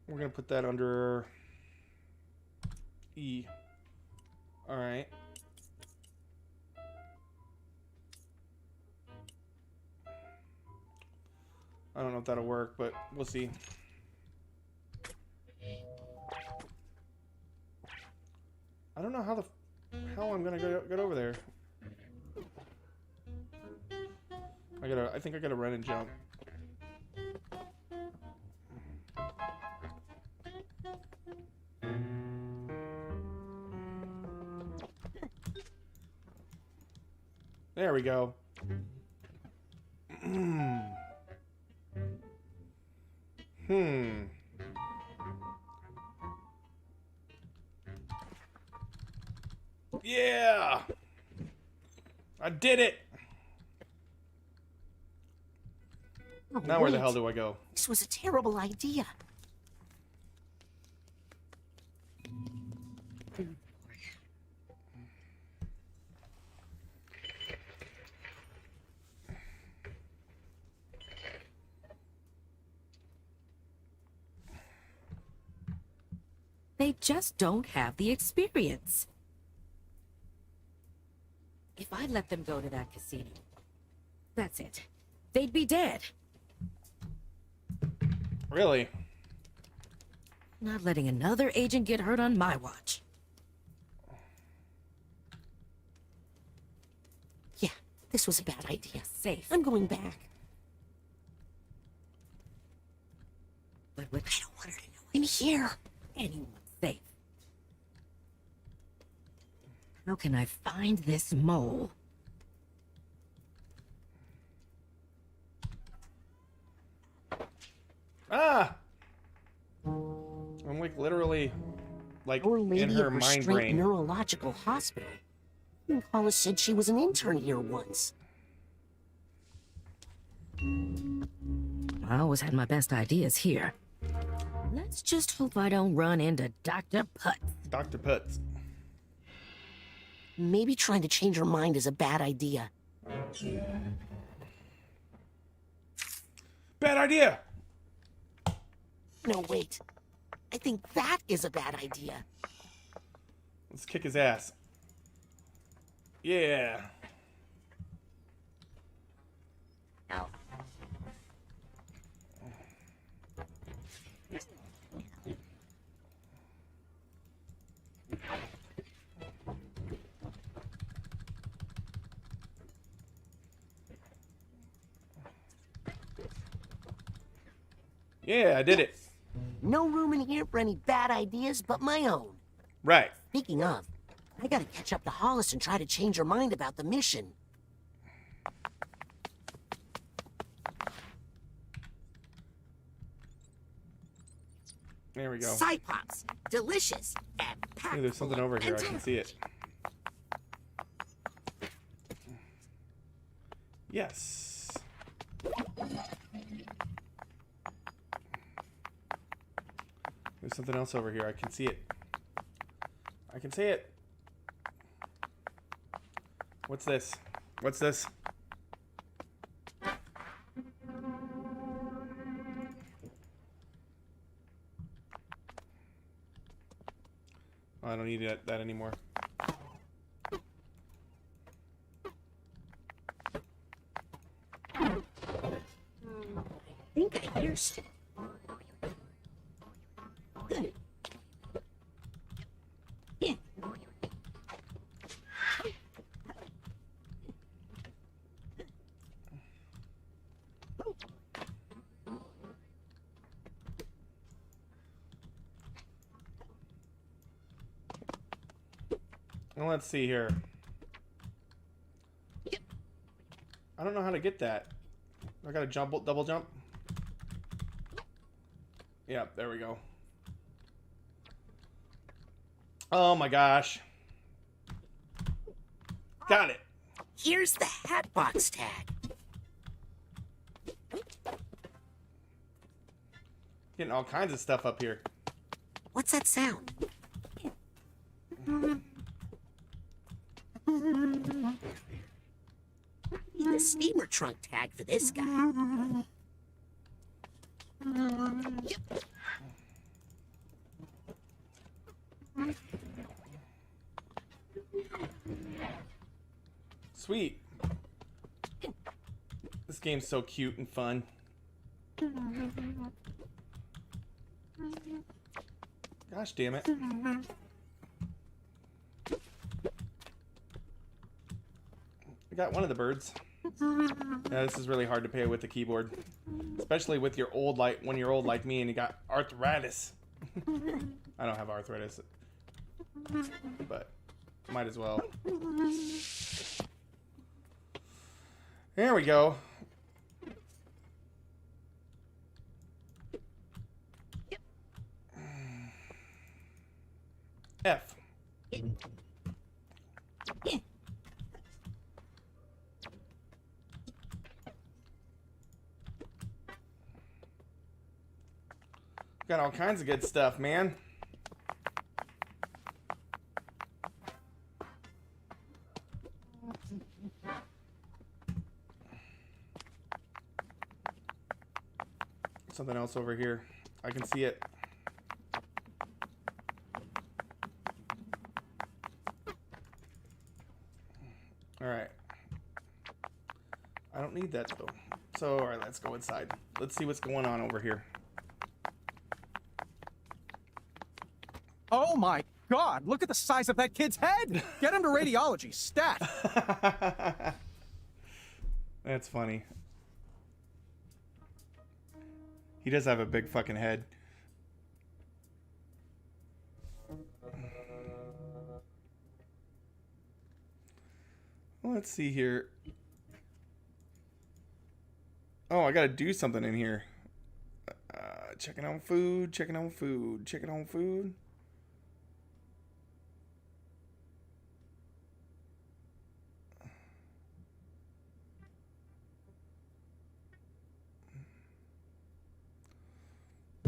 We're going to put that under E. Alright. I don't know if that'll work, but we'll see. I don't know how the hell I'm gonna get over there. I think I gotta run and jump. There we go. Yeah! I did it! Oh, now where the wait. hell do I go? This was a terrible idea. They just don't have the experience. If I let them go to that casino, that's it. They'd be dead. Really? Not letting another agent get hurt on my watch. Yeah, this was a bad idea. Safe. I'm going back. But with I don't want her to know I'm here. anyone safe. How can I find this mole? Ah! I'm like literally like Our Lady in her of mind Restraint brain. Neurological Hospital. Hollis said she was an intern here once. I always had my best ideas here. Let's just hope I don't run into Dr. Putz. Dr. Putz. Maybe trying to change her mind is a bad idea. Bad idea! No, wait. I think that is a bad idea. Let's kick his ass. Yeah. Ow. Yeah, I did it. No room in here for any bad ideas but my own. Right. Speaking of, I gotta catch up to Hollis and try to change her mind about the mission. There we go. Cypops, delicious, and packed Hey, there's something full of over here. I can see it. Yes. There's something else over here. I can see it. I can see it. What's this? What's this? I don't need that anymore. I think I hear stuff. Good. Yeah. Well, let's see here. I don't know how to get that. I gotta jump, double jump. Yeah, there we go. Oh my gosh. Got it. Here's the Hatbox tag. Getting all kinds of stuff up here. What's that sound? the steamer trunk tag for this guy. Yep. Sweet. This game's so cute and fun. Gosh damn it. I got one of the birds. Yeah, this is really hard to play with the keyboard. Especially with your old when you're old like me and you got arthritis. I don't have arthritis. But might as well. There we go. F. Got all kinds of good stuff, man. Something else over here. I can see it. Alright. I don't need that though. So, alright, let's go inside. Let's see what's going on over here. Oh my god, look at the size of that kid's head! Get him to radiology, stat! That's funny. He does have a big fucking head. Well, let's see here. Oh, I gotta do something in here. Checking on food, checking on food, checking on food.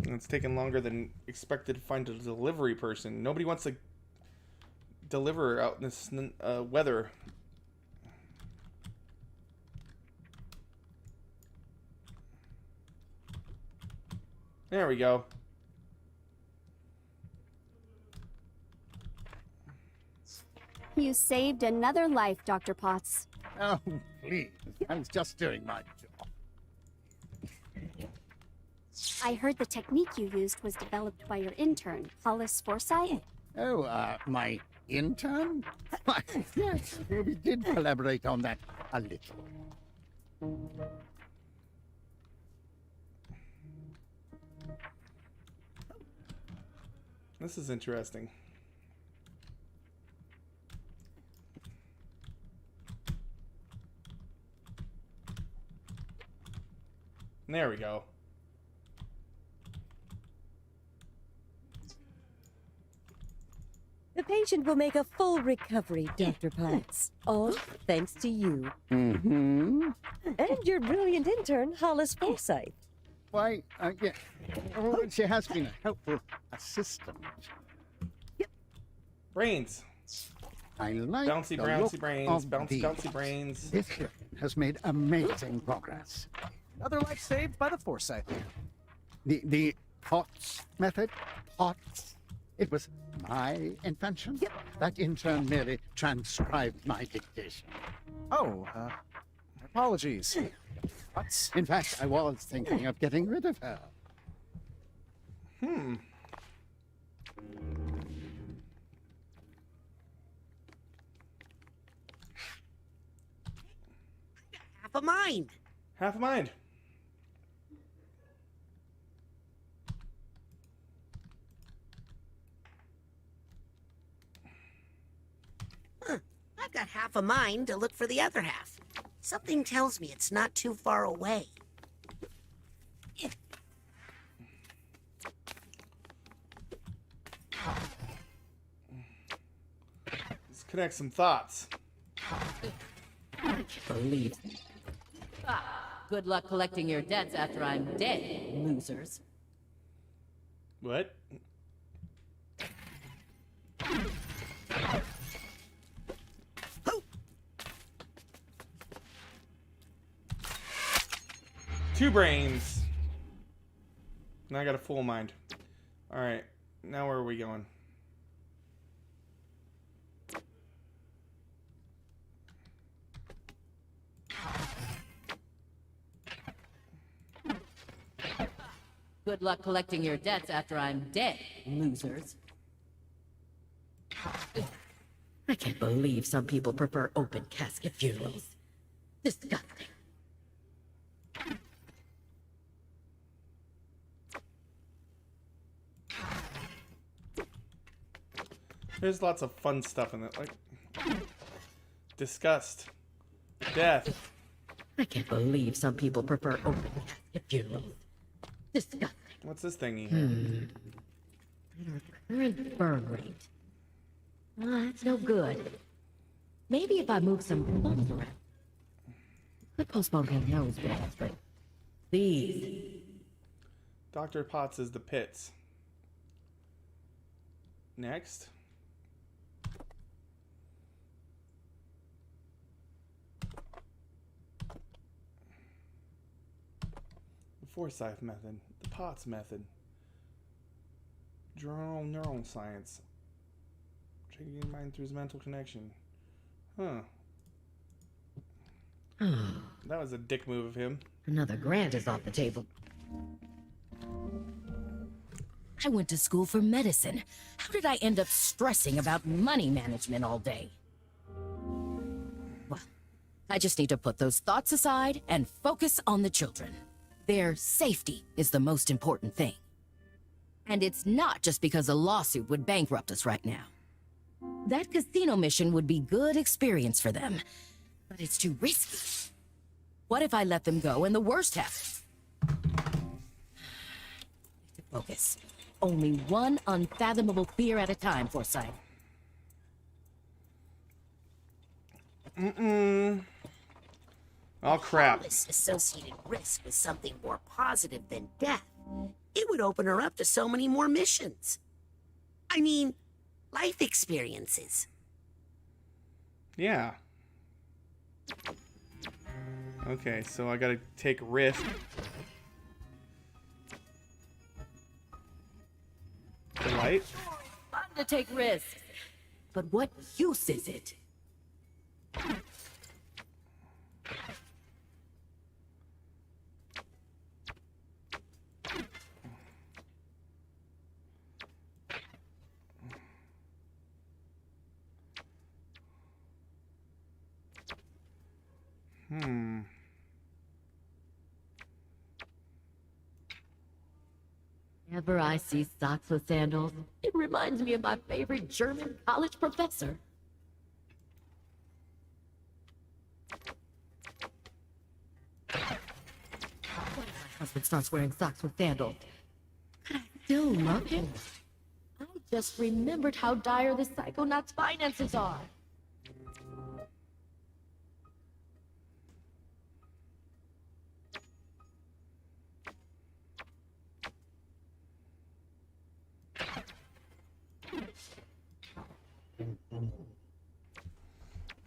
It's taking longer than expected to find a delivery person. Nobody wants to deliver out in this weather. There we go. You saved another life, Dr. Potts. Oh, please. I was just doing my job. I heard the technique you used was developed by your intern, Hollis Forsyth. Oh, my intern? Yes, we did collaborate on that a little. This is interesting. There we go. The patient will make a full recovery, Dr. Potts. All thanks to you. Mm-hmm. And your brilliant intern, Hollis Forsyth. Why, yeah. Oh, she has been a helpful assistant. Brains. I like bouncy, the bouncy look brains. of Bouncy, these. bouncy brains. This trip has made amazing progress. Another life saved by the Forsyth. The POTS method? POTS? It was my invention? That intern merely transcribed my dictation. Oh, apologies. What? In fact, I was thinking of getting rid of her. Hmm. Half a mind. Half a mind. I've got half a mind to look for the other half. Something tells me it's not too far away. Let's connect some thoughts. Believe me. Good luck collecting your debts after I'm dead, losers. What? 2 brains. Now I got a full mind. Alright, now where are we going? Good luck collecting your debts after I'm dead, losers. I can't believe some people prefer open casket funerals. Disgusting. There's lots of fun stuff in it, like disgust, death. I can't believe some people prefer open casket funerals. Disgusting. What's this thingy here? Current burn rate. That's no good. Maybe if I move some funds around. Could postpone paying those bills, but please. Dr. Potts is the pits. Next. The Forsyth method. The Potts method. Neural science. Changing your mind through his mental connection. Huh. That was a dick move of him. Another grant is off the table. I went to school for medicine. How did I end up stressing about money management all day? Well, I just need to put those thoughts aside and focus on the children. Their safety is the most important thing. And it's not just because a lawsuit would bankrupt us right now. That casino mission would be good experience for them, but it's too risky. What if I let them go and the worst happens? Focus. Only one unfathomable fear at a time, Forsyth. Oh, crap. This associated risk with something more positive than death. It would open her up to so many more missions. I mean, life experiences. Yeah. Okay, so I gotta take risk. Light? Fun to take risks. But what use is it? Whenever I see socks with sandals, it reminds me of my favorite German college professor. What if my husband starts wearing socks with sandals? Could I still love him? I just remembered how dire the Psychonauts' finances are.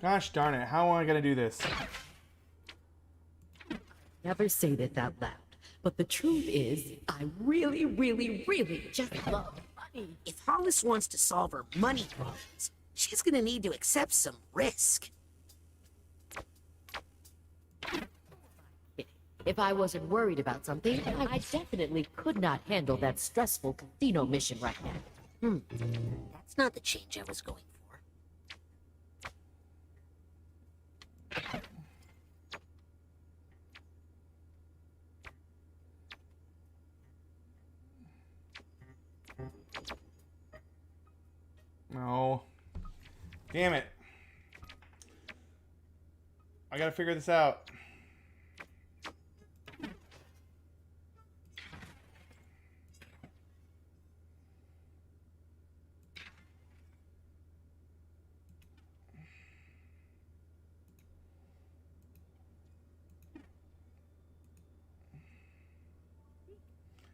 Gosh darn it, how am I gonna do this? Never say this out loud, but the truth is, I really, really, really just love money. If Hollis wants to solve her money problems, she's gonna need to accept some risk. If I wasn't worried about something, I definitely could not handle that stressful casino mission right now. That's not the change I was going for. No. Damn it. I gotta figure this out.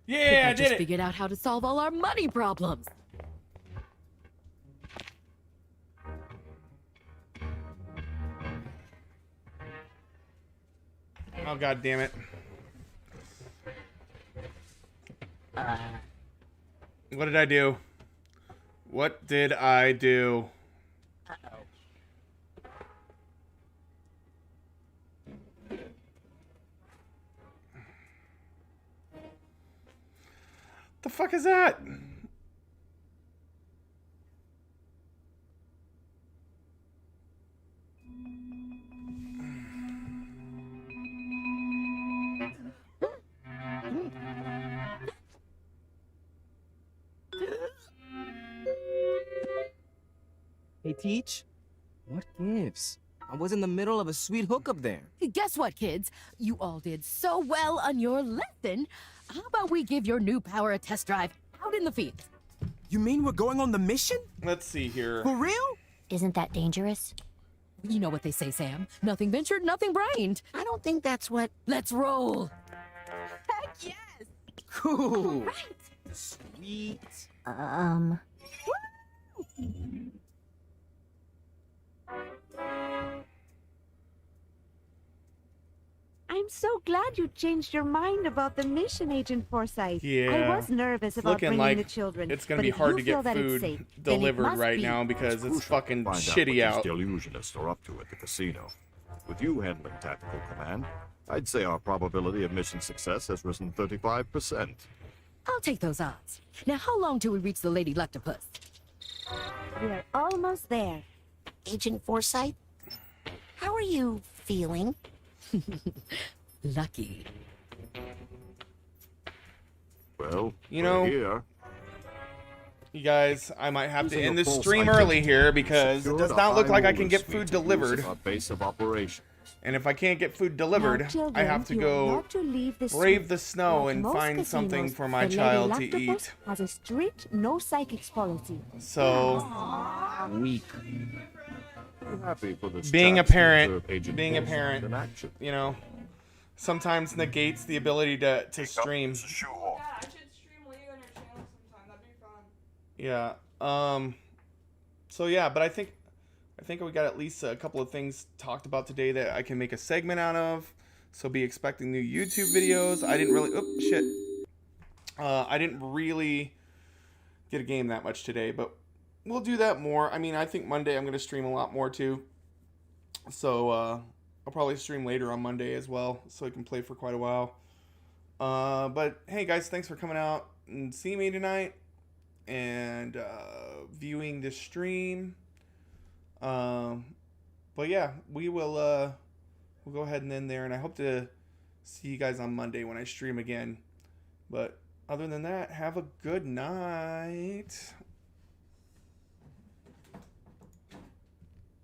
Yeah, I did just it. figured out how to solve all our money problems. Oh, god damn it. What did I do? What did I do? The fuck is that? Hey, Teach. What gives? I was in the middle of a sweet hookup there. Guess what, kids? You all did so well on your lesson. How about we give your new power a test drive out in the field? You mean we're going on the mission? Let's see here. For real? Isn't that dangerous? You know what they say, Sam. Nothing ventured, nothing brained. I don't think that's what... Let's roll. Heck yes! Cool. Right. Sweet. I'm so glad you changed your mind about the mission, Agent Forsyth. Yeah. I was nervous about looking bringing like the children. it's gonna but be if hard you to feel get that it's food safe, then it delivered must right be. now because it's fucking Find out shitty what out. these delusionists are up to at the casino. With you handling tactical command, I'd say our probability of mission success has risen 35%. I'll take those odds. Now, how long till we reach the Lady Luctopus? We're almost there. Agent Forsyth, how are you feeling? Lucky. Well, You know, we're here. you guys, I might have to Using end a this false stream identity, early here because it secured does a not look high like I can roller get suite food to use delivered. as our base of operations. And if I can't get food delivered, Now, children, I have to you are go not to leave the brave suite. the snow Like and most find something casinos, for my the child Lady to Luctopus eat. has a strict no psychics policy. So, Weak. I'm happy for this being a chance to parent, observe Agent being a Forsyth parent, in action. you know, sometimes negates the ability to stream. Yeah, I should stream later on your channel sometime. That'd be fun. Yeah. So yeah, but I think we got at least a couple of things talked about today that I can make a segment out of. So be expecting new YouTube videos. I didn't really I didn't really get a game that much today, but we'll do that more. I mean, I think Monday I'm going to stream a lot more too. So I'll probably stream later on Monday as well, so I can play for quite a while. But hey guys, thanks for coming out and seeing me tonight and viewing this stream. But yeah, we'll go ahead and end there, and I hope to see you guys on Monday when I stream again. But other than that, have a good night.